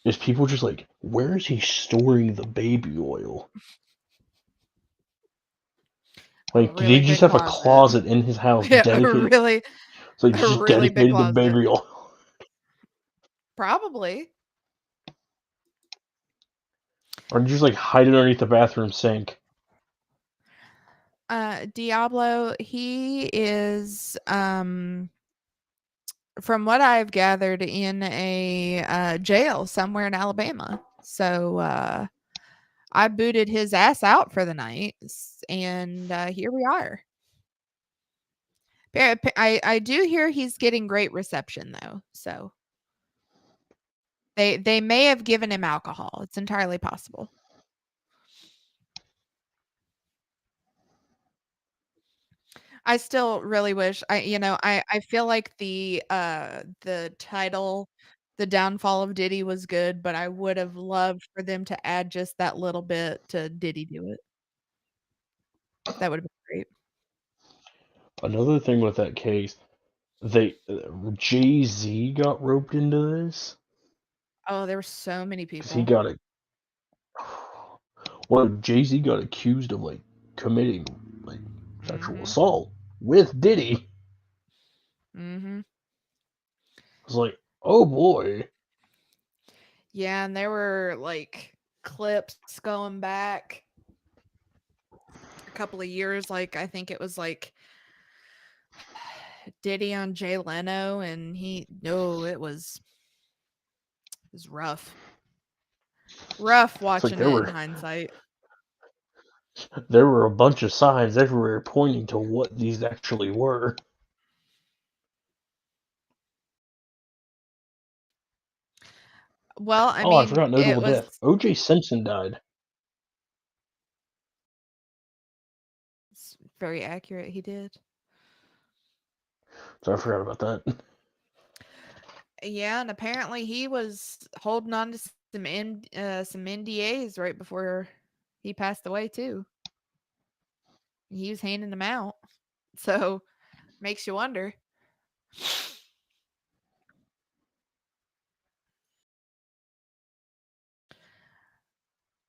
is people just like, where is he storing the baby oil? Like, did he just have a closet in his house dedicated? So he just dedicated the baby oil. Probably. Or did you just like hide it underneath the bathroom sink? Diablo, he is from what I've gathered in a jail somewhere in Alabama. So I booted his ass out for the night, and here we are. I do hear he's getting great reception though, so they may have given him alcohol. It's entirely possible. I still really wish I feel like the title, The Downfall of Diddy was good, but I would have loved for them to add just that little bit to Diddy Do It. That would have been great. Another thing with that case, Jay-Z got roped into this. Oh, there were so many people. Because Jay-Z got accused of like committing like sexual assault with Diddy. Mm-hmm. I was like, oh boy. Yeah, and there were like clips going back couple of years. Like I think it was like Diddy on Jay Leno, and it was rough. Rough It's like watching it in hindsight. there were a bunch of signs everywhere pointing to what these actually were. Well, I Oh, I mean, forgot it notable was death. O.J. Simpson died. it's very accurate. He did. So I forgot about that. Yeah, and apparently he was holding on to some some NDAs right before he passed away too. He was handing them out, so makes you wonder.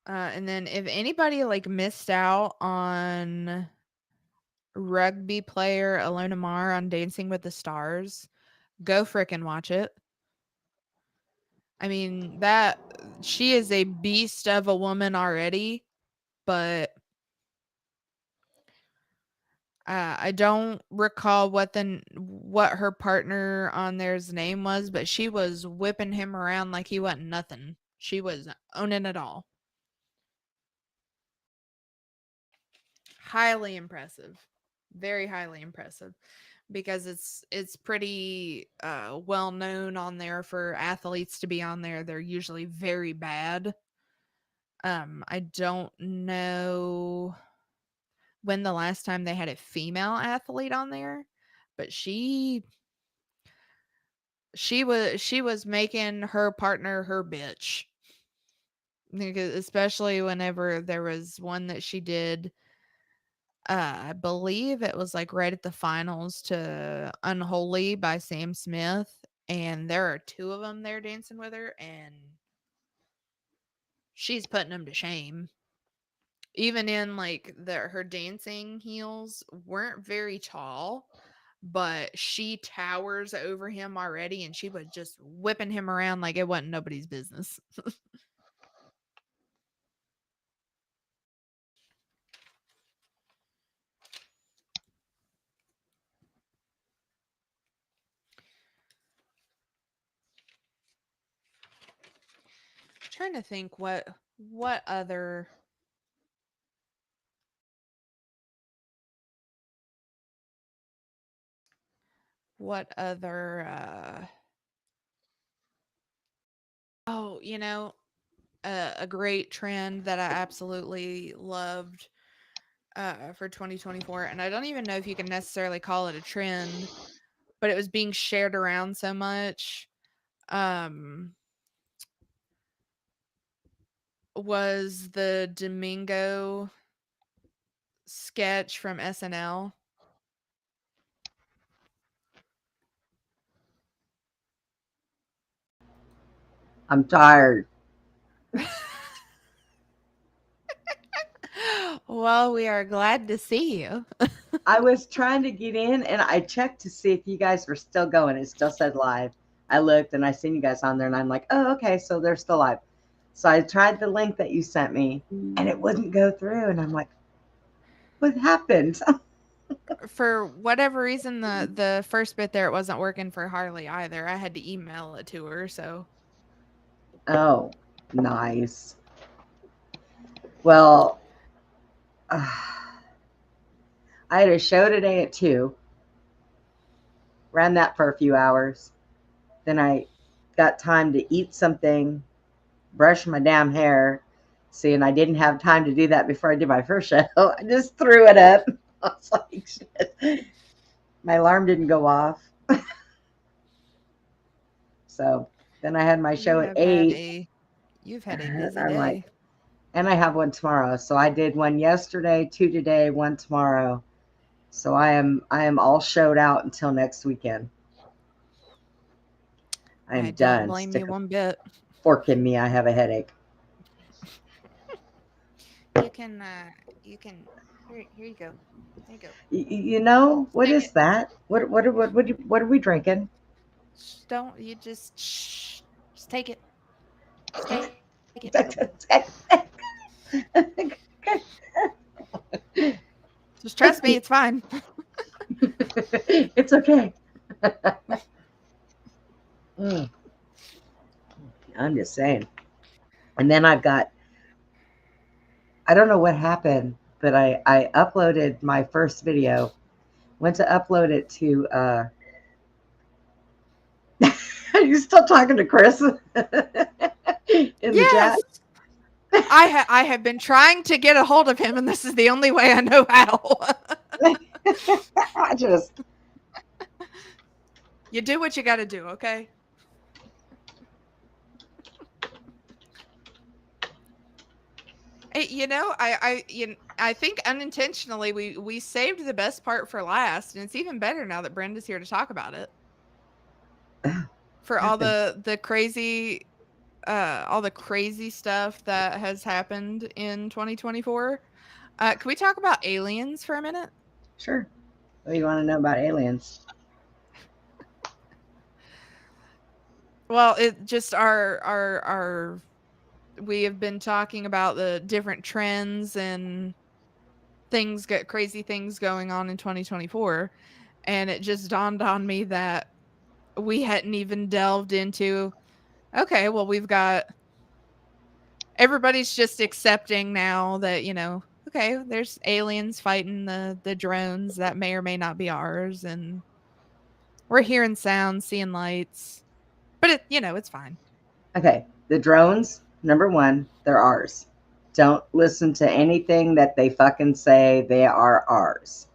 And then if anybody like missed out on rugby player Alona Mar on Dancing with the Stars, go frickin' watch it. I mean, that she is a beast of a woman already, but I don't recall what her partner on there's name was, but she was whipping him around like he wasn't nothing. She was owning it all. Highly impressive. Very highly impressive. Because it's pretty well known on there for athletes to be on there. They're usually very bad. I don't know when the last time they had a female athlete on there, but she was making her partner her bitch. Because especially whenever there was one that she did, I believe it was like right at the finals to Unholy by Sam Smith, and there are two of them there dancing with her, and she's putting them to shame. Even in like her dancing heels weren't very tall, but she towers over him already, and she was just whipping him around like it wasn't nobody's business. Trying to think what other oh, a great trend that I absolutely loved for 2024, and I don't even know if you can necessarily call it a trend, but it was being shared around so much. Was the Domingo sketch from SNL. I'm tired. Well, we are glad to see you. I was trying to get in and I checked to see if you guys were still going. It still said live. I looked and I seen you guys on there and I'm like, oh, okay, so they're still live. So I tried the link that you sent me and it wouldn't go through. And I'm like, what happened? For whatever reason, the first bit there, it wasn't working for Harley either. I had to email it to her, so. Oh, nice. Well, I had a show today at 2. Ran that for a few hours. Then I got time to eat something, brush my damn hair. See, and I didn't have time to do that before I did my first show. I just threw it up. I was like, shit. My alarm didn't go off. So then I had my show at 8. You've had a busy I'm day. like, and I have one tomorrow. So I did one yesterday, 2 today, 1 tomorrow. So I am all showed out until next weekend. I am done. Don't blame you one bit. Fork in me. I have a headache. You can. Here you go. There you go. You know what Take is it. that? What are we drinking? Don't you just take it. Just take it. Just trust me, it's fine. It's okay. I'm just saying. And then I don't know what happened, but I uploaded my first video, went to upload it to, are you still talking to Chris in the chat? I have been trying to get a hold of him, and this is the only way I know how. I just, You do what you got to do, okay? I think unintentionally we saved the best part for last, and it's even better now that Brenda's here to talk about it. For all the crazy stuff that has happened in 2024. Can we talk about aliens for a minute? Sure. What do you want to know about aliens? Well, it just our we have been talking about the different trends and crazy things going on in 2024, and it just dawned on me that we hadn't even delved into, okay, well, we've got, everybody's just accepting now that, okay, there's aliens fighting the drones that may or may not be ours, and we're hearing sounds, seeing lights, but it's fine. Okay, the drones, number one, they're ours. Don't listen to anything that they fucking say. They are ours.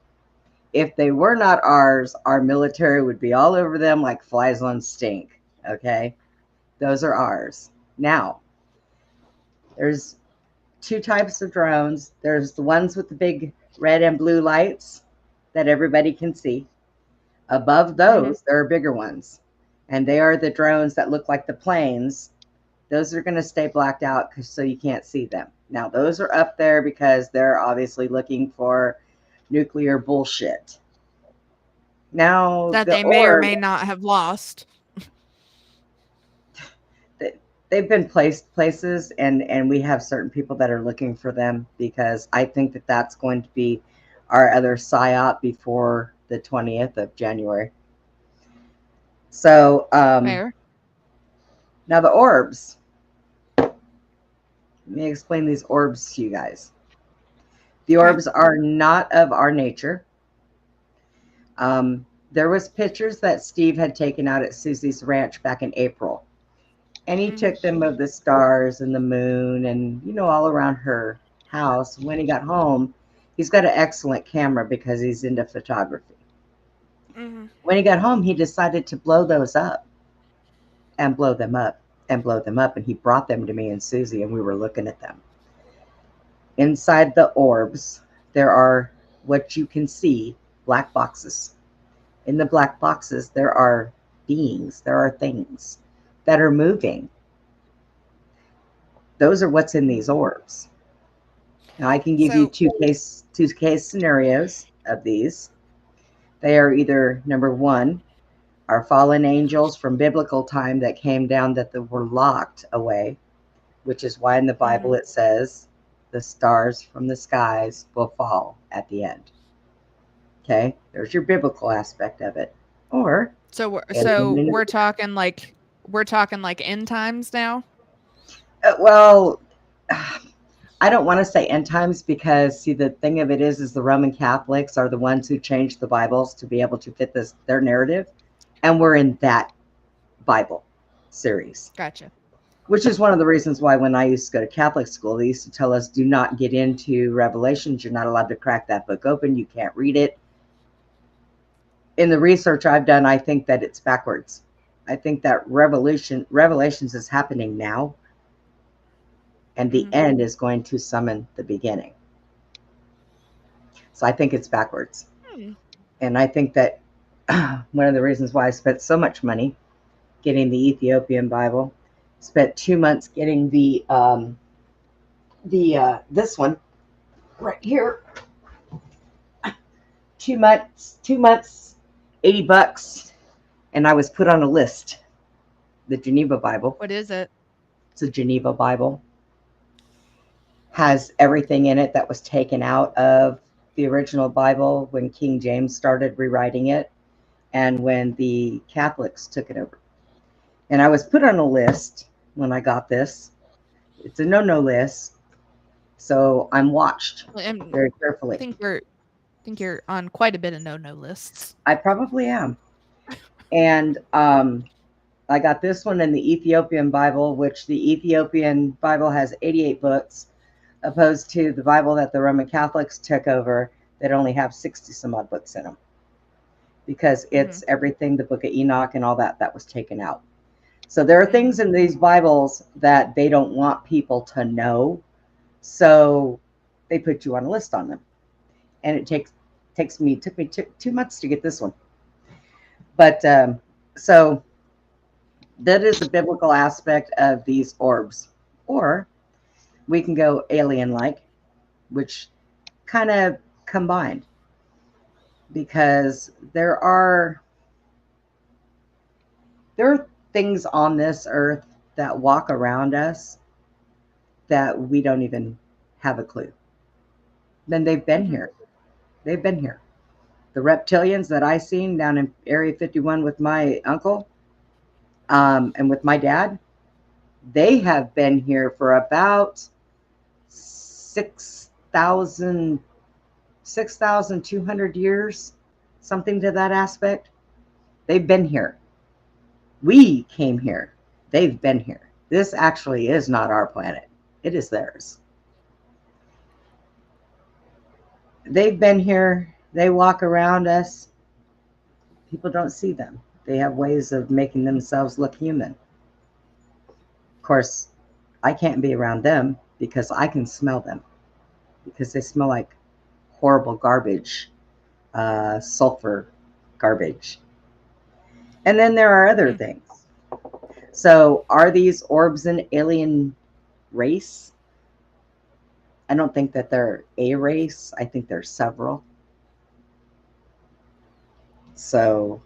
If they were not ours, our military would be all over them like flies on stink. Okay, those are ours. Now, there's two types of drones. There's the ones with the big red and blue lights that everybody can see. Above those, there are bigger ones. And they are the drones that look like the planes. Those are going to stay blacked out so you can't see them. Now, those are up there because they're obviously looking for nuclear bullshit. Now, that they may or may not have lost. They've been placed places, and we have certain people that are looking for them, because I think that that's going to be our other PSYOP before the 20th of January. So, Fair. Now the orbs. Let me explain these orbs to you guys. The orbs are not of our nature. There was pictures that Steve had taken out at Susie's ranch back in April. And he took them of the stars and the moon and, all around her house. When he got home, he's got an excellent camera because he's into photography. When he got home, he decided to blow those up and blow them up and blow them up. And he brought them to me and Susie, and we were looking at them. Inside the orbs, there are what you can see, black boxes. In the black boxes, there are beings, there are things that are moving. Those are what's in these orbs. Now, I can give you two case scenarios of these. They are either, number one, our fallen angels from biblical time that came down that were locked away, which is why in the Bible it says the stars from the skies will fall at the end. Okay, there's your biblical aspect of it. Or we're talking like end times now. Well, I don't want to say end times because, see, the thing of it is the Roman Catholics are the ones who changed the Bibles to be able to fit their narrative. And we're in that Bible series. Gotcha. Which is one of the reasons why when I used to go to Catholic school, they used to tell us, do not get into Revelations. You're not allowed to crack that book open. You can't read it. In the research I've done, I think that it's backwards. I think that Revelations is happening now. And the end is going to summon the beginning. So I think it's backwards. And I think that one of the reasons why I spent so much money getting the Ethiopian Bible, spent 2 months getting the this one right here. 2 months, $80, and I was put on a list. The Geneva Bible. What is it? It's a Geneva Bible. Has everything in it that was taken out of the original Bible when King James started rewriting it and when the Catholics took it over. And I was put on a list when I got this. It's a no-no list, so I'm watched And very I carefully. think you're on quite a bit of no lists. I probably am. And I got this one in the Ethiopian Bible, which the Ethiopian Bible has 88 books, opposed to the Bible that the Roman Catholics took over that only have 60 some odd books in them. Because it's everything, the book of Enoch and all that was taken out. So there are things in these Bibles that they don't want people to know. So they put you on a list on them. And it took me 2 months to get this one. But so that is the biblical aspect of these orbs. Or we can go alien-like, which kind of combined. Because there are things on this earth that walk around us that we don't even have a clue. Then they've been here. They've been here. The reptilians that I seen down in Area 51 with my uncle and with my dad, they have been here for about 6,200 years, something to that aspect. They've been here. We came here. They've been here. This actually is not our planet. It is theirs. They've been here. They walk around us. People don't see them. They have ways of making themselves look human. Of course, I can't be around them because I can smell them. Because they smell like horrible garbage, sulfur garbage. And then there are other things. So are these orbs an alien race? I don't think that they're a race. I think there's several. So,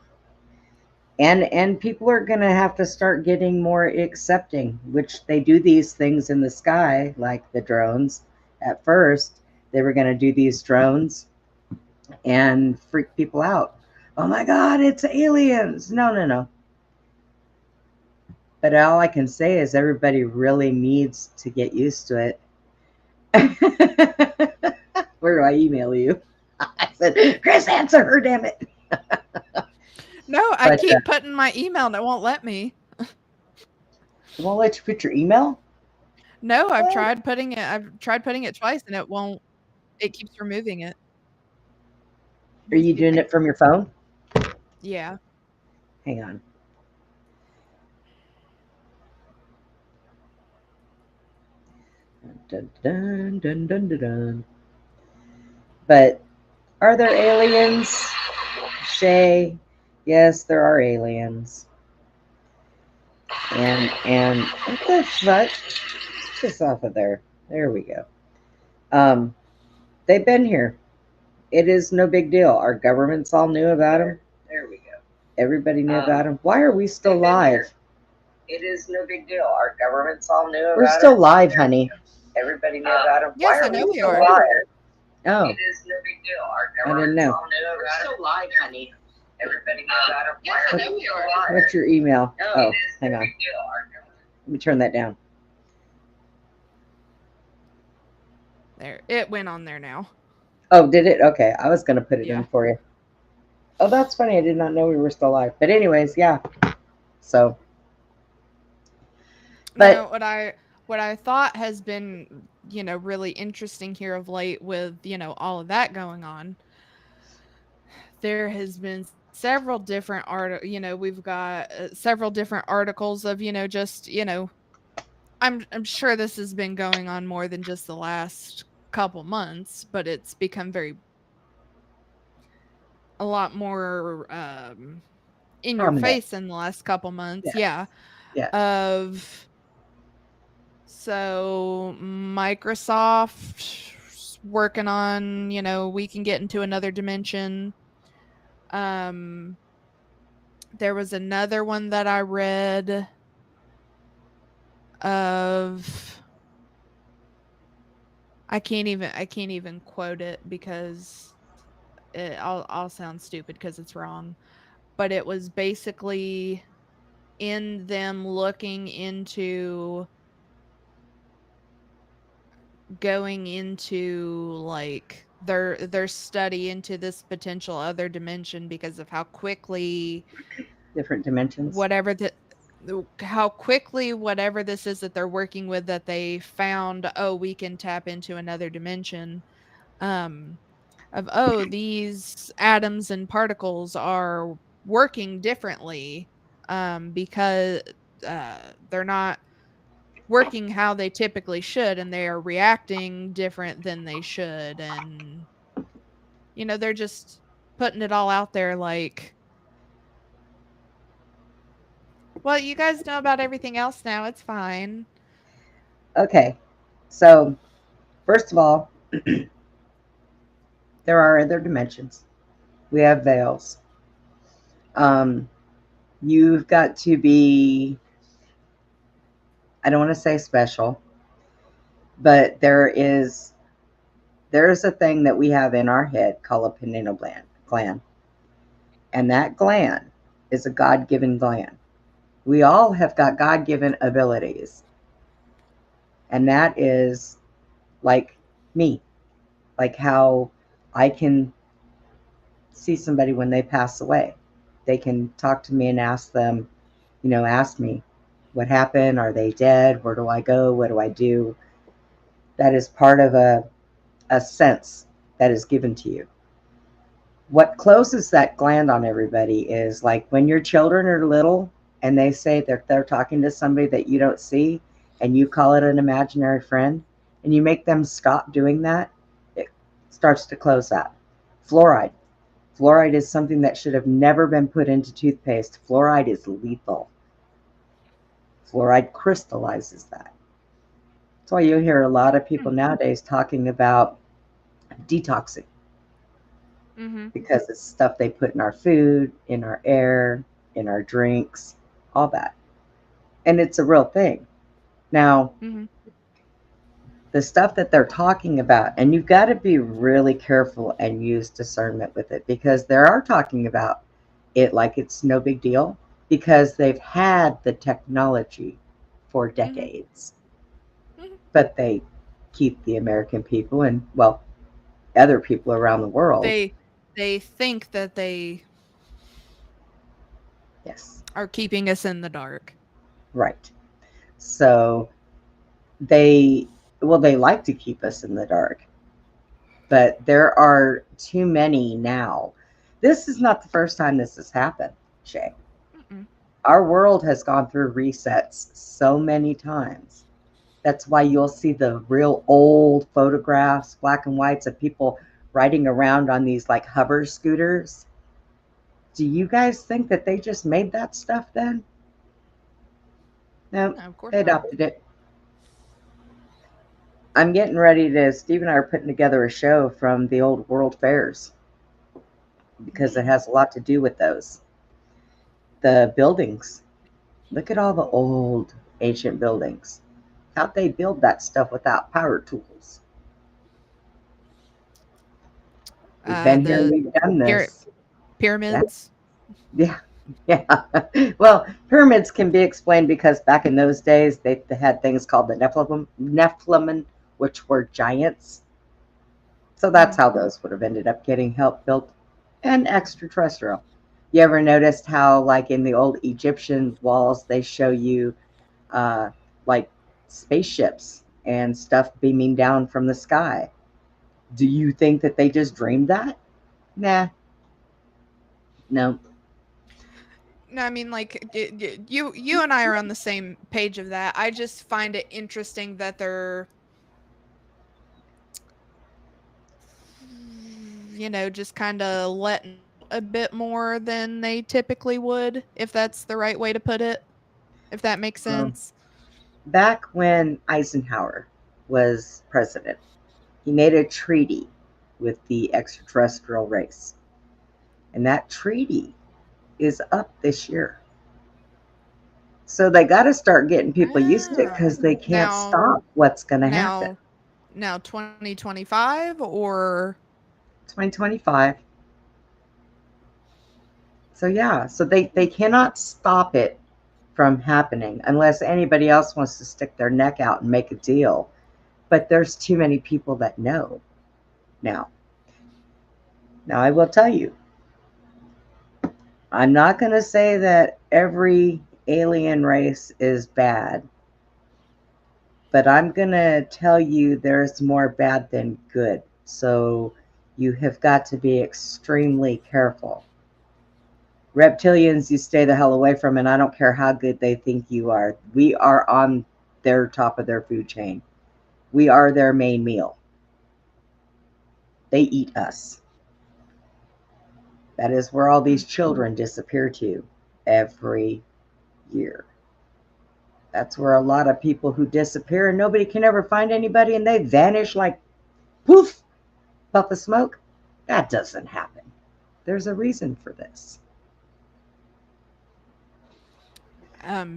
and people are going to have to start getting more accepting, which they do these things in the sky, like the drones. At first, they were going to do these drones and freak people out. Oh my God, it's aliens. No. But all I can say is everybody really needs to get used to it. Where do I email you? I said, Chris, answer her, damn it. No, I keep putting my email and it won't let me. It won't let you put your email? No, I've tried putting it twice and it won't. It keeps removing it. Are you doing it from your phone? Yeah. Hang on. Dun, dun, dun, dun, dun, dun. But are there aliens? Chey, yes, there are aliens. And what the fuck? Get this off of there. There we go. They've been here. It is no big deal. Our governments all knew about them. There we go. Everybody knew about them. Why are we still live? It is no big deal. Our governments all knew about them. We're still live, honey. Everybody knew about them. Yes, Why I know we we still are. live? Oh. It is no big deal. Our I didn't know. all knew about it. We're still live, honey. Everybody knew about them. Yes, I know we are. What's your email? No, Oh, it is hang no on. big deal. Our Let me turn that down. There. It went on there now. Oh, did it? Okay. I was going to put it Yeah. in for you. Oh, that's funny. I did not know we were still live. But anyways, yeah. So. But No, what I thought has been, really interesting here of late with, all of that going on. There has been several different we've got several different articles of, just, I'm sure this has been going on more than just the last couple months, but it's become a lot more in your Prominent. face in the last couple months. Yes. Yeah. Yes. So Microsoft working on, we can get into another dimension. There was another one that I read of, I can't even quote it because I'll sound stupid because it's wrong. But it was basically in them looking into going into like their study into this potential other dimension because of how quickly Different dimensions. whatever the how quickly whatever this is that they're working with that they found, oh, we can tap into another dimension, um of, oh, these atoms and particles are working differently, because they're not working how they typically should, and they are reacting different than they should. And they're just putting it all out there like, well, you guys know about everything else now, it's fine. Okay, so first of all, there are other dimensions. We have veils. Um, you've got to be, I don't want to say special, but there's a thing that we have in our head called a pineal gland. And that gland is a God-given gland. We all have got God-given abilities. And that is like me, like how I can see somebody when they pass away. They can talk to me and ask me what happened. Are they dead? Where do I go? What do I do? That is part of a sense that is given to you. What closes that gland on everybody is like when your children are little and they say they're talking to somebody that you don't see and you call it an imaginary friend and you make them stop doing that, it starts to close that. Fluoride. Fluoride is something that should have never been put into toothpaste. Fluoride is lethal. Fluoride crystallizes that. That's why you hear a lot of people nowadays talking about detoxing. Mm-hmm. Because it's stuff they put in our food, in our air, in our drinks, all that. And it's a real thing. Now, Mm-hmm. the stuff that they're talking about, and you've got to be really careful and use discernment with it because they are talking about it like it's no big deal because they've had the technology for decades. Mm-hmm. But they keep the American people and, well, other people around the world. They think that they Yes, are keeping us in the dark. right. So they like to keep us in the dark, but there are too many now. This is not the first time this has happened, Chey. Mm-mm. Our world has gone through resets so many times. That's why you'll see the real old photographs, black and whites, of people riding around on these like hover scooters. Do you guys think that they just made that stuff then? No, No, of course they not. adopted it. I'm getting ready to, Steve and I are putting together a show from the old world fairs because it has a lot to do with those. The buildings. Look at all the old ancient buildings. How'd they build that stuff without power tools? We've been here, The we've done this. pyramids. Yeah. Yeah. Well, pyramids can be explained because back in those days, they had things called the Nephilim, which were giants. So that's how those would have ended up getting help built and extraterrestrial. You ever noticed how, like in the old Egyptian walls, they show you uh, like spaceships and stuff beaming down from the sky? Do you think that they just dreamed that? Nah, no. No, I mean, like, you and I are on the same page of that. I just find it interesting that they're, just kind of letting a bit more than they typically would, if that's the right way to put it, if that makes sense. Back when Eisenhower was president, he made a treaty with the extraterrestrial race. And that treaty is up this year. So they got to start getting people used to it because they can't Now- stop what's going to happen. now 2025 or 2025. So yeah, so they cannot stop it from happening unless anybody else wants to stick their neck out and make a deal. But there's too many people that know now. Now I will tell you, I'm not going to say that every alien race is bad, but I'm going to tell you there's more bad than good. So you have got to be extremely careful. Reptilians, you stay the hell away from, and I don't care how good they think you are. We are on their top of their food chain. We are their main meal. They eat us. That is where all these children disappear to every year. That's where a lot of people who disappear and nobody can ever find anybody and they vanish like poof, puff of smoke. That doesn't happen. There's a reason for this.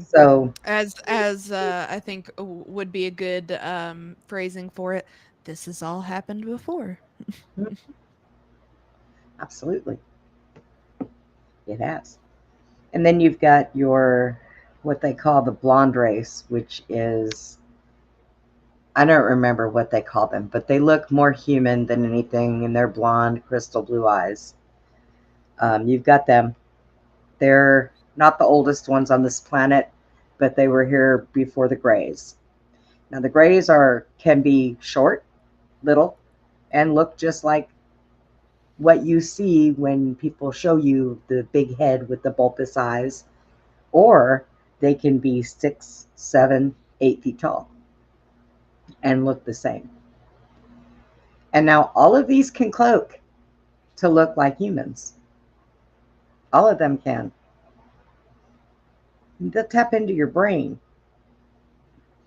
So as I think would be a good phrasing for it, this has all happened before. absolutely, it has. And then you've got your what they call the blonde race, which is, I don't remember what they call them, but they look more human than anything, and they're blonde, crystal blue eyes. You've got them. They're not the oldest ones on this planet, but they were here before the Greys. Now the Greys can be short, little, and look just like what you see when people show you the big head with the bulbous eyes, or they can be 6, 7, 8 feet tall and look the same. And now all of these can cloak to look like humans. All of them can. They'll tap into your brain.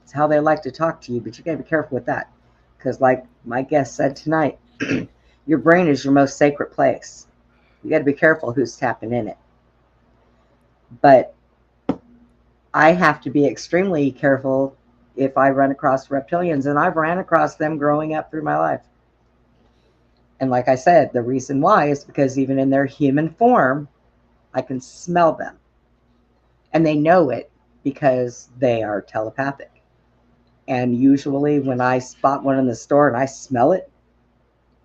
It's how they like to talk to you, but you gotta be careful with that. Because like my guest said tonight, your brain is your most sacred place. You gotta be careful who's tapping in it. But I have to be extremely careful if I run across reptilians, and I've ran across them growing up through my life. And like I said, the reason why is because even in their human form, I can smell them. And they know it because they are telepathic. And usually when I spot one in the store and I smell it,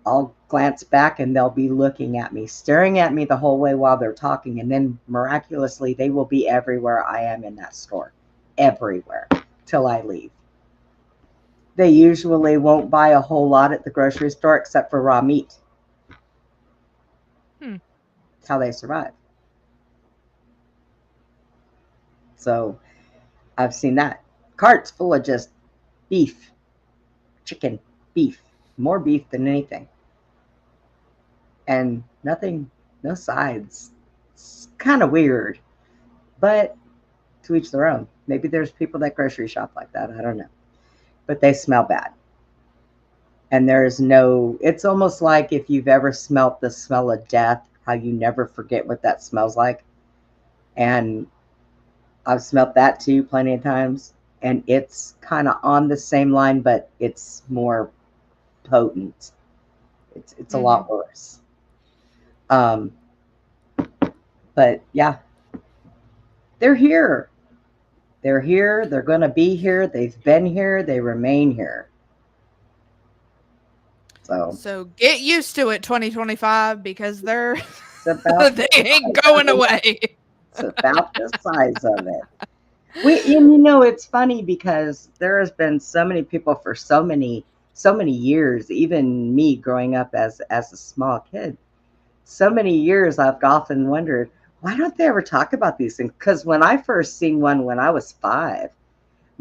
I'll glance back and they'll be looking at me, staring at me the whole way while they're talking. And then miraculously, they will be everywhere I am in that store. Everywhere. Till I leave. They usually won't buy a whole lot at the grocery store except for raw meat. It's how they survive. So I've seen that. Carts full of just beef, chicken, beef, more beef than anything. And nothing, no sides. It's kind of weird, but to each their own. Maybe there's people that grocery shop like that. I don't know. But they smell bad. And there's no, it's almost like if you've ever smelt the smell of death, how you never forget what that smells like. And I've smelt that too plenty of times. And it's kind of on the same line, but it's more potent. It's a lot worse. But yeah, they're here. They're here. They're going to be here. They've been here. They remain here. So get used to it, 2025, because they're they ain't going away. It's about the size of it. And you know, it's funny because there has been so many people for so many years, even me growing up as a small kid, so many years I've often wondered, why don't they ever talk about these things? Because when I first seen one when I was 5,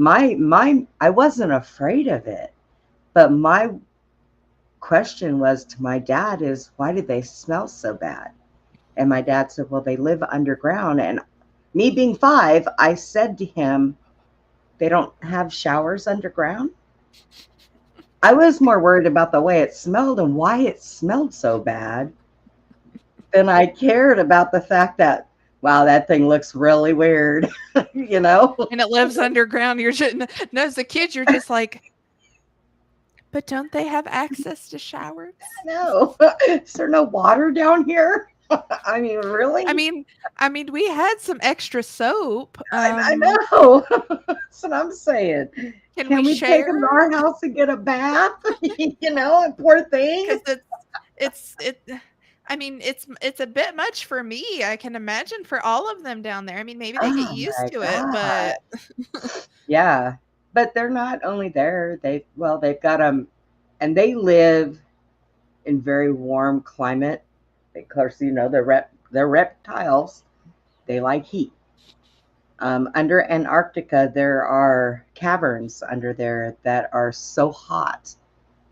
I wasn't afraid of it. But my question was to my dad is, why did they smell so bad? And my dad said, well, they live underground. And me being 5, I said to him, they don't have showers underground? I was more worried about the way it smelled and why it smelled so bad than I cared about the fact that, wow, that thing looks really weird, And it lives underground. You're just, no, as a kid, you're just like, But don't they have access to showers? No, is there no water down here? I mean, really? I mean, we had some extra soap. I know. That's what I'm saying. Can Can we we take them to share? our house and get a bath? Poor thing. Because I mean, it's a bit much for me. I can imagine for all of them down there. I mean, maybe they get Oh used my to it, God. but Yeah, but they're not only there. They've got them, and they live in very warm climate. Of course, they're reptiles. They like heat. Under Antarctica, there are caverns under there that are so hot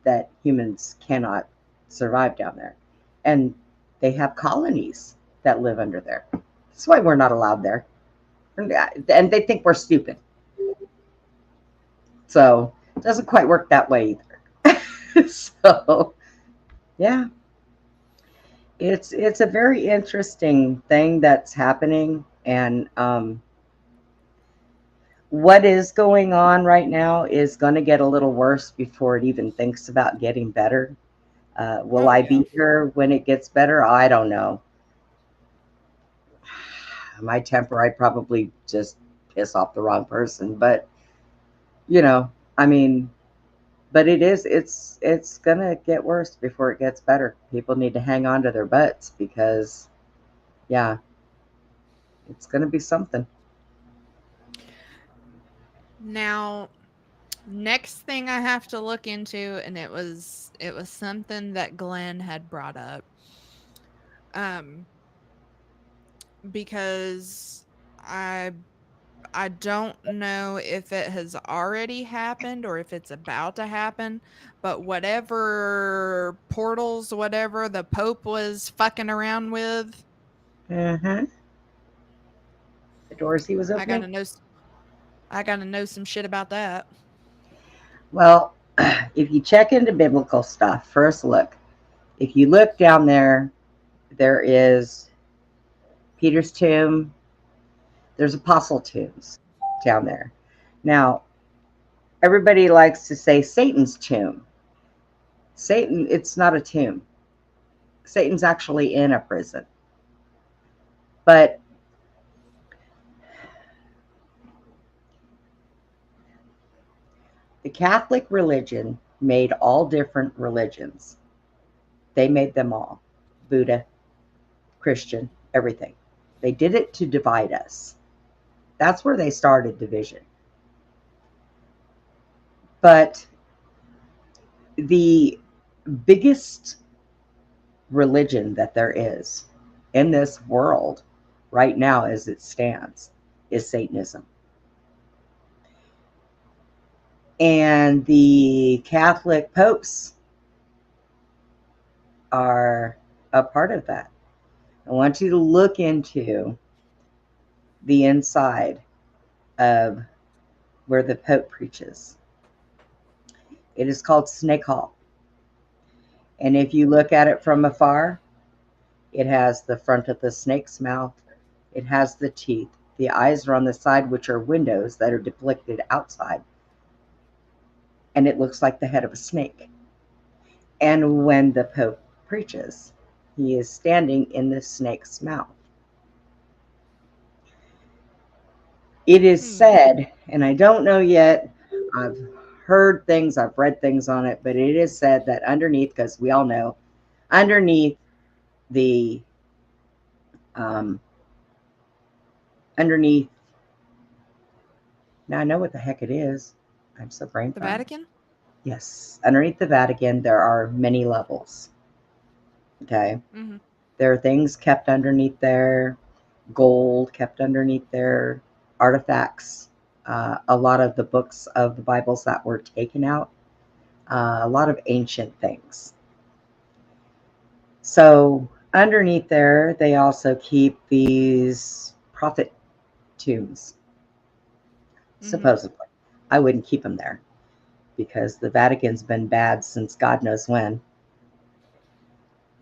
that humans cannot survive down there. And they have colonies that live under there. That's why we're not allowed there. And they think we're stupid. So it doesn't quite work that way either. So, yeah. It's a very interesting thing that's happening. And what is going on right now is going to get a little worse before it even thinks about getting better. Will I be here when it gets better? I don't know. My temper, I'd probably just piss off the wrong person. But, I mean, but it's going to get worse before it gets better. People need to hang on to their butts because, yeah, it's going to be something. now next thing I have to look into, and it was something that Glenn had brought up. Because I don't know if it has already happened or if it's about to happen, but whatever portals, whatever the Pope was fucking around with, The doors he was I gotta opening. know some shit about that. Well, if you check into biblical stuff, first look. If you look down there, there is Peter's tomb. There's apostle tombs down there. Now, everybody likes to say Satan's tomb. Satan, it's not a tomb. Satan's actually in a prison. But the Catholic religion made all different religions. They made them all. Buddha, Christian, everything. They did it to divide us. That's where they started division. But the biggest religion that there is in this world right now as it stands is Satanism. And the Catholic popes are a part of that. I want you to look into the inside of where the Pope preaches. It is called Snake Hall. And if you look at it from afar, it has the front of the snake's mouth. It has the teeth. The eyes are on the side, which are windows that are depicted outside. And it looks like the head of a snake. And when the Pope preaches, he is standing in the snake's mouth. It is said, and I don't know yet, I've heard things, I've read things on it, but it is said that underneath, because we all know, underneath the, now I know what the heck it is. I'm so brain fried. The Vatican? Yes. Underneath the Vatican, there are many levels. Okay. Mm-hmm. There are things kept underneath there, gold kept underneath there, artifacts, a lot of the books of the Bibles that were taken out, a lot of ancient things. So underneath there, they also keep these prophet tombs, supposedly. I wouldn't keep them there because the Vatican's been bad since God knows when.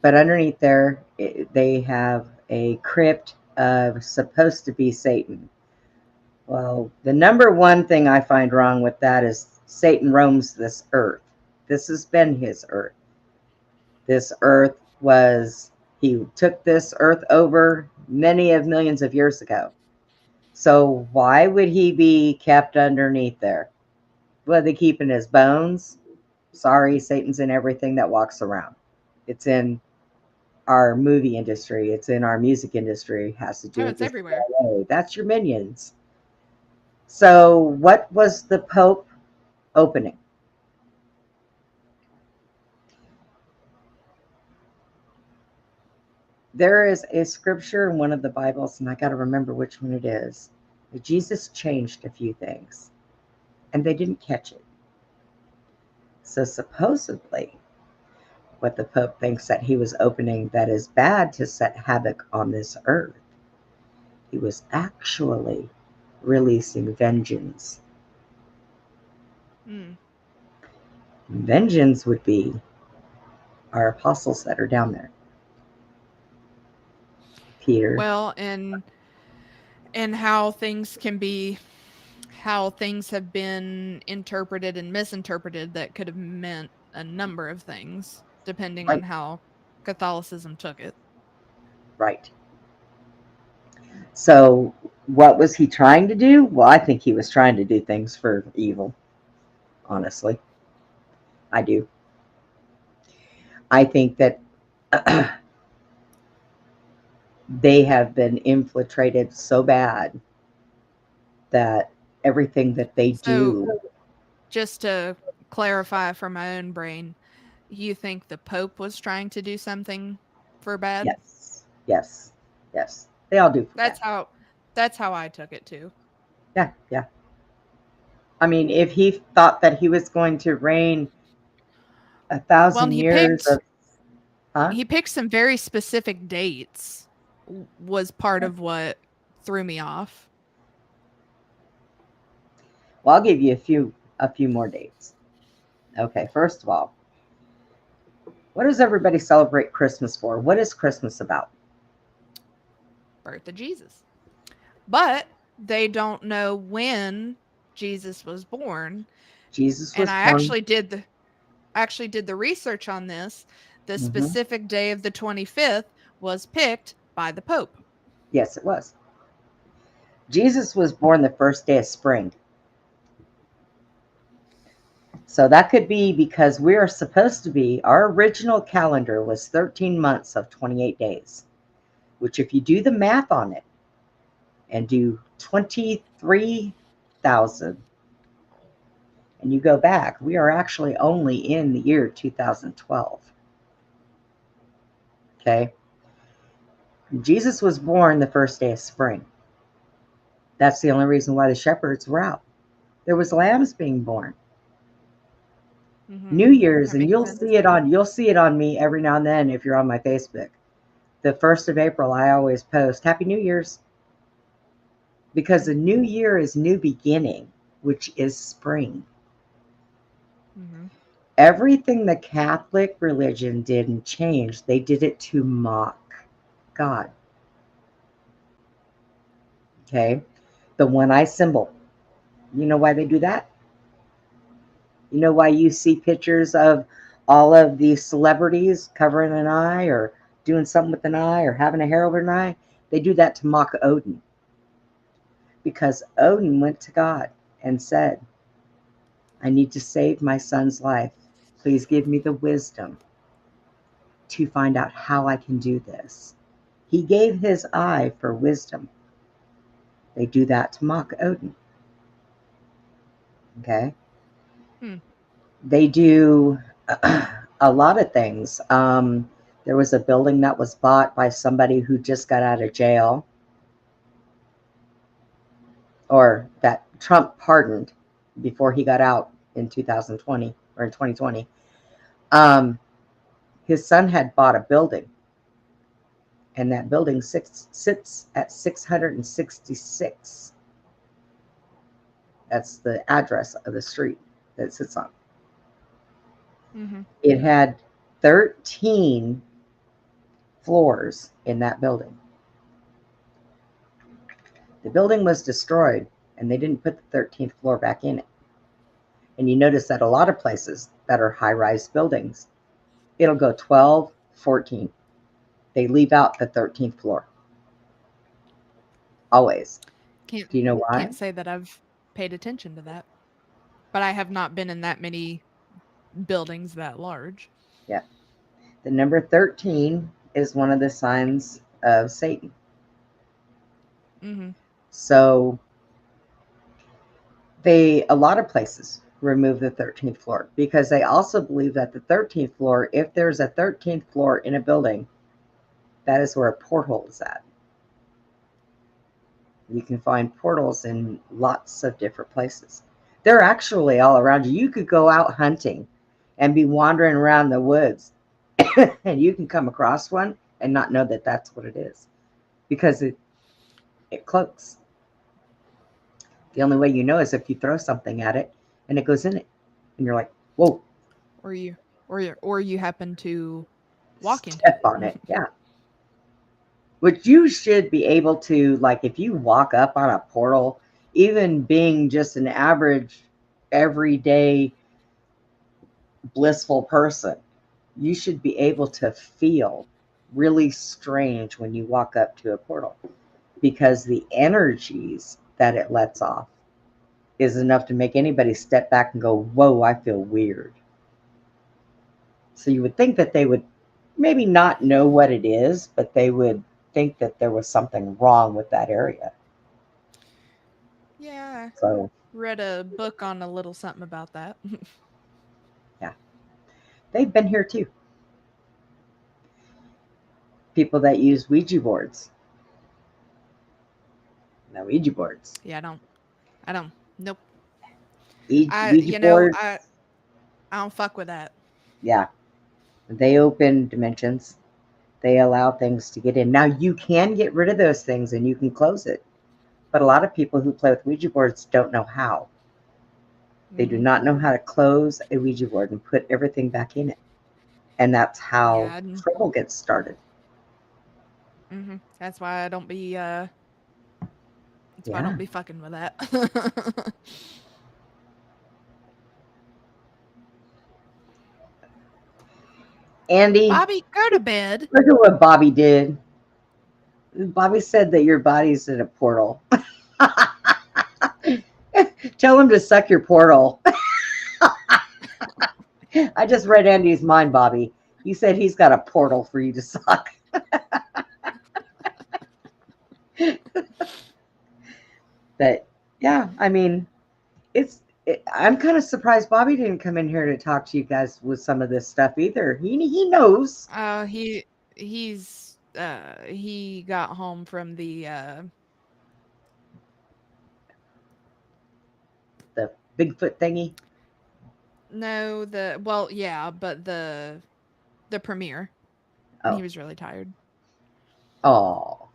But underneath there, they have a crypt of supposed to be Satan. Well, the number one thing I find wrong with that is Satan roams this earth This has been his earth. This earth he took this earth over many of millions of years ago. So why would he be kept underneath there? What, they keeping his bones? Sorry, Satan's in everything that walks around. It's in our movie industry. It's in our music industry. It has to do Oh, with it's this. everywhere. That's your minions. So what was the Pope opening? There is a scripture in one of the Bibles, and I got to remember which one it is. That Jesus changed a few things, and they didn't catch it. So supposedly, what the Pope thinks that he was opening that is bad to set havoc on this earth, he was actually releasing vengeance. Mm. Vengeance would be our apostles that are down there. Peter. Well, and how things have been interpreted and misinterpreted that could have meant a number of things depending Right. on how Catholicism took it. Right. So what was he trying to do? Well, I think he was trying to do things for evil. Honestly. I do. I think that they have been infiltrated so bad that everything that they do. So, just to clarify for my own brain, you think the Pope was trying to do something for bad? Yes. Yes. Yes. They all do for That's bad. how I took it too. Yeah. Yeah. I mean, if he thought that he was going to reign 1,000 years of, huh? he picked some very specific dates was part of what threw me off. Well, I'll give you a few more dates. Okay, first of all, what does everybody celebrate Christmas for? What is Christmas about? Birth of Jesus. But they don't know when Jesus was born. Jesus And was I born. actually did the research on this. The Mhm. specific day of the 25th was picked by the Pope. Yes, it was. Jesus was born the first day of spring. So that could be because we are supposed to be, our original calendar was 13 months of 28 days, which if you do the math on it and do 23,000 and you go back, we are actually only in the year 2012. Okay. Jesus was born the first day of spring. That's the only reason why the shepherds were out. There was lambs being born. Mm-hmm. New Year's, That and makes you'll sense. see it on me every now and then if you're on my Facebook. The 1st of April, I always post Happy New Year's, because the new year is new beginning, which is spring. Mm-hmm. Everything the Catholic religion didn't change. They did it to mock God. Okay, the one-eye symbol. You know why they do that? You know why you see pictures of all of these celebrities covering an eye or doing something with an eye or having a hair over an eye? They do that to mock Odin. Because Odin went to God and said, I need to save my son's life. Please give me the wisdom to find out how I can do this. He gave his eye for wisdom. They do that to mock Odin. Okay? They do a lot of things. There was a building that was bought by somebody who just got out of jail, or that Trump pardoned before he got out in 2020 or in 2020. His son had bought a building, and that building sits at 666. That's the address of the street that it sits on. Mm-hmm. It had 13 floors in that building. The building was destroyed, and they didn't put the 13th floor back in it. And you notice that a lot of places that are high-rise buildings, it'll go 12, 14. They leave out the 13th floor. Always. Can't Do you know why? can't say that I've paid attention to that, but I have not been in that many buildings that large. Yeah. The number 13 is one of the signs of Satan. Mm-hmm. So a lot of places remove the 13th floor because they also believe that the 13th floor, if there's a 13th floor in a building, that is where a portal is at. You can find portals in lots of different places. They're actually all around you. You could go out hunting and be wandering around the woods and you can come across one and not know that that's what it is because it cloaks. The only way you know is if you throw something at it and it goes in it, and you're like, "Whoa!" Or you happen to walk into Step it. on it, yeah. Which you should be able to, like, if you walk up on a portal, even being just an average, everyday, blissful person, you should be able to feel really strange when you walk up to a portal because the energies that it lets off is enough to make anybody step back and go, "Whoa, I feel weird." So you would think that they would maybe not know what it is, but they would think that there was something wrong with that area. Yeah, So read a book on a little something about that. yeah, they've been here too. People that use Ouija boards. Now Ouija boards. Yeah, I don't. Nope. Ouija boards. I don't fuck with that. Yeah, they open dimensions. They allow things to get in. Now you can get rid of those things and you can close it. But a lot of people who play with Ouija boards don't know how. They do not know how to close a Ouija board and put everything back in it. And that's how trouble gets started. Mm-hmm. That's why I don't be why I don't be fucking with that. Andy, Bobby, go to bed. look at what Bobby did. Bobby said that your body's in a portal. Tell him to suck your portal. I just read Andy's mind, Bobby. He said he's got a portal for you to suck. But yeah, I mean, I'm kind of surprised Bobby didn't come in here to talk to you guys with some of this stuff either. He knows. He got home from the Bigfoot thingy. No, but the premiere. Oh. He was really tired. Oh.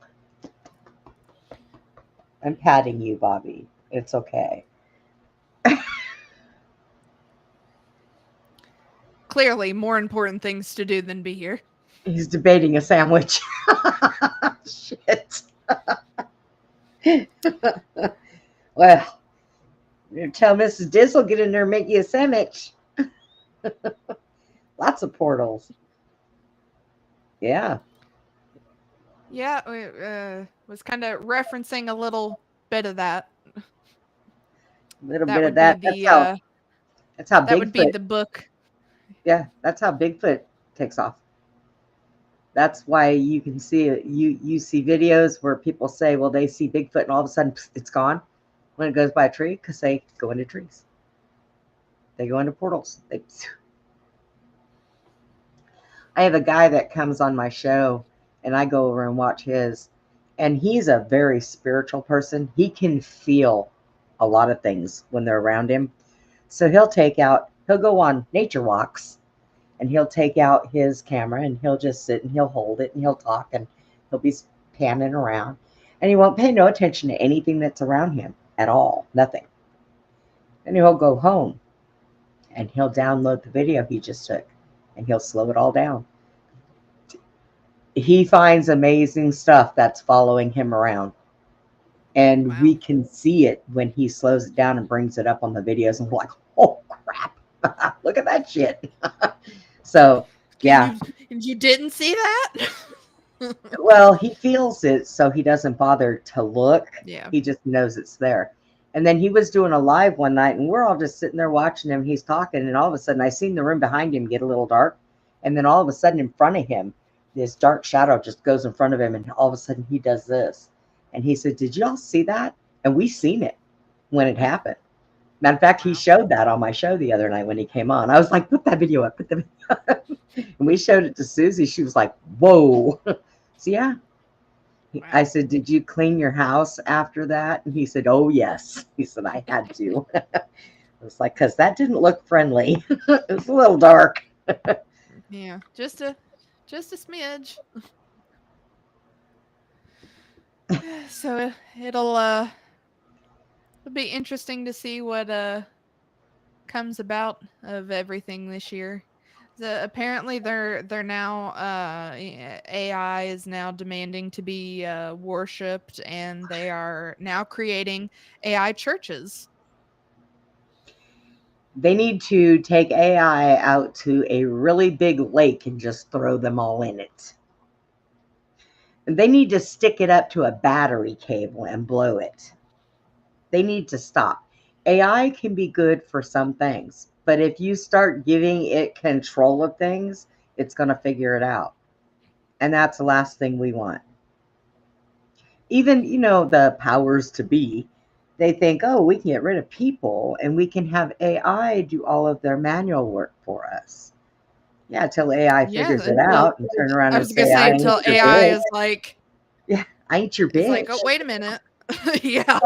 I'm patting you, Bobby. It's okay. Clearly, more important things to do than be here. He's debating a sandwich. Shit. Well, you tell Mrs. Dizzle get in there and make you a sandwich. Lots of portals. Yeah. Yeah, was kind of referencing a little bit of that. A little bit of that. That's how that Bigfoot, would be the book. Yeah, that's how Bigfoot takes off. That's why you can see it. You see videos where people say, well, they see Bigfoot and all of a sudden it's gone when it goes by a tree because they go into trees. They go into portals. I have a guy that comes on my show and I go over and watch his, and he's a very spiritual person. He can feel a lot of things when they're around him. So he'll go on nature walks and he'll take out his camera and he'll just sit and he'll hold it and he'll talk and he'll be panning around and he won't pay no attention to anything that's around him at all. Nothing. And he'll go home and he'll download the video he just took and he'll slow it all down. He finds amazing stuff that's following him around. And we can see it when he slows it down and brings it up on the videos and we're like, oh Look at that shit. So, yeah. You didn't see that? Well, he feels it, so he doesn't bother to look. Yeah. He just knows it's there. And then he was doing a live one night, and we're all just sitting there watching him. He's talking, and all of a sudden, I seen the room behind him get a little dark. And then all of a sudden, in front of him, this dark shadow just goes in front of him, and all of a sudden, he does this. And he said, "Did y'all see that?" And we seen it when it happened. Matter of fact, he showed that on my show the other night when he came on. I was like, "Put that video up, put the video up." And we showed it to Susie. She was like, "Whoa." So, yeah. Wow. I said, "Did you clean your house after that?" And he said, "Oh, yes." He said, "I had to." I was like, because that didn't look friendly. It was a little dark. Yeah, just a smidge. So it'll be interesting to see what comes about of everything this year. Apparently they're now AI is now demanding to be worshipped, and they are now creating AI churches. They need to take AI out to a really big lake and just throw them all in it. And they need to stick it up to a battery cable and blow it. They need to stop. AI can be good for some things, but if you start giving it control of things, it's going to figure it out. And that's the last thing we want. Even, the powers to be, they think, oh, we can get rid of people and we can have AI do all of their manual work for us. Yeah, till AI figures it out and turn around I and was gonna say, say I until ain't your AI bitch. is like, Yeah, I ain't your it's bitch. like, oh, wait a minute. Yeah.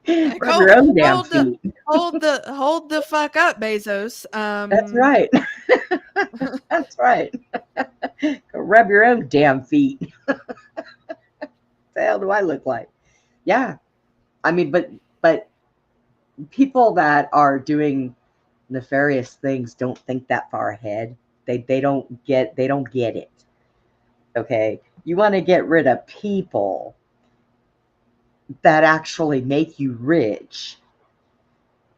Like, Rub your own damn hold feet. hold the fuck up, Bezos. That's right. That's right. Go rub your own damn feet. What the hell do I look like? Yeah. I mean, but people that are doing nefarious things don't think that far ahead. They don't get it. Okay. You want to get rid of people that actually make you rich,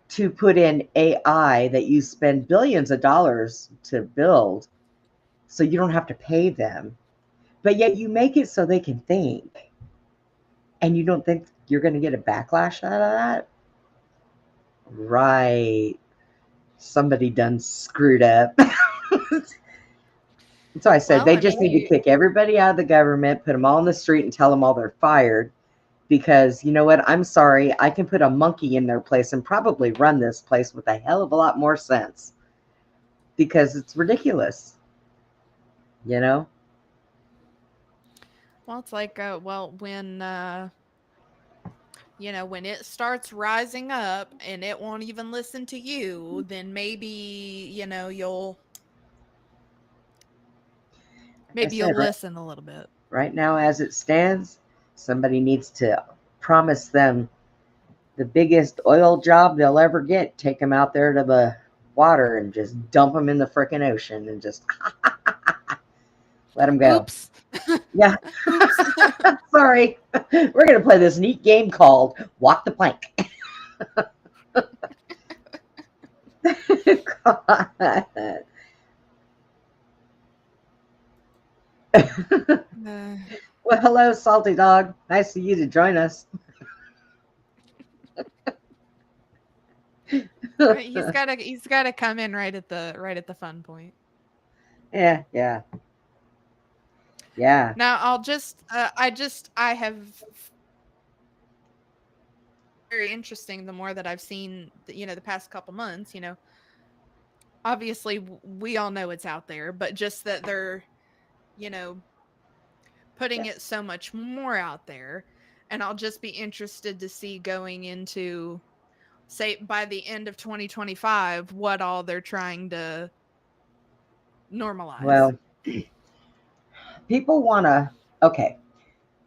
to put in AI that you spend billions of dollars to build so you don't have to pay them, but yet you make it so they can think, and you don't think you're going to get a backlash out of that? Right. Somebody done screwed up. So I said, Well, they I just mean, need to kick everybody out of the government, put them all in the street and tell them all they're fired. Because you know what? I'm sorry. I can put a monkey in their place and probably run this place with a hell of a lot more sense. Because it's ridiculous. You know? well, it's like, when when it starts rising up and it won't even listen to you, then maybe you'll Like I said, listen a little bit. right now, as it stands, somebody needs to promise them the biggest oil job they'll ever get. Take them out there to the water and just dump them in the frickin' ocean and just let them go. Oops. Yeah. Oops. Sorry. We're going to play this neat game called Walk the Plank. God. Well, hello, Salty Dog. Nice of you to join us. He's gotta come in right at the fun point. Yeah. Now I have very interesting the more that I've seen the past couple months, obviously we all know it's out there, but just that they're putting it so much more out there. And I'll just be interested to see going into, say, by the end of 2025, what all they're trying to normalize. Well, people want to, okay,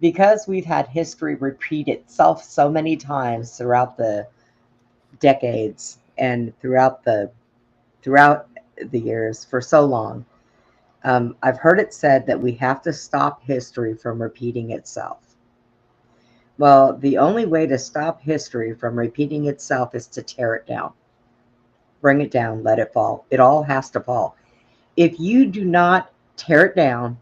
because we've had history repeat itself so many times throughout the decades and throughout the years for so long. I've heard it said that we have to stop history from repeating itself. Well, the only way to stop history from repeating itself is to tear it down. bring it down, let it fall. It all has to fall. If you do not tear it down,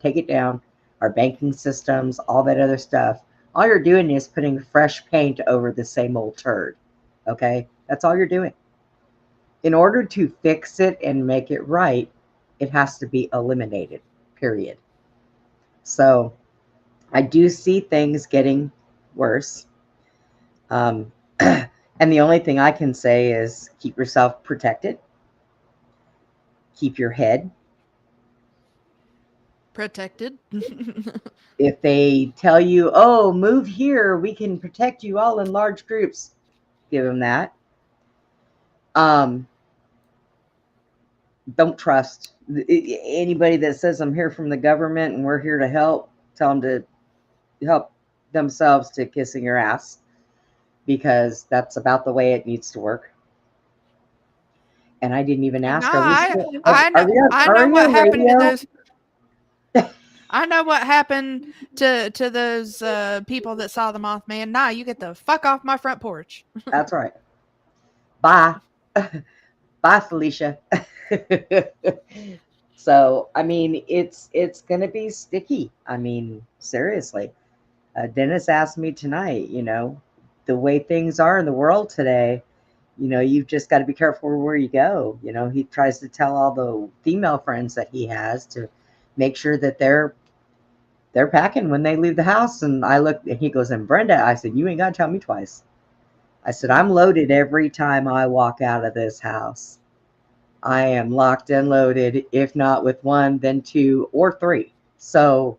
take it down, our banking systems, all that other stuff, all you're doing is putting fresh paint over the same old turd. Okay? That's all you're doing. In order to fix it and make it right, it has to be eliminated, period. So I do see things getting worse. And the only thing I can say is keep yourself protected. Keep your head. Protected. If they tell you, oh, move here, we can protect you all in large groups, give them that. Don't trust anybody that says I'm here from the government and we're here to help. Tell them to help themselves to kissing your ass, because that's about the way it needs to work. And I didn't even ask. No, I know on what happened to radio? those. I know what happened to those people that saw the Mothman. Nah, you get the fuck off my front porch. That's right. Bye. Bye, Felicia. So, I mean, it's going to be sticky. I mean, seriously. Dennis asked me tonight, the way things are in the world today, you've just got to be careful where you go. He tries to tell all the female friends that he has to make sure that they're packing when they leave the house. And I looked, and he goes, and Brenda, I said, you ain't got to tell me twice. I said, I'm loaded every time I walk out of this house. I am locked and loaded, if not with one, then two or three. So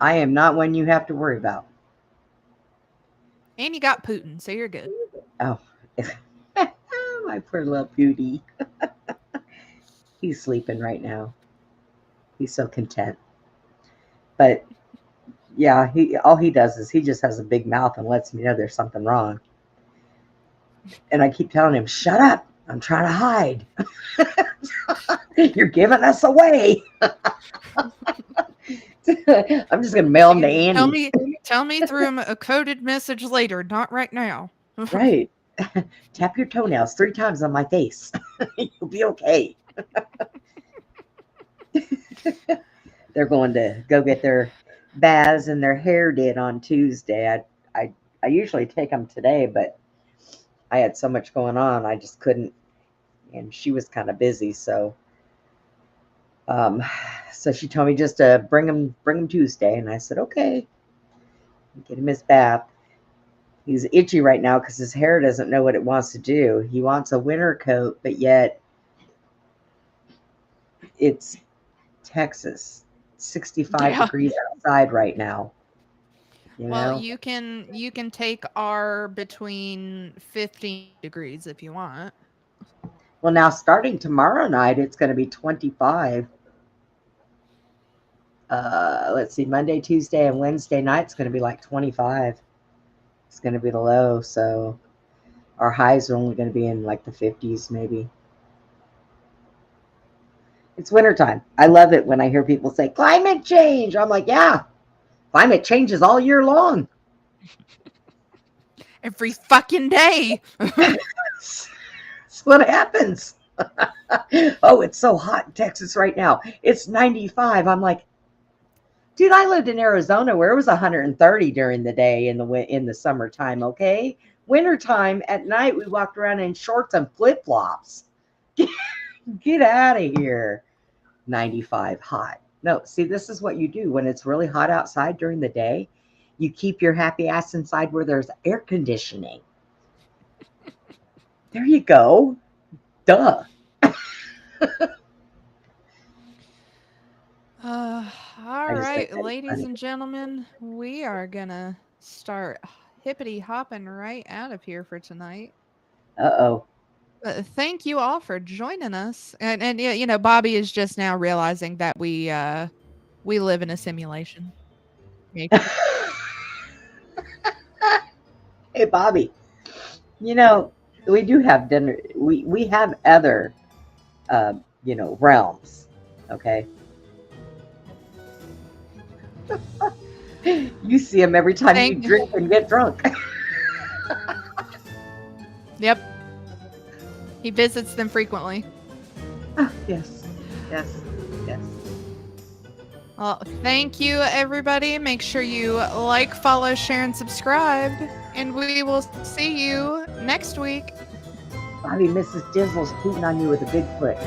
I am not one you have to worry about. And you got Putin, so you're good. Oh, my poor little Pootie. He's sleeping right now. He's so content. But yeah, all he does is he just has a big mouth and lets me know there's something wrong. And I keep telling him, shut up. I'm trying to hide. You're giving us away. I'm just going to mail him to Andy. Tell me through a coded message later, not right now. Right. Tap your toenails 3 times on my face. You'll be okay. They're going to go get their baths and their hair did on Tuesday. I usually take them today, but I had so much going on, I just couldn't. And she was kind of busy, so she told me just to bring him Tuesday, and I said okay. Get him his bath. He's itchy right now because his hair doesn't know what it wants to do. He wants a winter coat, but yet it's Texas, 65 degrees outside right now. Well, you can take our between 15 degrees if you want. Well, now starting tomorrow night, it's going to be 25. Let's see, Monday, Tuesday, and Wednesday night, it's going to be like 25. It's going to be the low, so our highs are only going to be in like the 50s maybe. It's wintertime. I love it when I hear people say climate change. I'm like, yeah, climate changes all year long. Every fucking day. That's what happens. Oh, it's so hot in Texas right now. It's 95. I'm like, dude, I lived in Arizona where it was 130 during the day in the summertime, okay? Wintertime, at night, we walked around in shorts and flip-flops. Get out of here. 95 hot. No, see, this is what you do when it's really hot outside during the day. You keep your happy ass inside where there's air conditioning. There you go. Duh. All right, ladies and gentlemen, we are gonna start hippity hopping right out of here for tonight. Uh-oh. Thank you all for joining us, and Bobby is just now realizing that we live in a simulation. Hey, Bobby. We do have dinner. We have other, realms. Okay. You see them every time you drink and get drunk. Yep. He visits them frequently. Ah, yes. Yes. Yes. Well, thank you, everybody. Make sure you like, follow, share, and subscribe. And we will see you next week. Bobby, Mrs. Dizzle's beating on you with a Bigfoot.